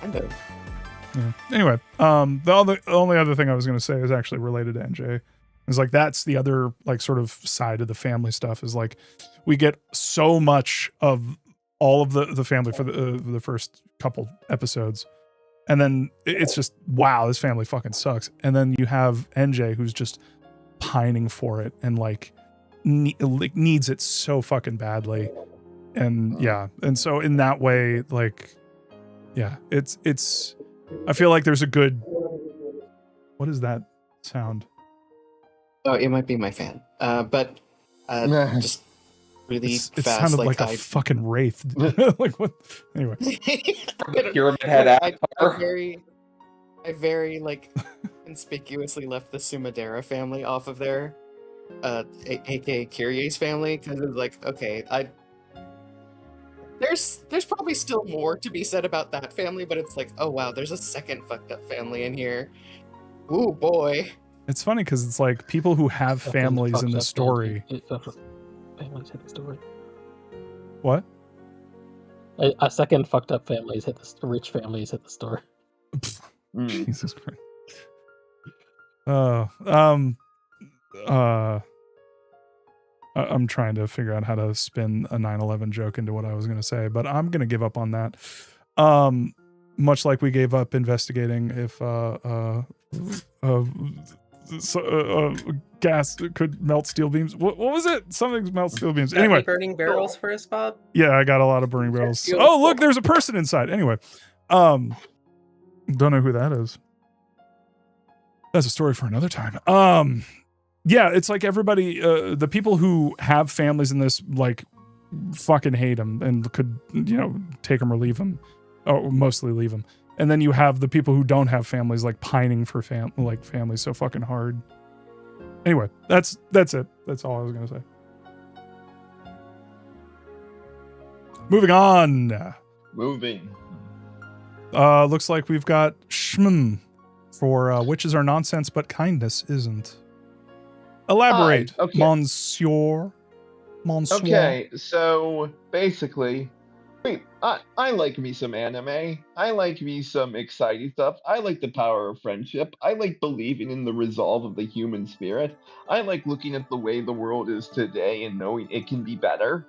Kind of. Yeah. Anyway, the only other thing I was going to say is actually related to NJ. It's like that's the other like sort of side of the family stuff is like we get so much of all of the family for the first couple episodes. And then it's just, wow, this family fucking sucks. And then you have NJ who's just pining for it and like needs it so fucking badly. And yeah. And so in that way, like, yeah, it's, I feel like there's a good, what is that sound? Oh, it might be my fan. But just really it fast. sounded like a fucking wraith. Like what? Anyway. Pyramid Head Avatar. I very like conspicuously left the Sumadera family off of there, aka Kyrie's family, because it was like, okay, there's probably still more to be said about that family, but it's like, oh wow, there's a second fucked up family in here. Ooh boy. It's funny because it's like people who have families in the story. Families hit the story. What? A second fucked up families hit the rich families hit the story. Jesus Christ. I'm trying to figure out how to spin a 9/11 joke into what I was going to say, but I'm going to give up on that. Much like we gave up investigating if gas could melt steel beams. What was it? Something melts steel beams. Anyway, burning barrels for us, Bob. Yeah, I got a lot of burning barrels. Oh, look, there's a person inside. Anyway, don't know who that is. That's a story for another time. Yeah, it's like everybody, the people who have families in this, like, fucking hate them and could, take them or leave them, or mostly leave them. And then you have the people who don't have families, like, pining for families so fucking hard. Anyway, that's it. That's all I was gonna say. Moving on. Looks like we've got Shmen for witches are nonsense, but kindness isn't. Elaborate, okay. Monsieur. Okay, so basically, I like me some anime. I like me some exciting stuff. I like the power of friendship. I like believing in the resolve of the human spirit. I like looking at the way the world is today and knowing it can be better.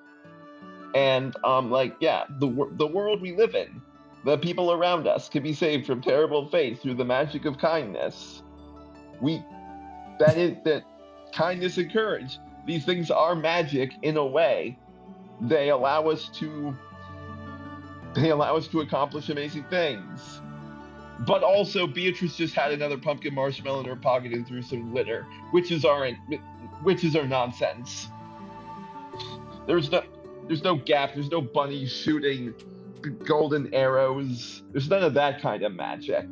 And the world we live in, the people around us can be saved from terrible fate through the magic of kindness. That kindness and courage. These things are magic in a way. They allow us to accomplish amazing things. But also, Beatrice just had another pumpkin marshmallow in her pocket and threw some glitter. Witches are nonsense. There's no gap. There's no bunny shooting golden arrows. There's none of that kind of magic.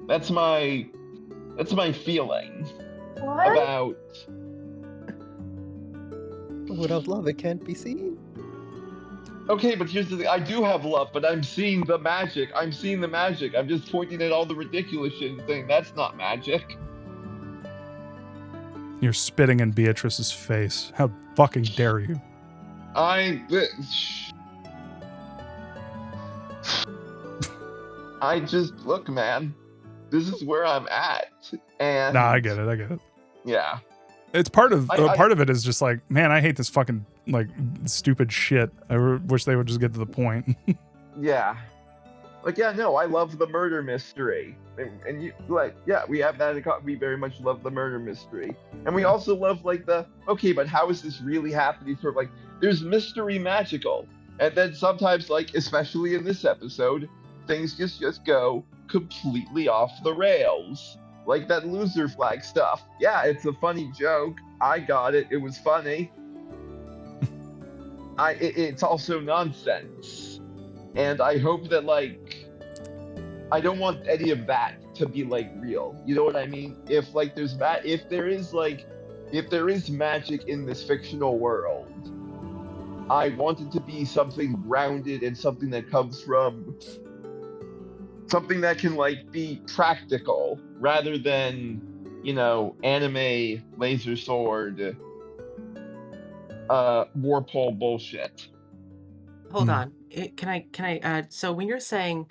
That's my feeling about. Without love, it can't be seen. Okay, but here's the thing. I do have love, but I'm seeing the magic. I'm just pointing at all the ridiculous shit and saying that's not magic. You're spitting in Beatrice's face. How fucking dare you? I just look, man. This is where I'm at, and I get it. Yeah, it's part of it is just like, man, I hate this fucking like stupid shit. I wish they would just get to the point. Yeah, I love the murder mystery, and we have that. We very much love the murder mystery, and we also love but how is this really happening? Sort of like there's mystery magical, and then sometimes especially in this episode, things just go completely off the rails, like that loser flag stuff. Yeah, it's a funny joke. I got it. It was funny. It's also nonsense, and I hope that I don't want any of that to be real. You know what I mean? If there is magic in this fictional world, I want it to be something grounded and something that comes from something that can be practical rather than anime laser sword warpole bullshit. Hold on. Can I so when you're saying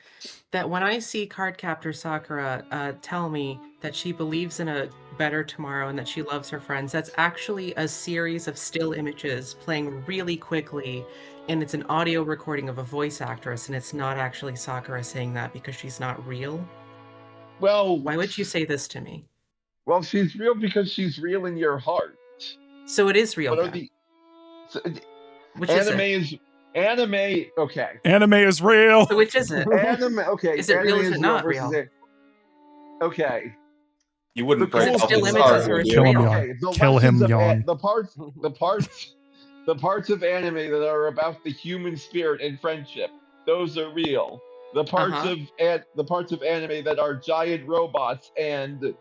that when I see Cardcaptor Sakura tell me that she believes in a better tomorrow and that she loves her friends, that's actually a series of still images playing really quickly, and it's an audio recording of a voice actress, and it's not actually Sakura saying that because she's not real? Well, why would you say this to me? Well, she's real because she's real in your heart. So it is real. Which anime is anime. Okay. Anime is real. So which is it? Anime. Okay. Is it real? Is it not real? Okay. You wouldn't The break cool off still his limits arm, us would or you? Kill him, real? yawn. Okay, the Kill him, lessons of yawn. the parts of anime that are about the human spirit and friendship, those are real. The parts Uh-huh. of anime that are giant robots and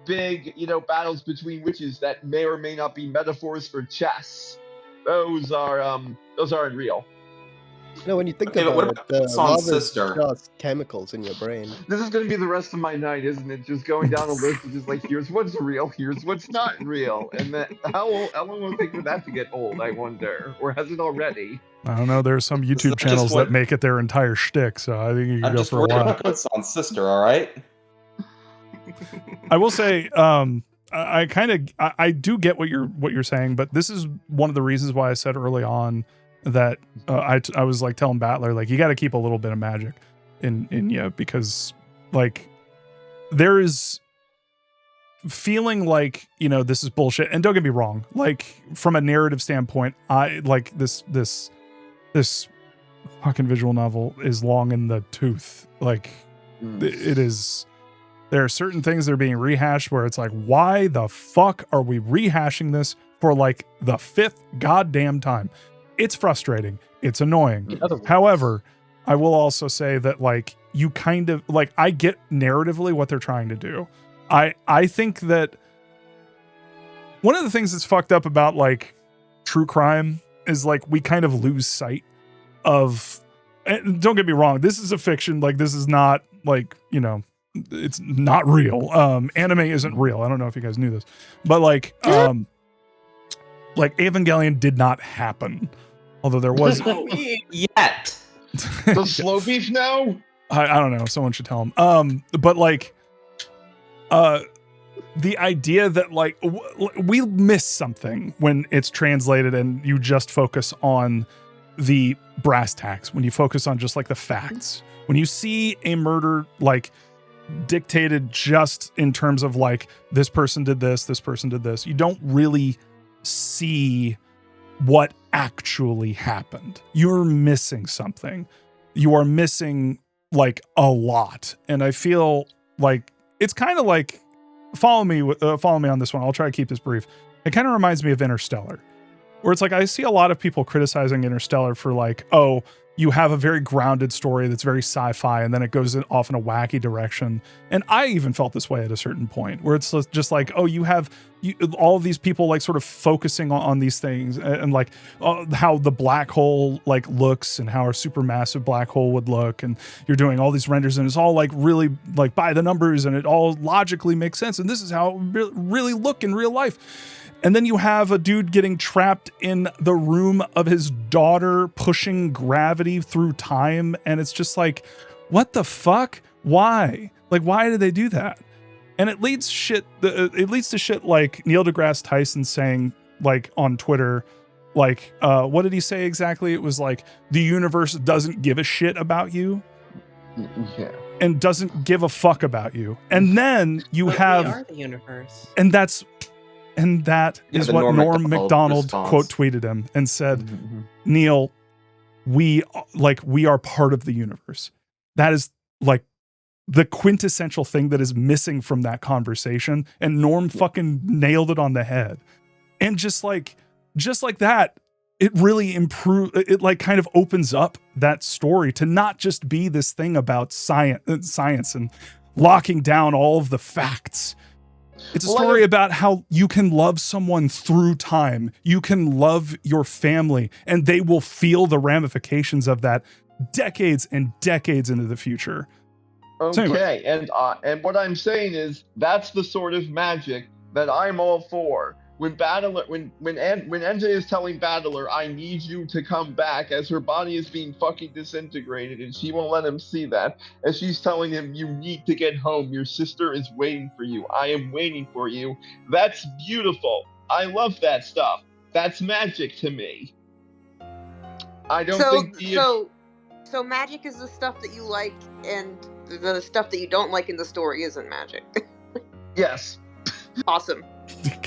big battles between witches that may or may not be metaphors for chess, those aren't real. No, when you think Okay, but what about it, about the Son love is sister? just chemicals in your brain. This is going to be the rest of my night, isn't it? Just going down a list of just like, here's what's real, here's what's not real, and then how long will it take for that to get old? I wonder, or has it already? I don't know. There's some YouTube channels that make it their entire shtick, so I think you can I'm go just for a worried while. about Son's sister. All right. I will say, I do get what you're saying, but this is one of the reasons why I said early on that I was like telling Battler, like, you got to keep a little bit of magic in you, because like there is feeling like, this is bullshit. And don't get me wrong, like from a narrative standpoint, I like this fucking visual novel is long in the tooth. Like it is. There are certain things that are being rehashed where it's like, why the fuck are we rehashing this for like the 5th goddamn time? It's frustrating. It's annoying. However, I will also say that like you kind of like, I get narratively what they're trying to do. I think that one of the things that's fucked up about like true crime is like we kind of lose sight of, and don't get me wrong, this is a fiction. Like this is not like, it's not real. Anime isn't real. I don't know if you guys knew this, but like Evangelion did not happen. Although there was yet. The slow beef now? I don't know. Someone should tell him. But like, the idea that like we miss something when it's translated and you just focus on the brass tacks, when you focus on just like the facts, when you see a murder like dictated just in terms of like this person did this person did this, you don't really see what actually happened. You're missing something. You are missing like a lot. And I feel like it's kind of like, follow me on this one. I'll try to keep this brief. It kind of reminds me of Interstellar, where it's like I see a lot of people criticizing Interstellar for like, oh, you have a very grounded story that's very sci-fi, and then it goes off in a wacky direction. And I even felt this way at a certain point, where it's just like, oh, you have all of these people like sort of focusing on these things, and like how the black hole like looks, and how a supermassive black hole would look, and you're doing all these renders, and it's all like really like by the numbers, and it all logically makes sense, and this is how it really look in real life. And then you have a dude getting trapped in the room of his daughter, pushing gravity through time. And it's just like, what the fuck? Why? Like, why did they do that? And it leads to shit like Neil deGrasse Tyson saying, like on Twitter, like, what did he say exactly? It was like, the universe doesn't give a shit about you. Yeah. And doesn't give a fuck about you. And then you have, we are the universe. And that is what Norm Macdonald quote tweeted him and said, Neil, we are part of the universe. That is like the quintessential thing that is missing from that conversation. And Norm fucking nailed it on the head. And just like that, it really improved. It like kind of opens up that story to not just be this thing about science and locking down all of the facts. It's a story about how you can love someone through time. You can love your family, and they will feel the ramifications of that decades and decades into the future. Okay, So anyway. And what I'm saying is that's the sort of magic that I'm all for. When NJ is telling Battler, I need you to come back, as her body is being fucking disintegrated, and she won't let him see that, as she's telling him, you need to get home, your sister is waiting for you, I am waiting for you. That's beautiful. I love that stuff. That's magic to me. I don't think So magic is the stuff that you like, and the stuff that you don't like in the story isn't magic. Yes. Awesome.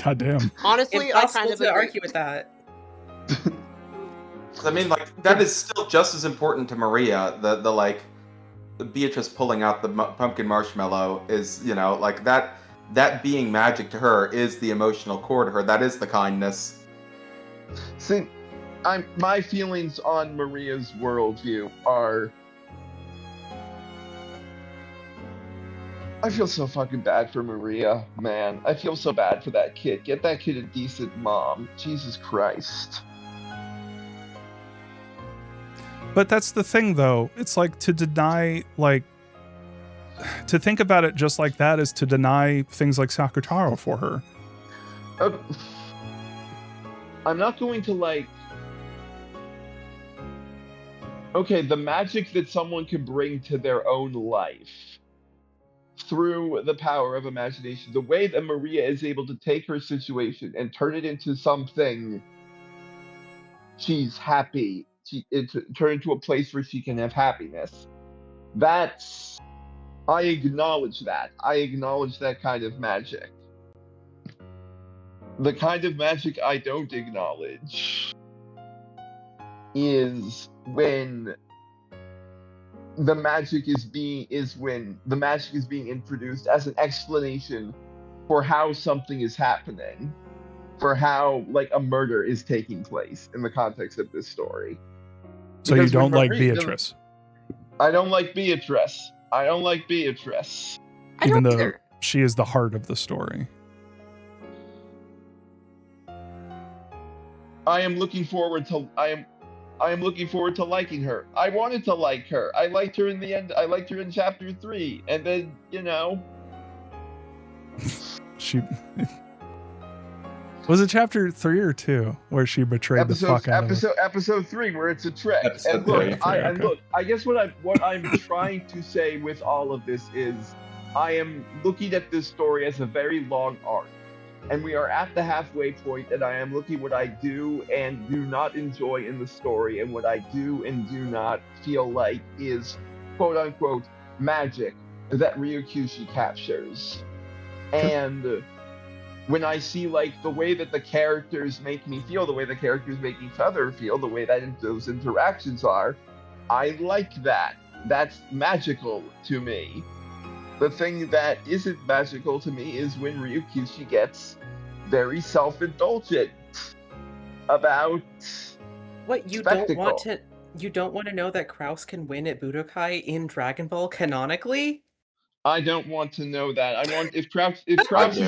Goddamn. Honestly, I kind of argue with that. I mean, like, that is still just as important to Maria. The Beatrice pulling out the pumpkin marshmallow is, like that that being magic to her is the emotional core to her. That is the kindness. See, my feelings on Maria's worldview are... I feel so fucking bad for Maria, man. I feel so bad for that kid. Get that kid a decent mom. Jesus Christ. But that's the thing, though. It's like to deny, like, to think about it just like that is to deny things like Sakutaro for her. I'm not going to, like... Okay, the magic that someone can bring to their own life through the power of imagination, the way that Maria is able to take her situation and turn it into something she's happy, turn into a place where she can have happiness. I acknowledge that. I acknowledge that kind of magic. The kind of magic I don't acknowledge is when the magic is being introduced as an explanation for how something is happening, for how, like, a murder is taking place in the context of this story. So you don't like Beatrice? I don't like Beatrice. I don't like Beatrice. Even though she is the heart of the story. I am looking forward to liking her. I wanted to like her. I liked her in the end. I liked her in chapter 3, and then, you know, she was it chapter 3 or 2 where she betrayed the fuck out of her? Episode 3, where it's a trick. Episode And look, 3, look, I guess what I'm trying to say with all of this is, I am looking at this story as a very long arc. And we are at the halfway point, and I am looking what I do and do not enjoy in the story, and what I do and do not feel like is quote-unquote magic that Ryukyushi captures. And when I see, like, the way that the characters make me feel, the way the characters make each other feel, the way that those interactions are, I like that. That's magical to me. The thing that isn't magical to me is when Ryukyushi gets very self-indulgent about what you spectacle. don't want to know that Kraus can win at Budokai in Dragon Ball canonically? I don't want to know that. I want if Kraus is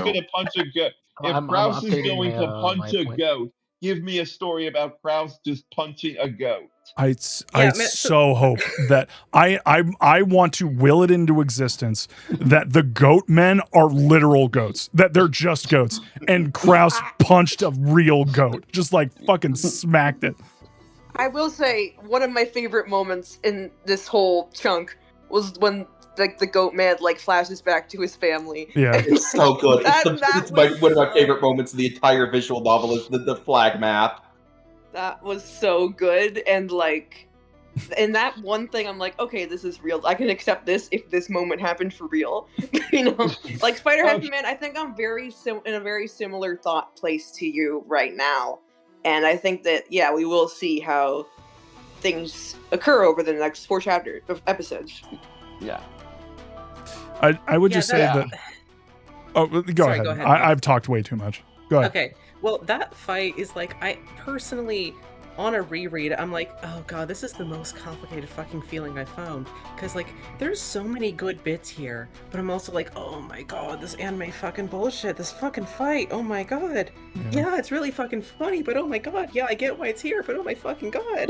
going to punch a goat, if Kraus is going to punch a goat, give me a story about Kraus just punching a goat. I so hope that I want to will it into existence that the goat men are literal goats, that they're just goats, and Kraus punched a real goat, just like fucking smacked it. I will say one of my favorite moments in this whole chunk was when, like, the goat man, like, flashes back to his family. Yeah, it's so good. It's one of my favorite moments of the entire visual novel is the flag map. That was so good, and, like, and that one thing, I'm like, okay, this is real. I can accept this if this moment happened for real. You know, like Spider Happy Man, I think I'm in a very similar thought place to you right now, and I think that, yeah, we will see how things occur over the next 4 episodes. Yeah. I would just say that. Oh, go ahead. I've talked way too much. Go ahead. Okay. Well, that fight is like, I personally, on a reread, I'm like, oh god, this is the most complicated fucking feeling I found. Because, like, there's so many good bits here, but I'm also like, oh my god, this anime fucking bullshit, this fucking fight, oh my god. Yeah, it's really fucking funny, but oh my god, yeah, I get why it's here, but oh my fucking god.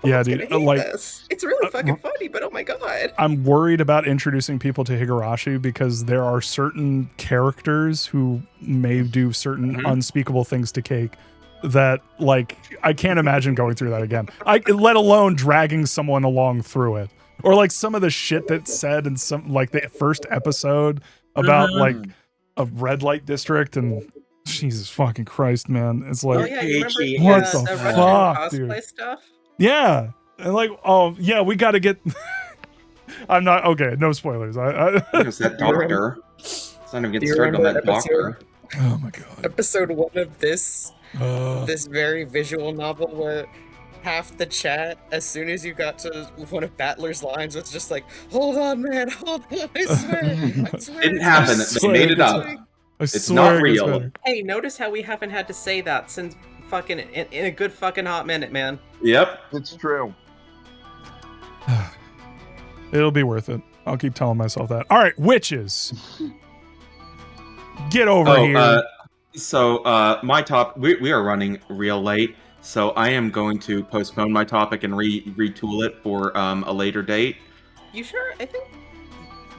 Yeah, dude, like, this. It's really fucking funny, but oh my god. I'm worried about introducing people to Higurashi because there are certain characters who may do certain unspeakable things to Cake that, like, I can't imagine going through that again. Let alone dragging someone along through it. Or, like, some of the shit that's said in some, like, the first episode about like a red light district, and Jesus fucking Christ, man. It's like, oh, yeah, you remember what the fuck, dude? Cosplay stuff? Yeah. And like, oh yeah, we gotta get I'm not okay, no spoilers. There's that doctor. It's not even getting started on that doctor. Oh my god. Episode 1 of this very visual novel where half the chat, as soon as you got to one of Battler's lines, was just like, "Hold on, man, hold on! I swear, I swear." Didn't happen. They made it up. It's not real. Hey, notice how we haven't had to say that since fucking in a good fucking hot minute, man. Yep, it's true. It'll be worth it. I'll keep telling myself that. All right, witches. Get over here. My top. We are running real late, so I am going to postpone my topic and retool it for a later date. You sure? I think.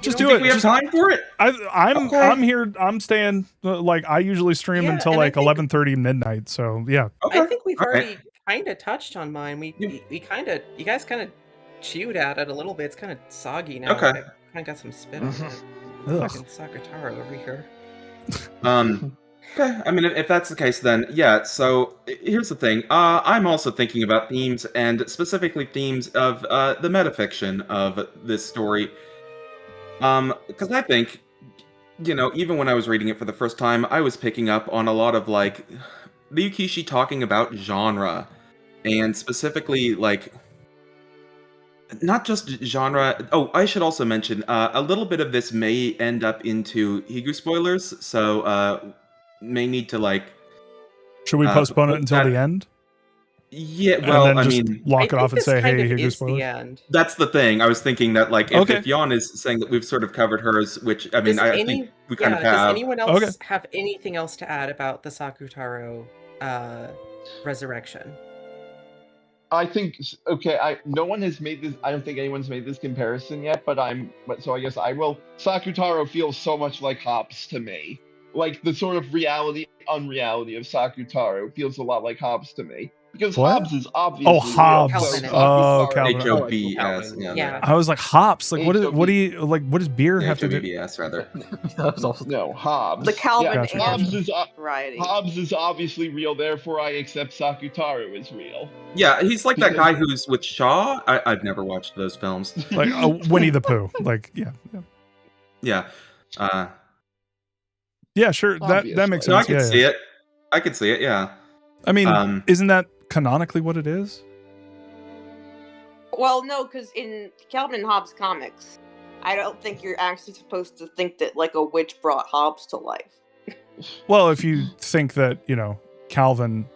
Just do it. We have time for it. I'm here. I'm staying. Like I usually stream until like 11:30 midnight. So yeah. Okay. I think we've already kind of touched on mine. We kind of. You guys kind of chewed at it a little bit. It's kind of soggy now. Okay. I kind of got some spit on it. Fucking Sakutaro over here. Okay, I mean, if that's the case, then yeah. So here's the thing. I'm also thinking about themes, and specifically themes of the metafiction of this story. Because I think, even when I was reading it for the first time, I was picking up on a lot of like Ryukishi talking about genre, and specifically like not just genre. Oh, I should also mention a little bit of this may end up into Higu spoilers, so may need to like. Should we postpone it until the end? Yeah, well, and then just lock it off and say, "Hey, Higu spoilers." That's the thing. I was thinking that, like, if Yon is saying that we've sort of covered hers, which I mean, I think we kind of have. Does anyone else have anything else to add about the Sakutaro resurrection? I think no one has made this. I don't think anyone's made this comparison yet, but so I guess I will. Sakutaro feels so much like Hobbes to me. Like the sort of reality, unreality of Sakutaro feels a lot like Hobbes to me. Because Hobbes is obviously Hobbes. Calvin. H-O-B-S. Yeah. I was like, Hobbes? Like, what do you like? What does beer have to do? H-O-B-B-S, rather. No, Hobbes. The Calvin variety. Hobbes is obviously real, therefore I accept Sakutaro is real. Yeah, he's like that guy who's with Shaw. I've never watched those films. Like Winnie the Pooh. Like, yeah. Yeah, sure. That makes sense. No, I can see it. I can see it. Yeah. I mean, isn't that canonically what it is? Well, no, because in Calvin and Hobbes comics, I don't think you're actually supposed to think that like a witch brought Hobbes to life. Well, if you think that, Calvin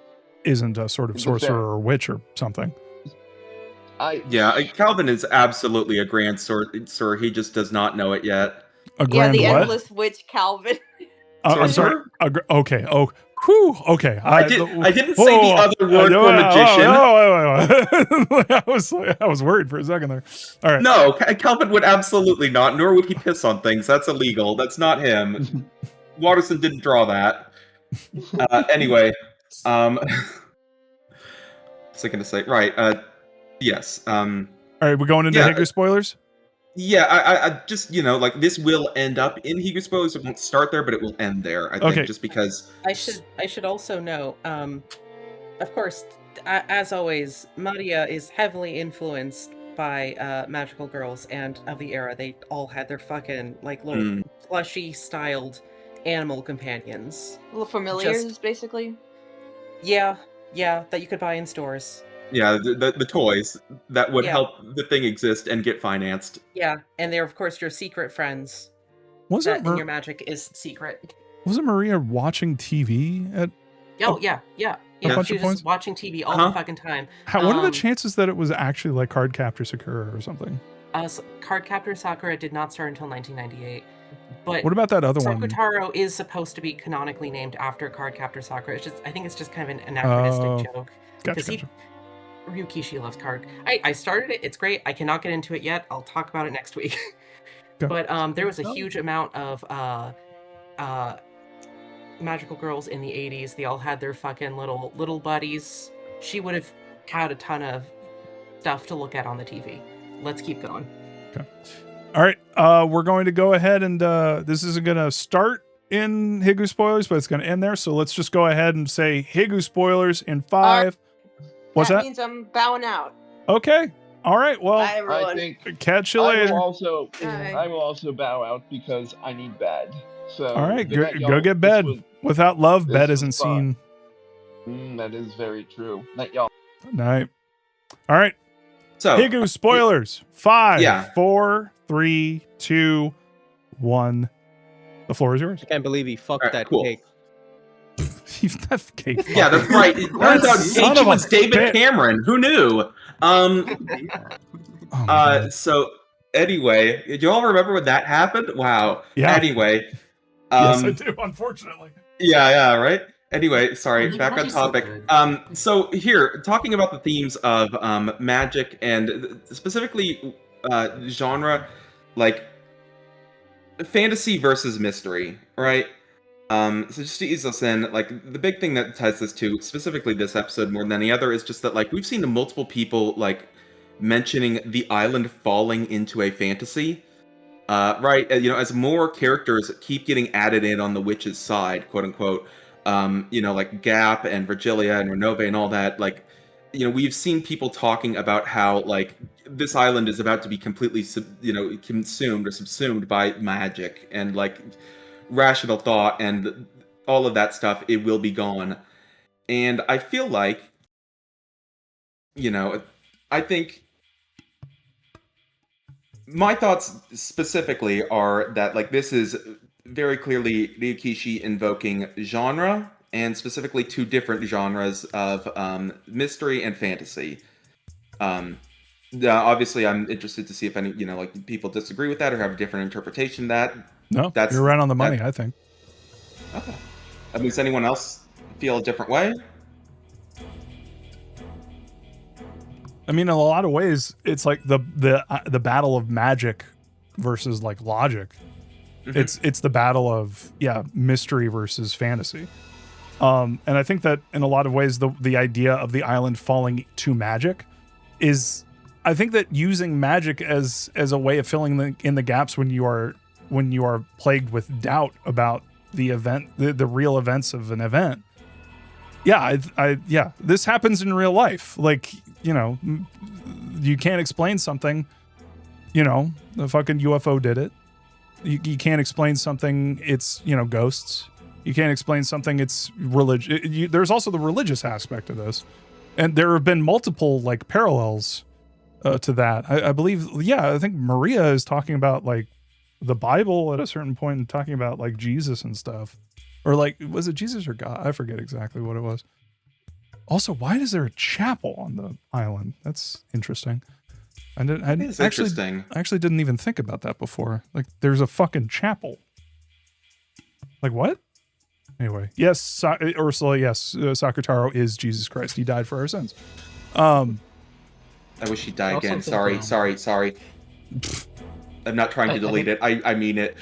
isn't a sort of sorcerer or witch or something. Calvin is absolutely a grand sorcerer. He just does not know it yet. A grand the what? Endless Witch Calvin. I'm sorry. Okay. Oh, whew. Okay. I didn't say the other word for magician. I was worried for a second there. All right. No, Calvin would absolutely not. Nor would he piss on things. That's illegal. That's not him. Watterson didn't draw that. Anyway, what's I going to say? Right. Yes. All right. We're going into Higu spoilers. Yeah, I just like this will end up in Higu spoilers. It won't start there, but it will end there. I think just because I should also know. Of course, as always, Maria is heavily influenced by magical girls and of the era. They all had their fucking like little plushy styled animal companions, little familiars, basically. Yeah, that you could buy in stores. Yeah, the toys that would help the thing exist and get financed. Yeah, and they're of course your secret friends. Wasn't your magic is secret? Wasn't Maria watching TV at? Oh yeah. She was just watching TV all the fucking time. What are the chances that it was actually like Cardcaptor Sakura or something? Cardcaptor Sakura did not start until 1998. But what about that other one? Sakutaro is supposed to be canonically named after Cardcaptor Sakura. I think it's just kind of an anachronistic joke. Gotcha. Ryukishi loves card. I started it. It's great. I cannot get into it yet. I'll talk about it next week. But there was a huge amount of magical girls in the 80s. They all had their fucking little buddies. She would have had a ton of stuff to look at on the TV. Let's keep going. Okay. All right. We're going to go ahead and this isn't going to start in Higu spoilers, but it's going to end there. So let's just go ahead and say Higu spoilers in 5. What's that? That means I'm bowing out. Okay. All right. Well, I think catch you later. I will also bow out because I need bed. So all right, go get bed. Without love, bed isn't seen. That is very true. Night, y'all. Night. All right. So Higu spoilers. 5, yeah. 4, 3, 2, 1. The floor is yours. I can't believe he fucked that cool. cake. That's cake. Yeah, that's right. It turns out H was David Cameron. Who knew? So anyway, do you all remember when that happened? Wow. Yeah. Anyway. Yes, I do, unfortunately. Yeah, right? Anyway, sorry, back on topic. So here, talking about the themes of magic and specifically genre, like fantasy versus mystery, right? So just to ease us in, like the big thing that ties this to specifically this episode more than any other is just that like we've seen multiple people like mentioning the island falling into a fantasy. Right, as more characters keep getting added in on the witch's side, quote unquote, like Gap and Virgilia and Renove and all that, like, we've seen people talking about how, like, this island is about to be completely, consumed or subsumed by magic and, like, rational thought and all of that stuff, it will be gone. And I feel like, I think my thoughts specifically are that like this is very clearly Ryukishi invoking genre and specifically two different genres of mystery and fantasy. Obviously, I'm interested to see if any like people disagree with that or have a different interpretation of that. No, you're right on the money. I think. Okay. At least anyone else feel a different way? I mean, in a lot of ways, it's like the battle of magic versus like logic. Mm-hmm. It's the battle of mystery versus fantasy. And I think that in a lot of ways, the idea of the island falling to magic is, I think that using magic as a way of filling in the gaps when you are plagued with doubt about the event, the real events of an event. Yeah, this happens in real life. Like, you can't explain something, the fucking UFO did it. You can't explain something, it's, ghosts. You can't explain something, it's religion. There's also the religious aspect of this. And there have been multiple, like, parallels to that. I believe, I think Maria is talking about, like, the Bible at a certain point and talking about, like, Jesus and stuff. Or, like, was it Jesus or God? I forget exactly what it was. Also, why is there a chapel on the island? That's interesting. I actually didn't even think about that before. Like, there's a fucking chapel. Like, what? Anyway, yes, Ursula, yes, Sakutaro is Jesus Christ. He died for our sins. I wish he died again. Sorry. I'm not trying to delete it. I mean it.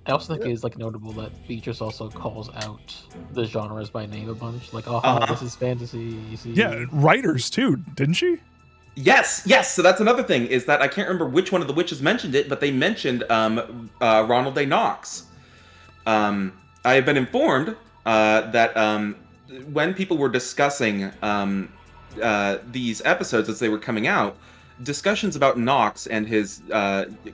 I also think it is like notable that Beatrice also calls out the genres by name a bunch. Like, this is fantasy. You see? Yeah, writers too, didn't she? Yes. So that's another thing is that I can't remember which one of the witches mentioned it, but they mentioned Ronald A. Knox. I have been informed that when people were discussing these episodes as they were coming out, discussions about Knox and his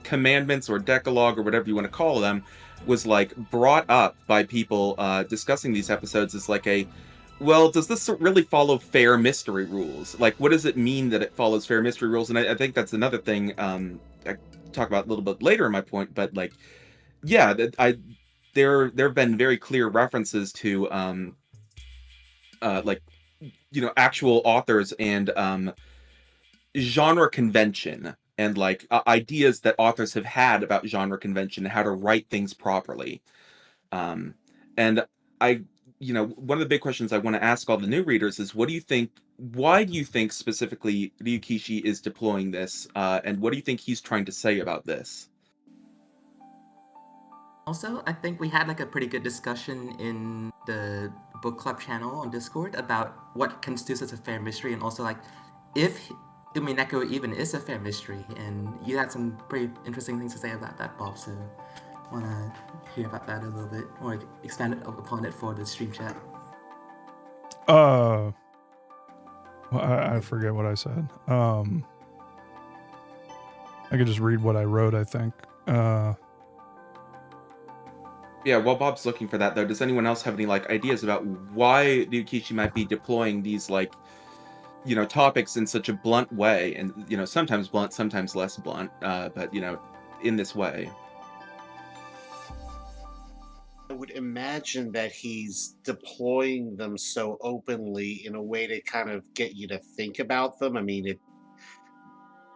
commandments or decalogue or whatever you want to call them was like brought up by people discussing these episodes as like does this really follow fair mystery rules? Like, what does it mean that it follows fair mystery rules? And I think that's another thing I talk about a little bit later in my point, but like, yeah, there have been very clear references to actual authors and genre convention and like ideas that authors have had about genre convention and how to write things properly. And one of the big questions I want to ask all the new readers is why do you think specifically Ryukishi is deploying this? And what do you think he's trying to say about this? Also, I think we had like a pretty good discussion in the book club channel on Discord about what constitutes as a fair mystery, and also like if Umineko even is a fair mystery, and you had some pretty interesting things to say about that, Bob, so I want to hear about that a little bit, or expand upon it for the stream chat. Well, I forget what I said. I could just read what I wrote, I think. Yeah, while Bob's looking for that, though, does anyone else have any, like, ideas about why Ryukishi might be deploying these, like, topics in such a blunt way? And, sometimes blunt, sometimes less blunt, but, in this way. I would imagine that he's deploying them so openly in a way to kind of get you to think about them. I mean, it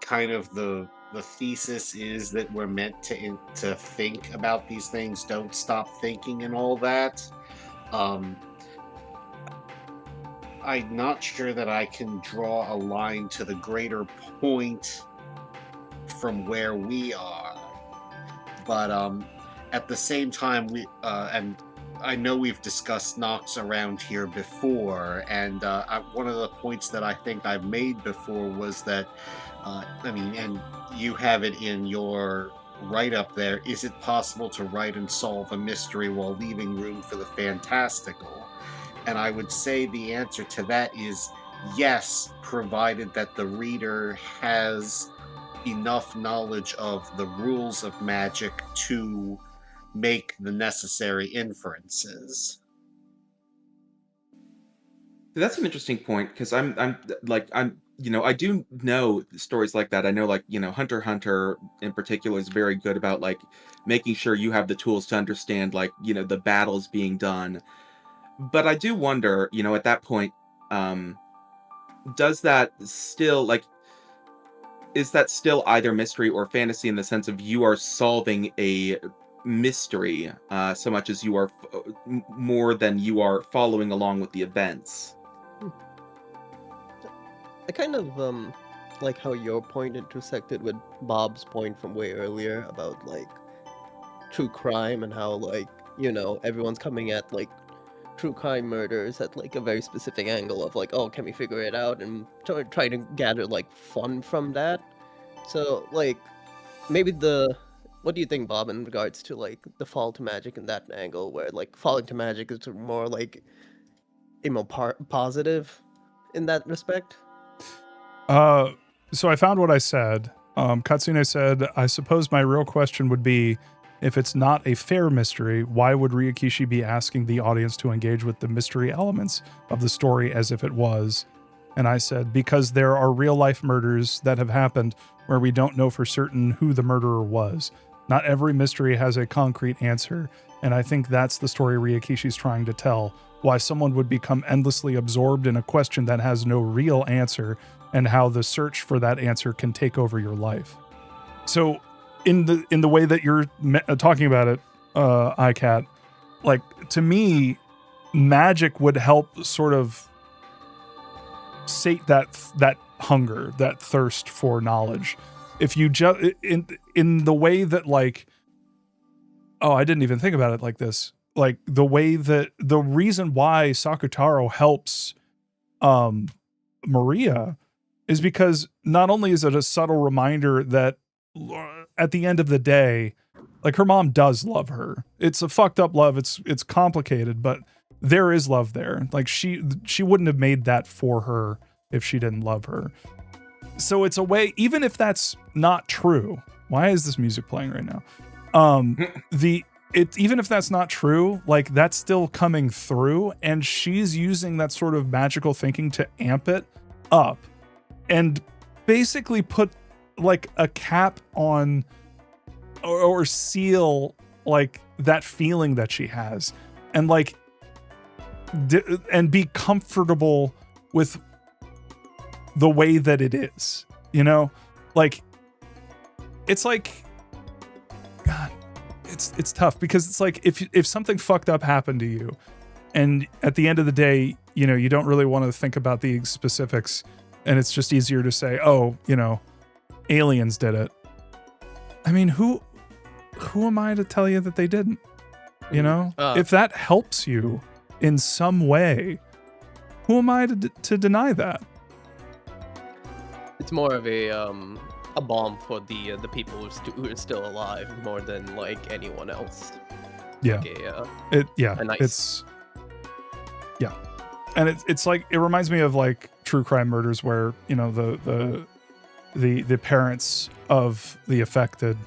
kind of the thesis is that we're meant to think about these things, don't stop thinking, and all that. I'm not sure that I can draw a line to the greater point from where we are, but at the same time, and I know we've discussed Nox around here before, and one of the points that I think I've made before was that, and you have it in your write-up there, is it possible to write and solve a mystery while leaving room for the fantastical? And I would say the answer to that is yes, provided that the reader has enough knowledge of the rules of magic to make the necessary inferences. That's an interesting point, because I do know stories like that. I know, like, Hunter x Hunter in particular is very good about, like, making sure you have the tools to understand, like, the battles being done. But I do wonder, at that point, does that still, like, is that still either mystery or fantasy, in the sense of you are solving a mystery so much as you are more than you are following along with the events? I kind of like how your point intersected with Bob's point from way earlier about, like, true crime, and how, like, everyone's coming at, like, true crime murders at, like, a very specific angle of, like, oh, can we figure it out, and try to gather, like, fun from that. So, like, maybe what do you think, Bob, in regards to, like, the fall to magic in that angle, where, like, falling to magic is more, like, positive in that respect? So I found what I said. Katsune said, I suppose my real question would be, if it's not a fair mystery, why would Ryukishi be asking the audience to engage with the mystery elements of the story as if it was? And I said, because there are real life murders that have happened where we don't know for certain who the murderer was. Not every mystery has a concrete answer, and I think that's the story Ryukishi's trying to tell. Why someone would become endlessly absorbed in a question that has no real answer, and how the search for that answer can take over your life. So in the way that you're talking about it, iCat, like, to me, magic would help sort of sate that hunger, that thirst for knowledge. If you just in the way that, like, oh, I didn't even think about it like this. Like, the way that the reason why Sakutaro helps Maria is because not only is it a subtle reminder that at the end of the day, like, her mom does love her. It's a fucked up love. It's complicated, but there is love there. Like, she wouldn't have made that for her if she didn't love her. So it's a way, even if that's not true. Why is this music playing right now? Even if that's not true, like, that's still coming through, and she's using that sort of magical thinking to amp it up and basically put, like, a cap on or seal, like, that feeling that she has, and, like, and be comfortable with the way that it is, like, it's like, God, it's tough, because it's like, if something fucked up happened to you, and at the end of the day, you don't really want to think about the specifics, and it's just easier to say, oh, aliens did it. I mean, who am I to tell you that they didn't? If that helps you in some way, who am I to deny that? It's more of a bomb for the people who are still alive, more than, like, anyone else. Yeah. Like it's yeah, and it's like, it reminds me of, like, true crime murders where the parents of the affected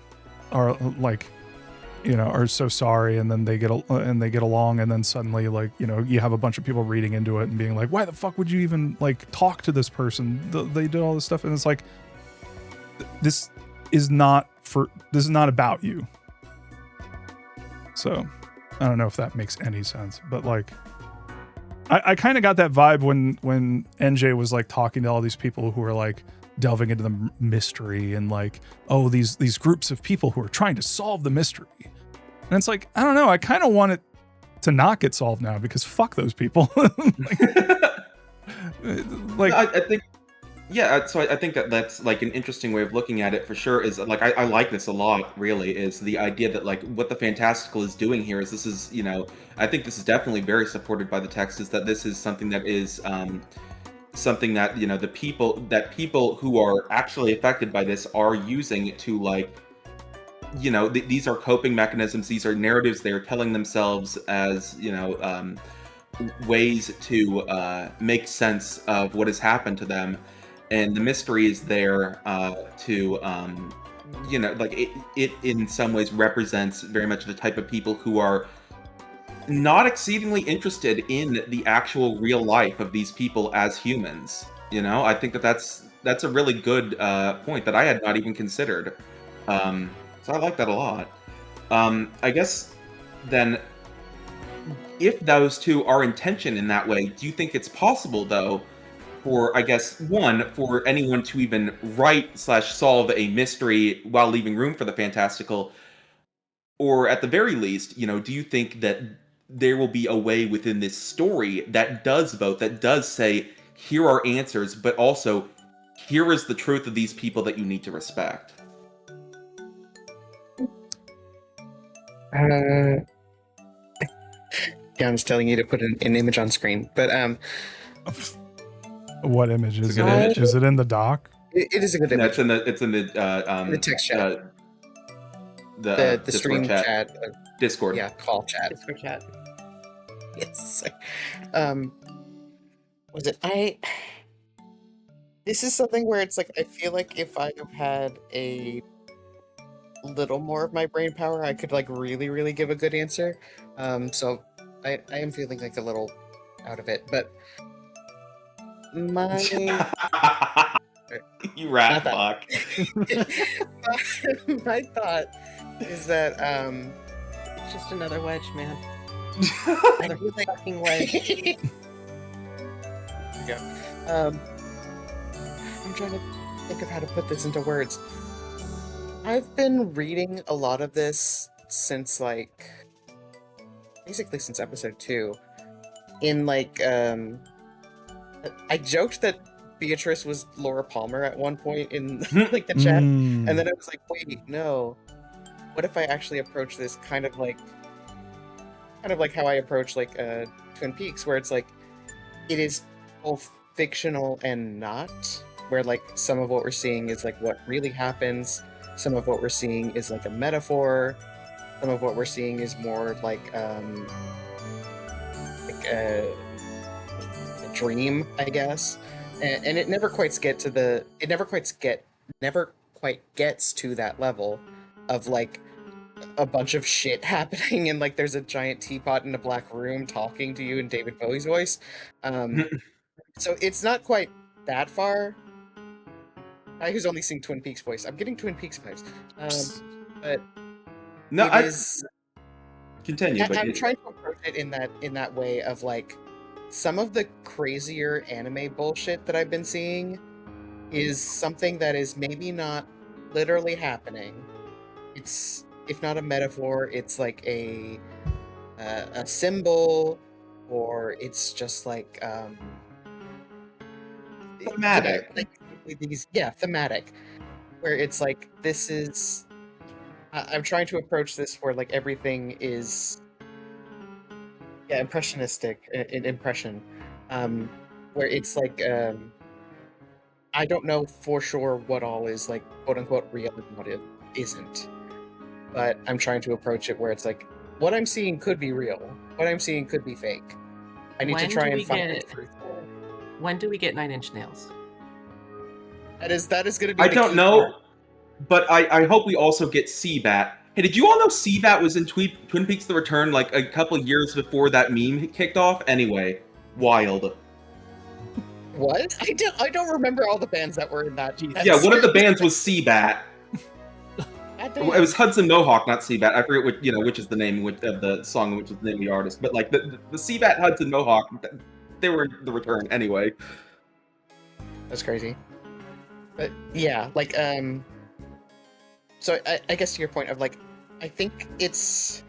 are, like, are so sorry, and then they get along, and then suddenly, like, you have a bunch of people reading into it and being like, why the fuck would you even like talk to this person? They did all this stuff, and it's like, this is not about you. So I don't know if that makes any sense, but like, I kind of got that vibe when NJ was like talking to all these people who were like delving into the mystery, and like, oh, these groups of people who are trying to solve the mystery. And it's like, I don't know, I kind of want it to not get solved now, because fuck those people. I think, yeah, so I think that's like an interesting way of looking at it for sure. Is like, I like this a lot, really, is the idea that like what the fantastical is doing here is, this is, I think this is definitely very supported by the text, is that this is something that is something that, the people who are actually affected by this are using to, like, these are coping mechanisms, these are narratives they are telling themselves as, ways to make sense of what has happened to them. And the mystery is there to, like, it in some ways represents very much the type of people who are not exceedingly interested in the actual real life of these people as humans. I think that's a really good point that I had not even considered. So I like that a lot. I guess then, if those two are in tension in that way, do you think it's possible, though, for, I guess, for anyone to even write/solve a mystery while leaving room for the fantastical? Or at the very least, do you think that there will be a way within this story that does both, that does say, here are answers, but also, here is the truth of these people that you need to respect? Jan's telling you to put an image on screen, but what image is it? Is it in the doc? It is a good image. No, it's in the text chat. The stream chat. Discord. Yeah, call chat. Discord chat. Yes. Was it this is something where it's like, I feel like if I had a little more of my brain power, I could like really, really give a good answer. So I am feeling like a little out of it, but my you rat fuck. My thought is that it's just another wedge, man. I feel like fucking wedge. I'm trying to think of how to put this into words. I've been reading a lot of this since basically since episode 2. In like, I joked that Beatrice was Laura Palmer at one point in like the chat, and then I was like, wait, no. What if I actually approach this kind of like how I approach like Twin Peaks, where it's like, it is both fictional and not, where like some of what we're seeing is like what really happens, some of what we're seeing is like a metaphor, some of what we're seeing is more like a dream, I guess, and it never quite gets to that level of like a bunch of shit happening, and like there's a giant teapot in a black room talking to you in David Bowie's voice. So it's not quite that far. I who's only seen Twin Peaks voice. I'm getting Twin Peaks vibes. But no, continue. I'm trying to approach it in that way of like, some of the crazier anime bullshit that I've been seeing is something that is maybe not literally happening. It's, if not a metaphor, it's like a symbol, or it's just like thematic. Thematic. Where it's like, this is, I'm trying to approach this where like everything is impressionistic in impression, where it's like, I don't know for sure what all is like quote unquote real and what it isn't, but I'm trying to approach it where it's like, what I'm seeing could be real, what I'm seeing could be fake. I need to try and find the truth. When do we get 9 Inch Nails? That is going to be. I don't know, but I hope we also get Seabat Hey, did you all know Seabat was in Twin Peaks: The Return like a couple years before that meme kicked off? Anyway, wild. What? I don't remember all the bands that were in that. Yeah, one of the bands was Seabat. It was Hudson Mohawk, not Seabat. I forget which is the name of the song, which is the name of the artist. But like the Seabat Hudson Mohawk, they were in The Return anyway. That's crazy. But yeah, like so I guess to your point of like, I think it's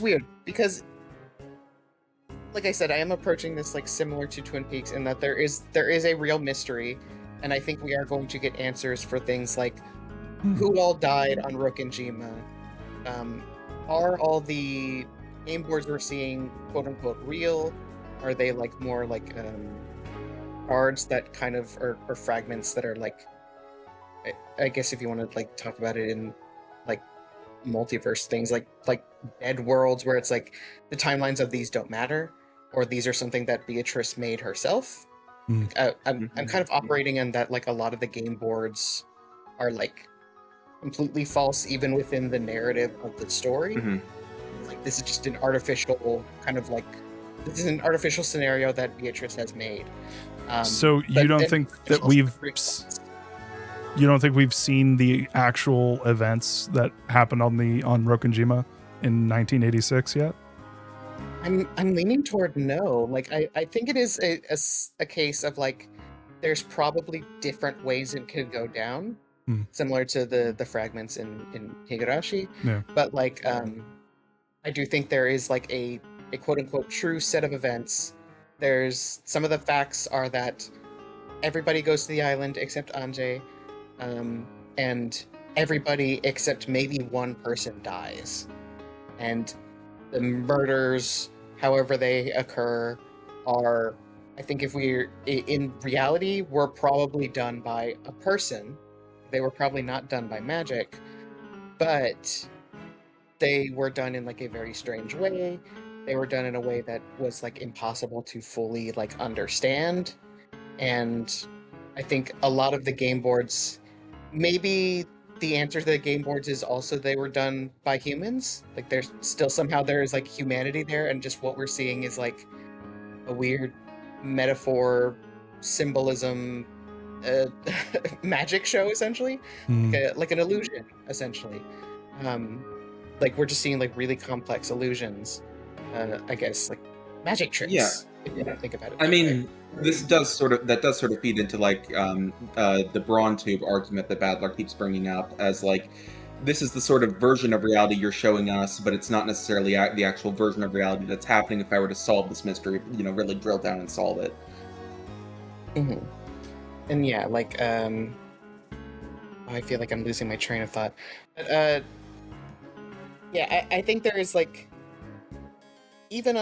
weird because, like I said, I am approaching this like similar to Twin Peaks in that there is a real mystery, and I think we are going to get answers for things like who all died on Rokkenjima. Are all the game boards we're seeing quote unquote real? Are they like more like cards that kind of or fragments that are like, I guess if you want to like talk about it in like multiverse things, like dead worlds where it's like the timelines of these don't matter, or these are something that Beatrice made herself. I'm kind of operating on that, like a lot of the game boards are like completely false even within the narrative of the story. Like this is just an artificial kind of like, this is an artificial scenario that Beatrice has made. So you don't think that we've seen the actual events that happened on Rokkenjima in 1986 yet? I'm leaning toward no. Like I think it is a case of like there's probably different ways it could go down, similar to the fragments in Higurashi. Yeah. But like I do think there is like a quote unquote true set of events. There's some of the facts are that everybody goes to the island except Anjay, and everybody except maybe one person dies. And the murders, however they occur, are, I think if we're in reality, were probably done by a person. They were probably not done by magic, but they were done in like a very strange way. They were done in a way that was like impossible to fully like understand. And I think a lot of the game boards, maybe the answer to the game boards is also they were done by humans. Like there's still somehow there is like humanity there, and just what we're seeing is like a weird metaphor, symbolism, magic show essentially, like an illusion essentially. Like we're just seeing like really complex illusions. I guess like magic tricks. Yeah. If you don't think about it. I mean, this does sort of feed into like the Brawn Tube argument that Badler keeps bringing up as like, this is the sort of version of reality you're showing us, but it's not necessarily the actual version of reality that's happening. If I were to solve this mystery, really drill down and solve it. And yeah, like I feel like I'm losing my train of thought. But yeah, I think there is like, even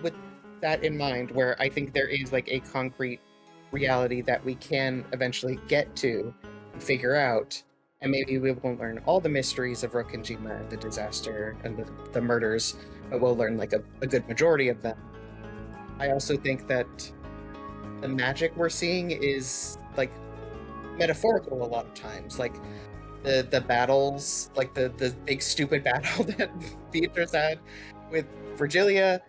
with that in mind, where I think there is like a concrete reality that we can eventually get to and figure out, and maybe we won't learn all the mysteries of Rokkenjima and the disaster and the murders, but we'll learn like a good majority of them. I also think that the magic we're seeing is like metaphorical a lot of times, like the battles, like the big stupid battle that Beatrice had with Virgilia.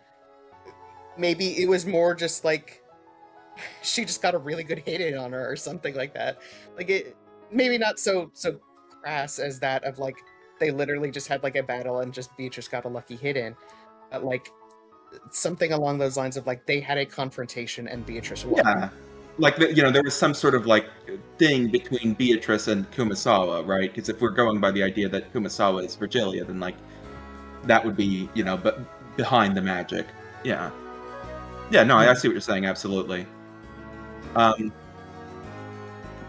Maybe it was more just like she just got a really good hit in on her or something like that. Like it maybe not so crass as that of like they literally just had like a battle and just Beatrice got a lucky hit in, but like something along those lines of like they had a confrontation and Beatrice won. Yeah, like there was some sort of like thing between Beatrice and Kumasawa, right? Because if we're going by the idea that Kumasawa is Virgilia, then like that would be but behind the magic. Yeah, no, I see what you're saying, absolutely. I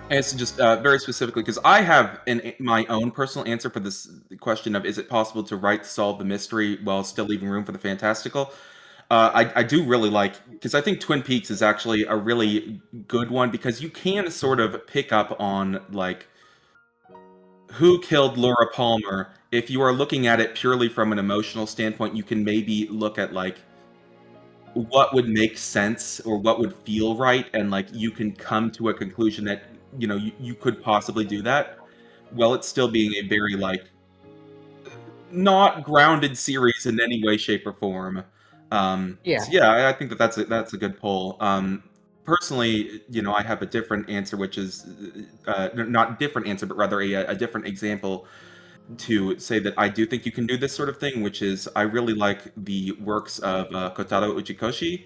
guess just very specifically, because I have my own personal answer for this question of, is it possible to solve the mystery while still leaving room for the fantastical? I do really like, because I think Twin Peaks is actually a really good one, because you can sort of pick up on like who killed Laura Palmer. If you are looking at it purely from an emotional standpoint, you can maybe look at like what would make sense or what would feel right, and like you can come to a conclusion that you could possibly do that, while it's still being a very, like, not grounded series in any way, shape, or form. Yeah. So yeah, I think that's a good poll. Personally, I have a different answer, which is not different answer, but rather a different example to say that I do think you can do this sort of thing, which is I really like the works of Kotaro Uchikoshi.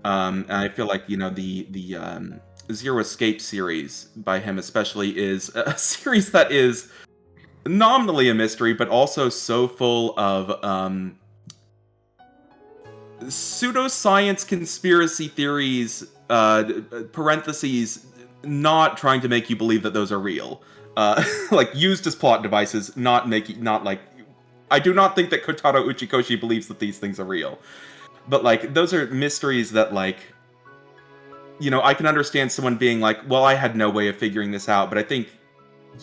And I feel like the Zero Escape series by him especially is a series that is nominally a mystery, but also so full of pseudoscience conspiracy theories, parentheses, not trying to make you believe that those are real. Like used as plot devices, not like. I do not think that Kotaro Uchikoshi believes that these things are real. But like those are mysteries that like I can understand someone being like, well, I had no way of figuring this out, but I think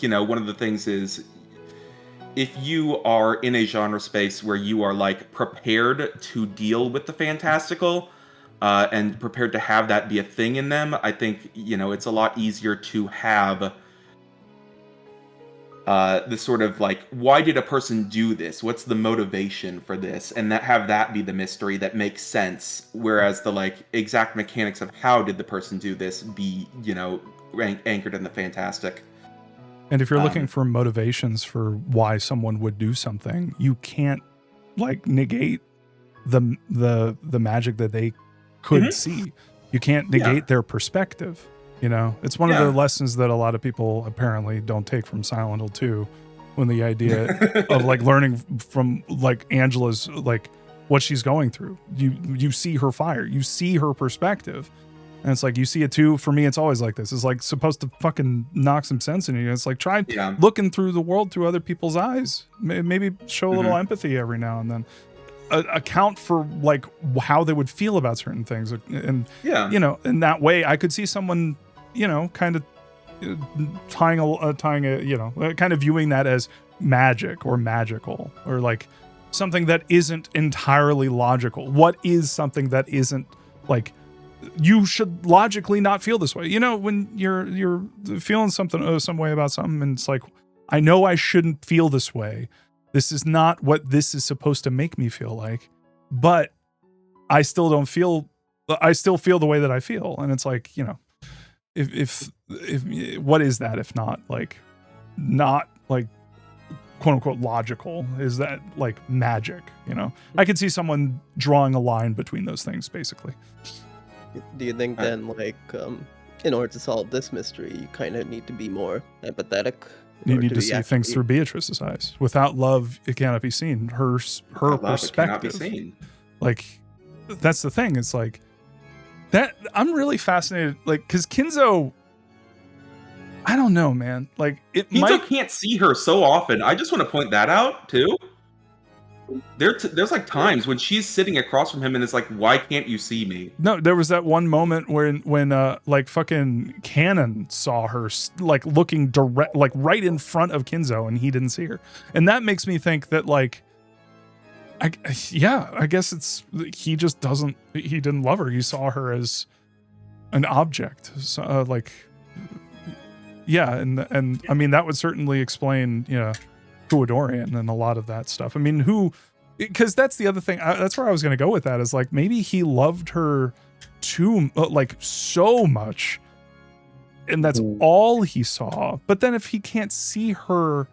one of the things is if you are in a genre space where you are like prepared to deal with the fantastical and prepared to have that be a thing in them, I think it's a lot easier to have this sort of like, why did a person do this? What's the motivation for this? And have that be the mystery that makes sense. Whereas the like exact mechanics of how did the person do this be anchored in the fantastic. And if you're looking for motivations for why someone would do something, you can't like negate the magic that they could see. You can't negate their perspective. It's one of the lessons that a lot of people apparently don't take from Silent Hill 2, when the idea of like learning from like Angela's like what she's going through. You see her fire, you see her perspective. And it's like, you see it too. For me, it's always like this. It's like supposed to fucking knock some sense in you. It's like, try looking through the world through other people's eyes. Maybe show a little empathy every now and then. Account for like how they would feel about certain things. And, in that way, I could see someone, kind of tying a, kind of viewing that as magic or magical or like something that isn't entirely logical. What is something that isn't like, you should logically not feel this way. When you're feeling something some way about something, and it's like, I know I shouldn't feel this way. This is not what this is supposed to make me feel like, but I still feel the way that I feel. And it's like, if what is that if not like quote unquote logical? Is that like magic? I could see someone drawing a line between those things basically. Do you think then, like, in order to solve this mystery, you kind of need to be more empathetic? You need to see things through Beatrice's eyes. Without love, it cannot be seen. Her perspective cannot be seen. Like, that's the thing. It's like that. I'm really fascinated, like, because Kinzo, I don't know, man. Like, Kinzo can't see her so often. I just want to point that out too. There's like times when she's sitting across from him and it's like, why can't you see me? No, there was that one moment when like fucking Cannon saw her like looking direct, like right in front of Kinzo, and he didn't see her. And that makes me think that like, I guess he didn't love her. He saw her as an object. So, and I mean, that would certainly explain, Fuadorian and a lot of that stuff. I mean, because that's the other thing. That's where I was going to go with that, is like, maybe he loved her too, like so much, and that's all he saw. But then if he can't see her,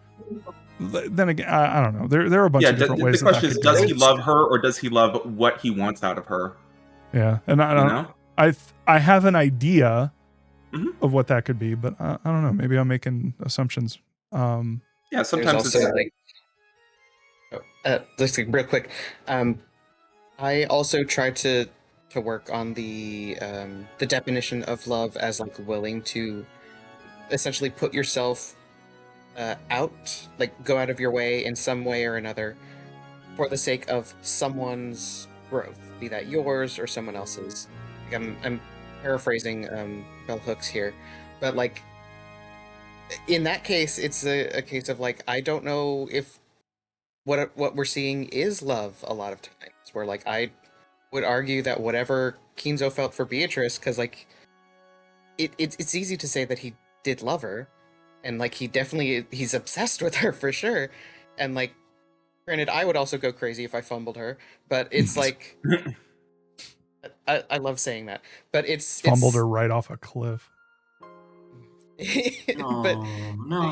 then again, I don't know. There are a bunch of different ways. The question is, does he love her, or does he love what he wants out of her? Yeah, and I have an idea of what that could be, but I don't know. Maybe I'm making assumptions. Yeah, sometimes it's like, just like real quick. I also try to work on the definition of love as like willing to essentially put yourself out, like go out of your way in some way or another for the sake of someone's growth, be that yours or someone else's. Like, I'm paraphrasing Bell Hooks here, but like, in that case, it's a case of like, I don't know if what we're seeing is love a lot of times, where like I would argue that whatever Kinzo felt for Beatrice, because like it's easy to say that he did love her, and like he's obsessed with her for sure, and like granted I would also go crazy if I fumbled her, but it's like I love saying that, but fumbled her right off a cliff. But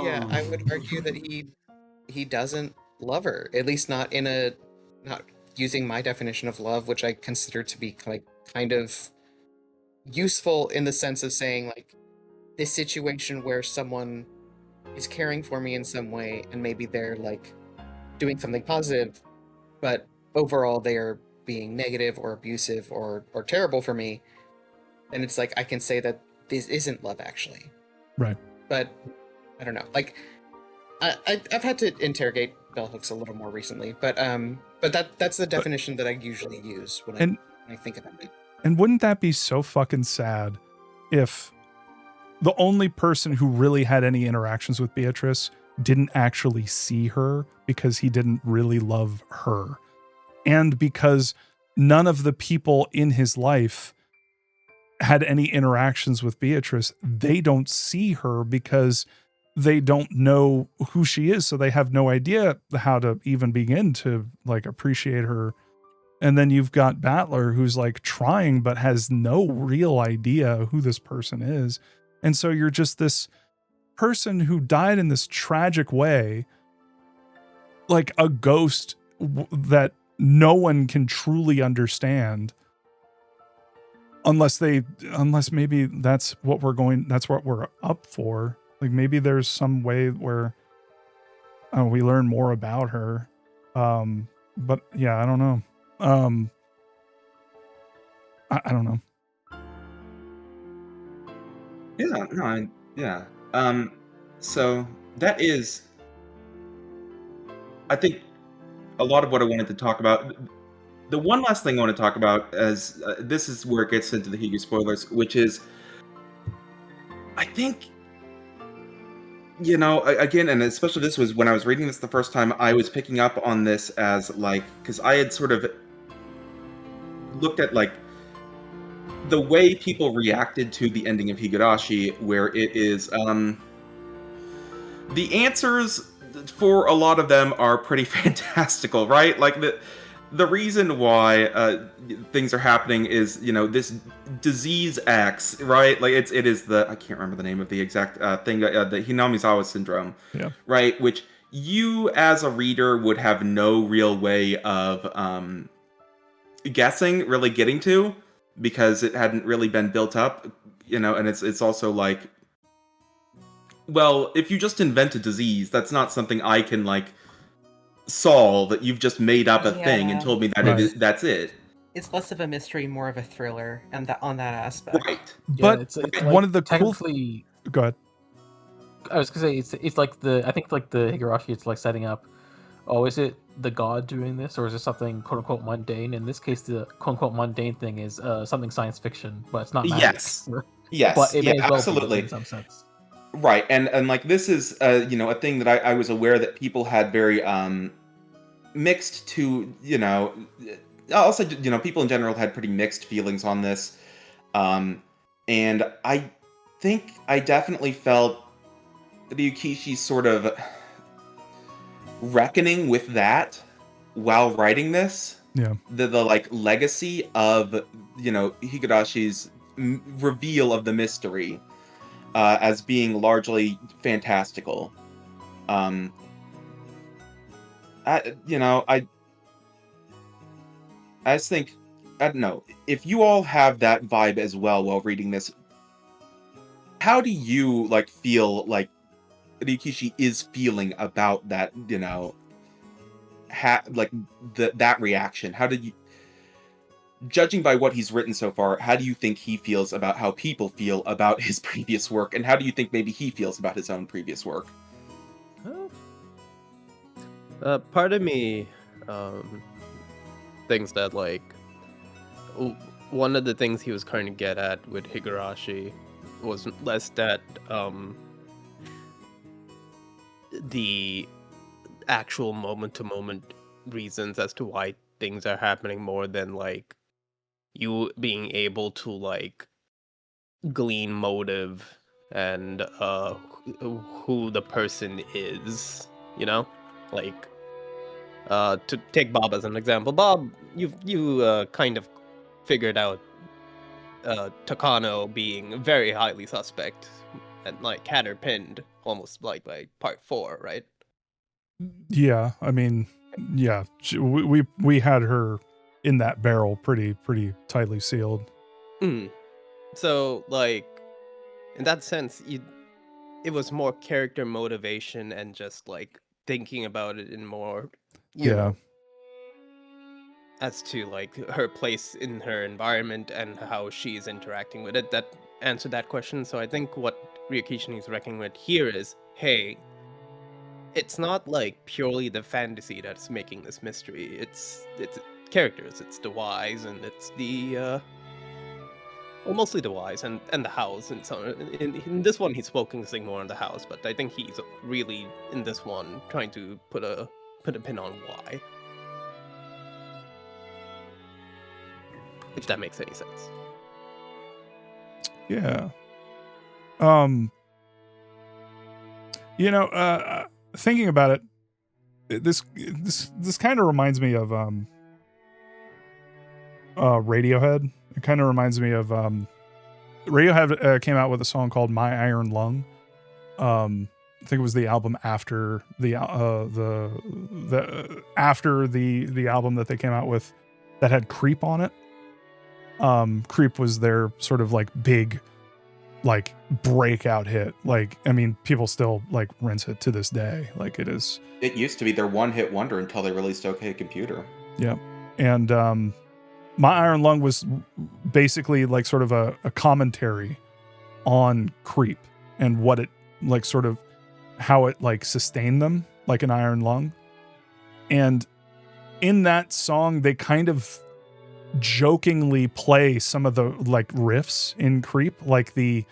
yeah, I would argue that he doesn't love her, at least not using my definition of love, which I consider to be like kind of useful in the sense of saying like this situation where someone is caring for me in some way and maybe they're like doing something positive, but overall they are being negative or abusive or terrible for me, and it's like I can say that this isn't love actually. Right. But I don't know. Like I've had to interrogate bell hooks a little more recently, but that's the definition that I usually use when I think about it. And wouldn't that be so fucking sad if the only person who really had any interactions with Beatrice didn't actually see her because he didn't really love her, and because none of the people in his life had any interactions with Beatrice, they don't see her because they don't know who she is, so they have no idea how to even begin to like appreciate her. And then you've got Battler, who's like trying but has no real idea who this person is, and so you're just this person who died in this tragic way, like a ghost that no one can truly understand unless maybe that's what we're up for. Like maybe there's some way where we learn more about her. But yeah, I don't know. I don't know. Yeah, no, yeah. So that is, I think, a lot of what I wanted to talk about. The one last thing I want to talk about is this is where it gets into the Higu spoilers, which is, I think, you know, again, and especially this was when I was reading this the first time, I was picking up on this as like, because I had sort of looked at like the way people reacted to the ending of Higurashi, where it is, the answers for a lot of them are pretty fantastical, right? Like the reason why things are happening is, you know, this disease X, right? Like it is the, I can't remember the name of the exact thing, the Hinamizawa syndrome, yeah, right? Which you as a reader would have no real way of guessing, really getting to, because it hadn't really been built up, you know. And it's also like, well, if you just invent a disease, that's not something I can like solve. That you've just made up a thing and told me that that's it. It's less of a mystery, more of a thriller, and on that aspect. Right. But it's one of the technically. Go ahead. I was gonna say it's like I think like the Higurashi, it's like setting up. Oh, is it the god doing this, or is it something quote unquote mundane? In this case, the quote unquote mundane thing is something science fiction, but it's not magic. Yes. Yes. But it may as well absolutely. be in some sense. Right, and like this is you know, a thing that I was aware that people had very mixed to, you know, also, you know, people in general had pretty mixed feelings on this, and I think I definitely felt Ryukishi's sort of reckoning with that while writing this. Yeah, the like legacy of, you know, Higurashi's reveal of the mystery as being largely fantastical. I just think, I don't know, if you all have that vibe as well while reading this, how do you like feel like Ryukishi is feeling about that, you know, like that reaction? How did you, judging by what he's written so far, how do you think he feels about how people feel about his previous work, and how do you think maybe he feels about his own previous work? Part of me thinks that like one of the things he was trying to get at with Higurashi was less that the actual moment-to-moment reasons as to why things are happening, more than like you being able to like glean motive and who the person is, you know? Like, to take Bob as an example, Bob, you kind of figured out Takano being very highly suspect and like had her pinned almost like by part 4, right? Yeah, I mean, yeah, we had her in that barrel pretty tightly sealed. So like, in that sense, it was more character motivation and just like thinking about it in more, you know, as to like her place in her environment and how she's interacting with it that answered that question. So I think what Ryukishi is reckoning with here is, hey, it's not like purely the fantasy that's making this mystery. It's characters, it's the whys, and it's the well, mostly the whys and the hows. And so in this one, he's focusing more on the hows, but I think he's really in this one trying to put a pin on why. If that makes any sense. Yeah. Thinking about it, this kind of reminds me of Radiohead. It kind of reminds me of Radiohead came out with a song called "My Iron Lung." I think it was the album after the album that they came out with that had Creep on it. Creep was their sort of like big like breakout hit. Like, I mean, people still like rinse it to this day. Like it used to be their one-hit wonder until they released OK Computer. Yeah. And My Iron Lung was basically like sort of a commentary on Creep and what it like sort of how it like sustained them like an iron lung. And in that song, they kind of jokingly play some of the like riffs in Creep, like the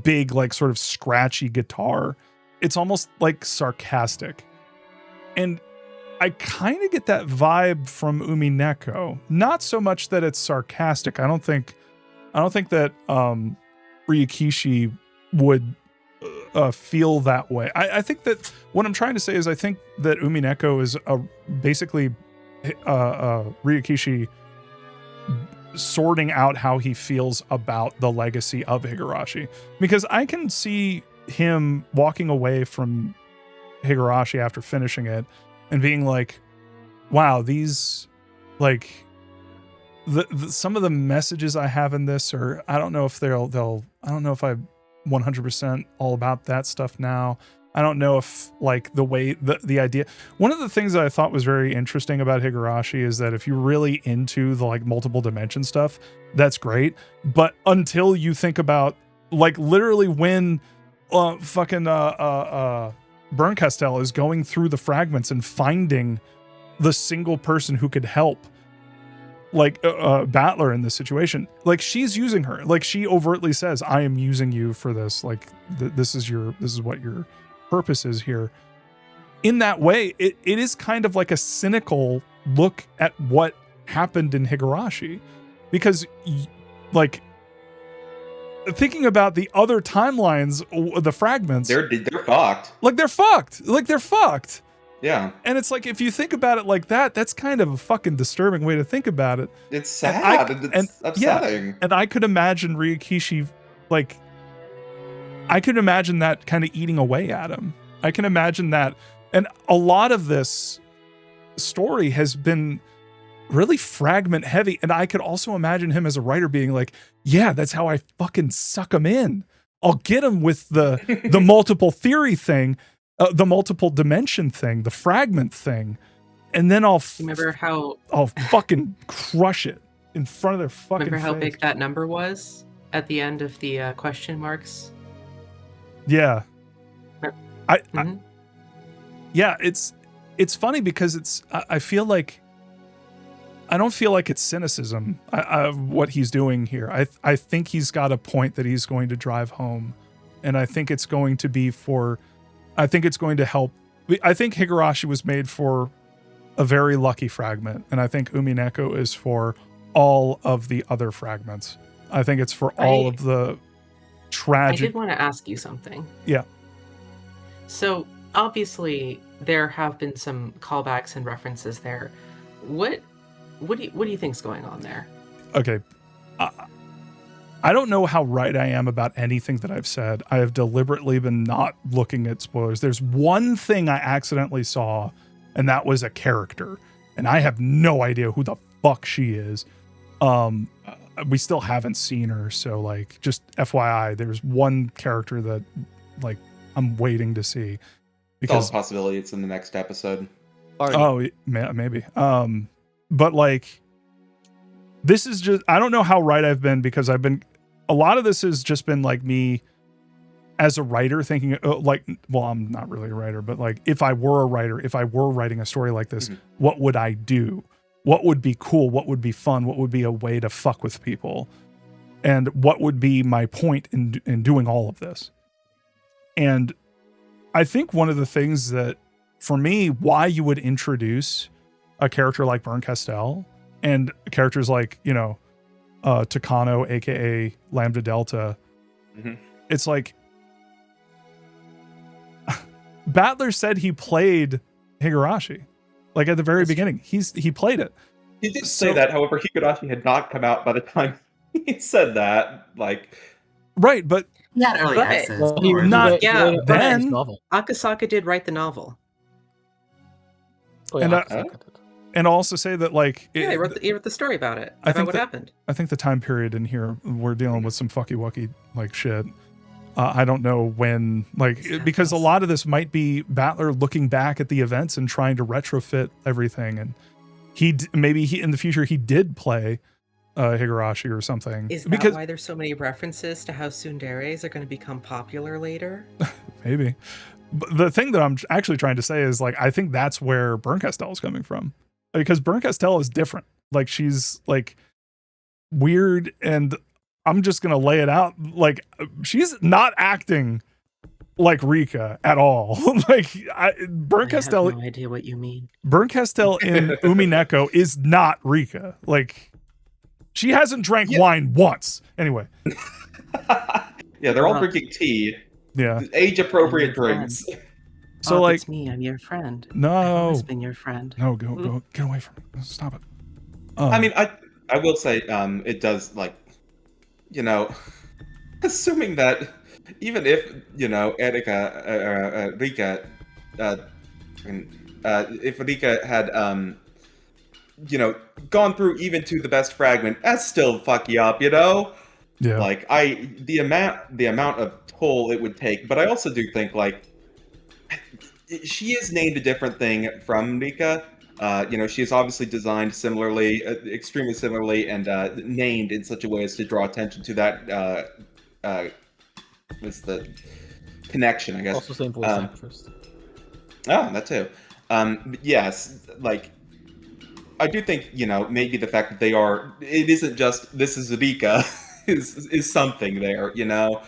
big like sort of scratchy guitar. It's almost like sarcastic. And I kind of get that vibe from Umineko. Not so much that it's sarcastic. I don't think that Ryukishi would feel that way. I think that what I'm trying to say is I think that Umineko is basically Ryukishi sorting out how he feels about the legacy of Higurashi. Because I can see him walking away from Higurashi after finishing it and being like, wow, these like the some of the messages I have in this, or I don't know if I don't know if I'm 100% all about that stuff now. I don't know if like the way the idea, one of the things that I thought was very interesting about Higurashi is that if you're really into the like multiple dimension stuff, that's great. But until you think about like literally when Berncastel is going through the fragments and finding the single person who could help like Battler in this situation, like she's using her, like she overtly says, I am using you for this, like this is what your purpose is here. In that way, it is kind of like a cynical look at what happened in Higurashi, because like thinking about the other timelines, the fragments, they're fucked. They're fucked. Yeah. And it's like, if you think about it like that, that's kind of a fucking disturbing way to think about it. It's sad. It's upsetting. Yeah, and I could imagine Ryukishi, like, I could imagine that kind of eating away at him. I can imagine that. And a lot of this story has been really fragment heavy. And I could also imagine him as a writer being like, yeah, that's how I fucking suck him in. I'll get him with the multiple theory thing, the multiple dimension thing, the fragment thing. And then I'll fucking crush it in front of their fucking Remember how face. big that number was at the end of the question marks? Yeah. Yeah, it's funny because I feel like I don't feel like it's cynicism what he's doing here. I think he's got a point that he's going to drive home, and I think it's going to be I think it's going to help. I think Higurashi was made for a very lucky fragment, and I think Umineko is for all of the other fragments. I think it's for all of the tragic. I did want to ask you something. Yeah. So obviously there have been some callbacks and references there. What do you think's going on there? Okay. I don't know how right I am about anything that I've said. I have deliberately been not looking at spoilers. There's one thing I accidentally saw, and that was a character, and I have no idea who the fuck she is. We still haven't seen her, so like, just FYI, there's one character that like I'm waiting to see, because it's a possibility it's in the next episode. Oh, maybe. But like, this is just, I don't know how right I've been, because a lot of this has just been like me as a writer thinking like, well, I'm not really a writer, but like, if I were a writer, if I were writing a story like this, what would I do? What would be cool? What would be fun? What would be a way to fuck with people? And what would be my point in doing all of this? And I think one of the things that, for me, why you would introduce a character like Bern Castell and characters like, you know, Takano, aka Lambda Delta, it's like, Battler said he played Higurashi, like at the very beginning. He played it. He did say that. However, Higurashi had not come out by the time he said that. Like, right, but not early access. Not then. Akasaka did write the novel. Oh, and yeah, and also say that like he wrote the story about it. About what happened. I think the time period in here, we're dealing with some fucky wucky like shit. I don't know when, like, because a lot of this might be Battler looking back at the events and trying to retrofit everything, and maybe in the future he did play Higurashi or something. Is that why there's so many references to how tsunderes are going to become popular later? Maybe. But the thing that I'm actually trying to say is, like, I think that's where Bern Castell is coming from, because Bern Castell is different. Like, she's like weird, and I'm just gonna lay it out. Like, she's not acting like Rika at all. Like, Bern Castell. I have no idea what you mean. Bern Castell in Umineko is not Rika. Like, she hasn't drank wine once. Anyway. Yeah, they're all drinking tea. Yeah. Age appropriate drinks. So like, it's me. I'm your friend. No. I've always been your friend. No, go, get away from it. Stop it. I mean, I will say, it does, like, you know, assuming that even if, you know, Rika, if Rika had, you know, gone through even to the best fragment, that's still fuck you up, you know? Yeah. Like, the amount of toll it would take, but I also do think, like, she is named a different thing from Rika. You know, she is obviously designed similarly, extremely similarly, and named in such a way as to draw attention to that. What's the connection? I guess. Also, same voice actress. Oh, that too. Yes, like, I do think, you know, maybe the fact that they are, it isn't just this is Rika is something there, you know.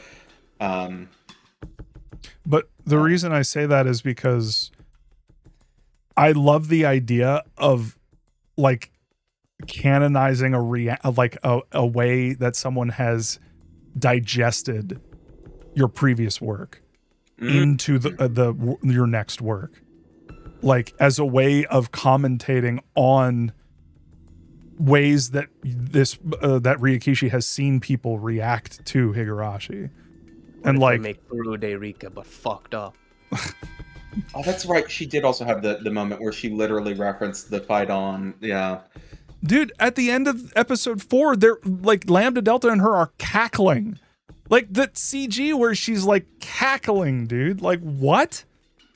But the reason I say that is because I love the idea of, like, canonizing a way that someone has digested your previous work into your next work, like, as a way of commentating on ways that that Ryakishi has seen people react to Higurashi. And like, make Furude Rika but fucked up. Oh, that's right. She did also have the moment where she literally referenced the fight on. Yeah. Dude, at the end of episode 4, they're like, Lambda Delta and her are cackling. Like, the CG where she's like cackling, dude. Like, what?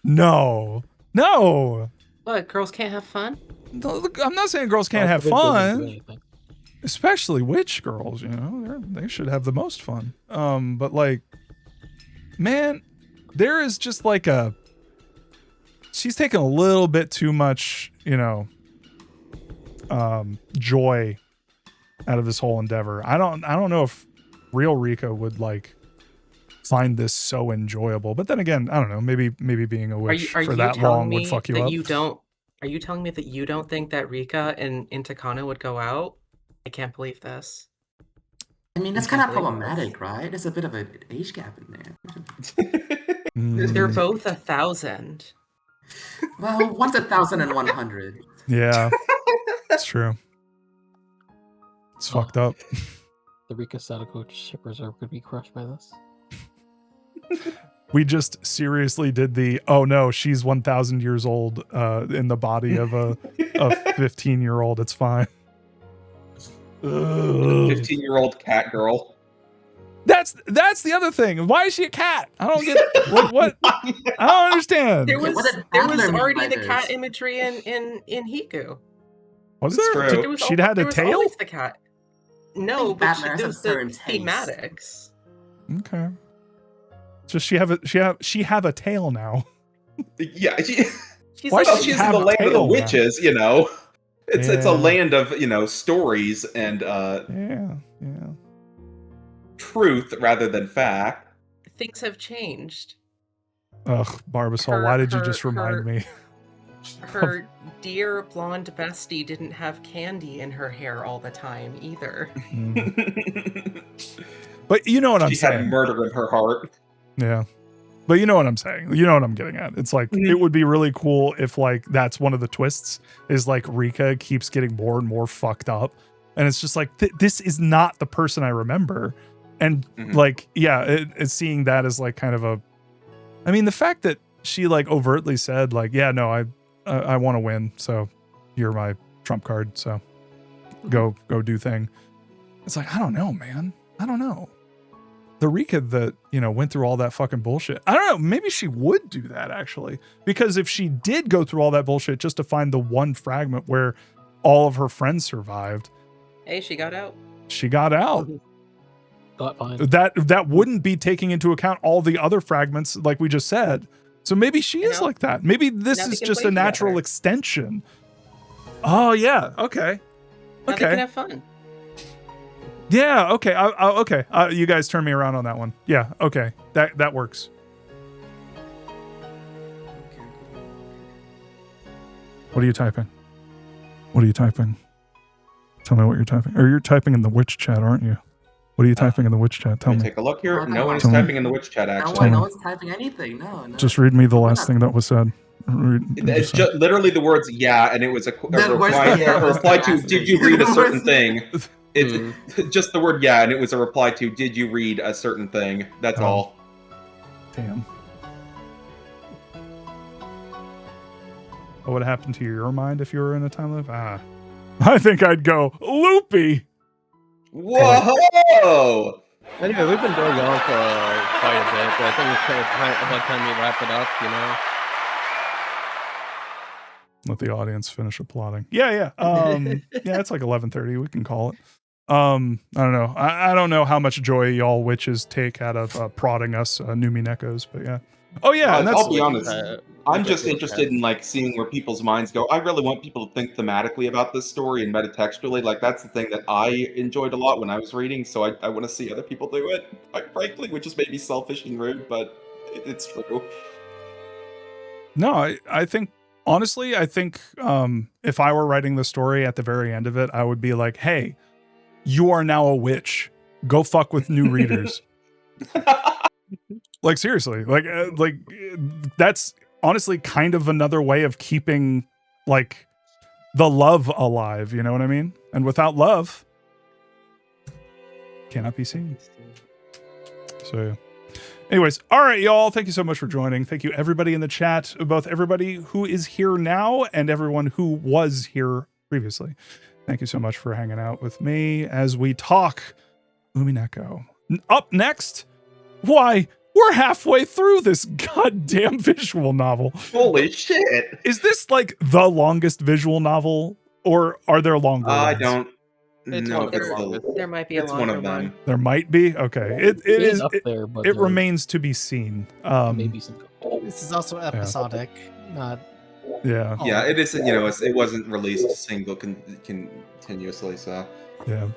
No. What, girls can't have fun? No, look, I'm not saying girls can't have fun. Especially witch girls, you know. They should have the most fun. But like, man, there is just like she's taking a little bit too much, you know, joy out of this whole endeavor. I don't know if real Rika would like find this so enjoyable. But then again, I don't know. Maybe being a witch for that long would fuck you up. Are you telling me that you don't think that Rika and Takano would go out? I can't believe this. I mean, that's kind of problematic, right? There's a bit of an age gap in there. They're both 1,000. Well, one's 1,100. Yeah, it's true. It's fucked up. The Rika Sadako shippers are going to be crushed by this. We just seriously did the, oh no, she's 1,000 years old in the body of a 15-year-old. It's fine. 15-year-old cat girl. That's the other thing. Why is she a cat? I don't get what I don't understand. There was already the cat imagery in Hiku. Was there? She'd had a tail? Always the cat. No, but there was the thematics. Okay. Just she have a tail now. Yeah, she's the land of the witches, you know. It's a land of, you know, stories and truth rather than fact. Things have changed. Ugh, Barbasol, why did you just remind me? Her dear blonde bestie didn't have candy in her hair all the time either. But you know what I'm saying. She had murder in her heart. Yeah. But you know what I'm saying. You know what I'm getting at. It's like, it would be really cool if like that's one of the twists is like Rika keeps getting more and more fucked up. And it's just like, this is not the person I remember. And like, yeah, seeing that as like kind of a, I mean, the fact that she like overtly said like, yeah, no, I want to win. So you're my trump card. So go do thing. It's like, I don't know, man. I don't know. The Rika that, you know, went through all that fucking bullshit. I don't know. Maybe she would do that actually, because if she did go through all that bullshit just to find the one fragment where all of her friends survived. Hey, she got out. She got out. Fine. That wouldn't be taking into account all the other fragments like we just said. So maybe she is like that. Maybe this is just a natural extension. Oh yeah. Okay. Now they can have fun. Yeah. Okay. Okay. You guys turn me around on that one. Yeah. Okay. That works. What are you typing? What are you typing? Tell me what you're typing. Or you're typing in the witch chat, aren't you? What are you typing in the witch chat? Tell me. Take a look here. No one is typing in the witch chat, actually. No one's typing anything. No. Just read me the last thing that was said. It's just literally the words "yeah," and it was a reply to "Did you read a certain thing?" It's just the word "yeah," and it was a reply to "Did you read a certain thing?" That's all. Damn. What would happen to your mind if you were in a time loop? I think I'd go loopy. Whoa! Anyway, we've been going on for quite a bit, but I think it's about time we wrap it up, you know? Let the audience finish applauding. Yeah. Yeah, it's like 11:30. We can call it. I don't know. I don't know how much joy y'all witches take out of prodding us Uminekos, but yeah. Oh yeah, and I'll be honest. I'm just interested in like seeing where people's minds go. I really want people to think thematically about this story and metatextually. Like that's the thing that I enjoyed a lot when I was reading. So I want to see other people do it. Quite frankly, which is maybe selfish and rude, but it's true. No, I think honestly, if I were writing the story at the very end of it, I would be like, hey, you are now a witch. Go fuck with new readers. Like seriously, like that's honestly kind of another way of keeping like the love alive. You know what I mean? And without love, cannot be seen. So yeah. Anyways, all right, y'all. Thank you so much for joining. Thank you, everybody in the chat, both everybody who is here now and everyone who was here previously. Thank you so much for hanging out with me as we talk Umineko. Up next, why? We're halfway through this goddamn visual novel. Holy shit. Is this like the longest visual novel or are there longer ones? I don't know if it's there might be a longer one of them. one. There might be? Okay. It is up there, but it remains to be seen. Maybe some. This is also episodic, not. Yeah. Yeah, it isn't, you know, it wasn't released single continuously, so. Yeah.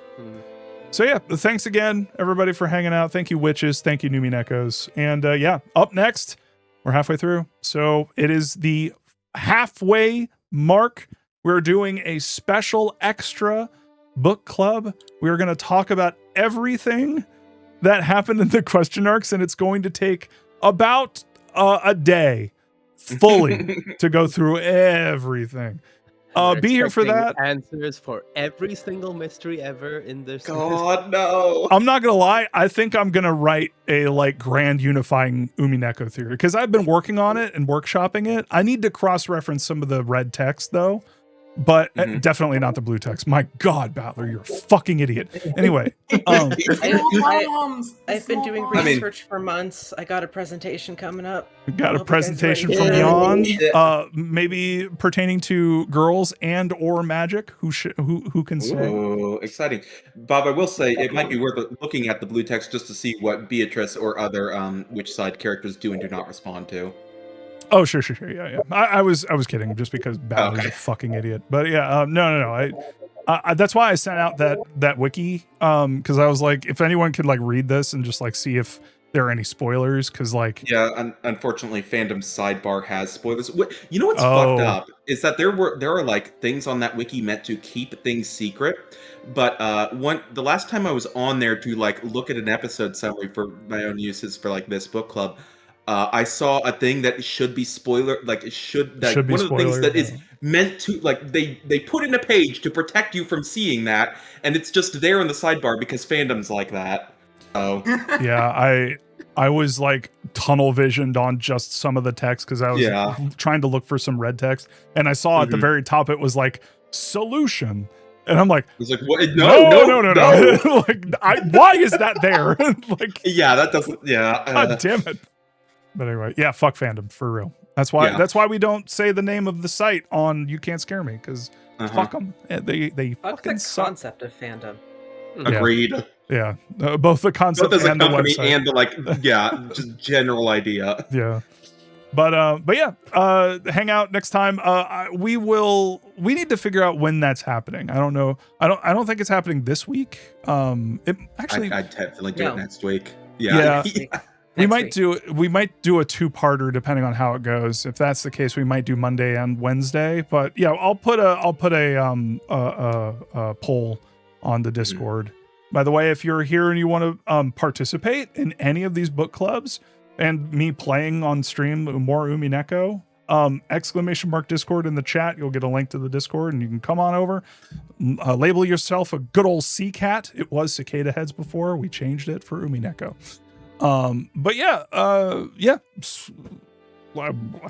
So yeah, thanks again, everybody, for hanging out. Thank you, witches. Thank you, Uminekos. And yeah, up next, we're halfway through. So it is the halfway mark. We're doing a special extra book club. We're going to talk about everything that happened in the question arcs, and it's going to take about a day fully to go through everything. Be here for that. Answers for every single mystery ever in this. God, no. I'm not gonna lie. I think I'm gonna write a like grand unifying Umineko theory because I've been working on it and workshopping it. I need to cross-reference some of the red text though, but definitely not the blue text. My God, Battler, you're a fucking idiot. Anyway, I've been doing research for months. I got a presentation coming up. We got a presentation from Beyond, maybe pertaining to girls and or magic. Who can say? Ooh, exciting, Bob. I will say it might be worth looking at the blue text just to see what Beatrice or other witch side characters do and do not respond to. Oh, sure. Yeah. I was kidding, just because Battler's a fucking idiot. But yeah, no. I that's why I sent out that wiki, because I was like, if anyone could like read this and just like see if there are any spoilers, because like unfortunately, Fandom Sidebar has spoilers. You know what's fucked up is that there are like things on that wiki meant to keep things secret, but the last time I was on there to like look at an episode summary for my own uses for like this book club. I saw a thing that should be spoiler, like it should be one of the things that is meant to like they put in a page to protect you from seeing that, and it's just there in the sidebar because fandom's like that. Oh yeah, I was like tunnel visioned on just some of the text because I was trying to look for some red text, and I saw at the very top it was like solution. And I'm like, it's like what? No. Like, why is that there? Like, yeah, that doesn't. Yeah, God damn it. But anyway, yeah, fuck fandom for real. That's why we don't say the name of the site on You Can't Scare Me, because fuck them. They fuck fucking the concept of fandom. Agreed. Yeah, both the concept both as and a company the website. and the like, just general idea. Yeah. But yeah, hang out next time. We need to figure out when that's happening. I don't know. I don't think it's happening this week. It actually I'd definitely do it next week. Yeah. We might do a two-parter depending on how it goes. If that's the case, we might do Monday and Wednesday. But yeah, I'll put a poll on the Discord. By the way, if you're here and you want to participate in any of these book clubs and me playing on stream more Umineko, !Discord in the chat, you'll get a link to the Discord and you can come on over. Label yourself a good old sea cat. It was Cicada Heads before. We changed it for Umineko. But yeah, I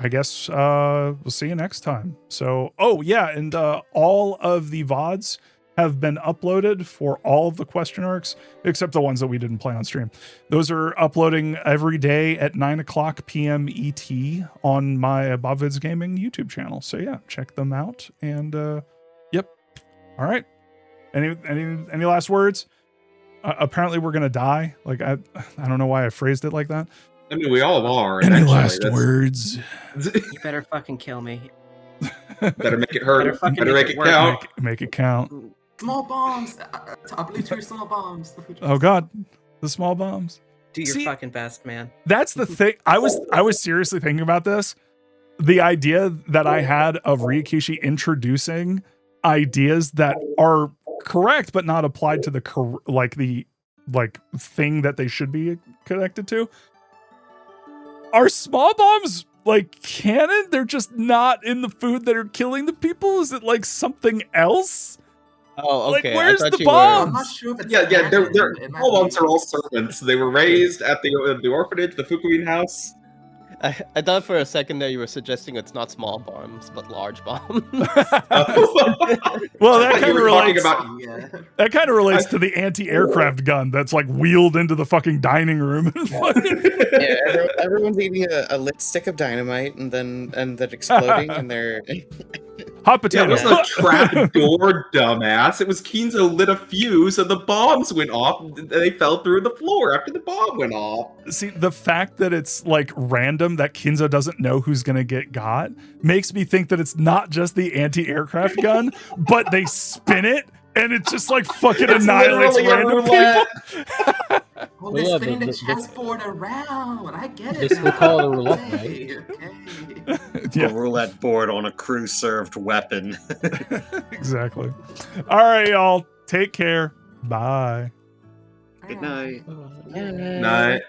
guess we'll see you next time. So, and all of the VODs have been uploaded for all of the question arcs, except the ones that we didn't play on stream. Those are uploading every day at 9:00 p.m. ET on my bobvids Gaming YouTube channel. So yeah, check them out. And yep. All right. Any last words? Apparently we're gonna die. Like I don't know why I phrased it like that. I mean, we all are. Any last words? You better fucking kill me. Better make it hurt. Better make it count. Make it count. Small bombs. I believe 2 small bombs. Oh God, the small bombs. Do your fucking best, man. That's the thing. I was seriously thinking about this. The idea that I had of Ryakushi introducing ideas that are correct but not applied to the thing that they should be connected to. Are small bombs like canon? They're just not in the food that are killing the people? Is it like something else? Oh, okay. Like, where's the bombs? I'm not sure if it's they're small bombs are all servants. They were raised at the orphanage, the Fukuin house. I thought for a second there you were suggesting it's not small bombs, but large bombs. Well, that kind of relates. That kind of relates to the anti-aircraft gun that's like wheeled into the fucking dining room. Yeah, everyone's eating a lit stick of dynamite and then exploding, and they're hot potato. Yeah, it was a trap door, dumbass. It was Kinzo lit a fuse and the bombs went off. They fell through the floor after the bomb went off. See, the fact that it's like random that Kinzo doesn't know who's gonna get got makes me think that it's not just the anti-aircraft gun, but they spin it and it just like fucking annihilates random people. Well, they're spinning the chessboard around. I get it. This we call it a roulette, right? A roulette board on a crew-served weapon. Exactly. All right, y'all. Take care. Bye. Good night. Night.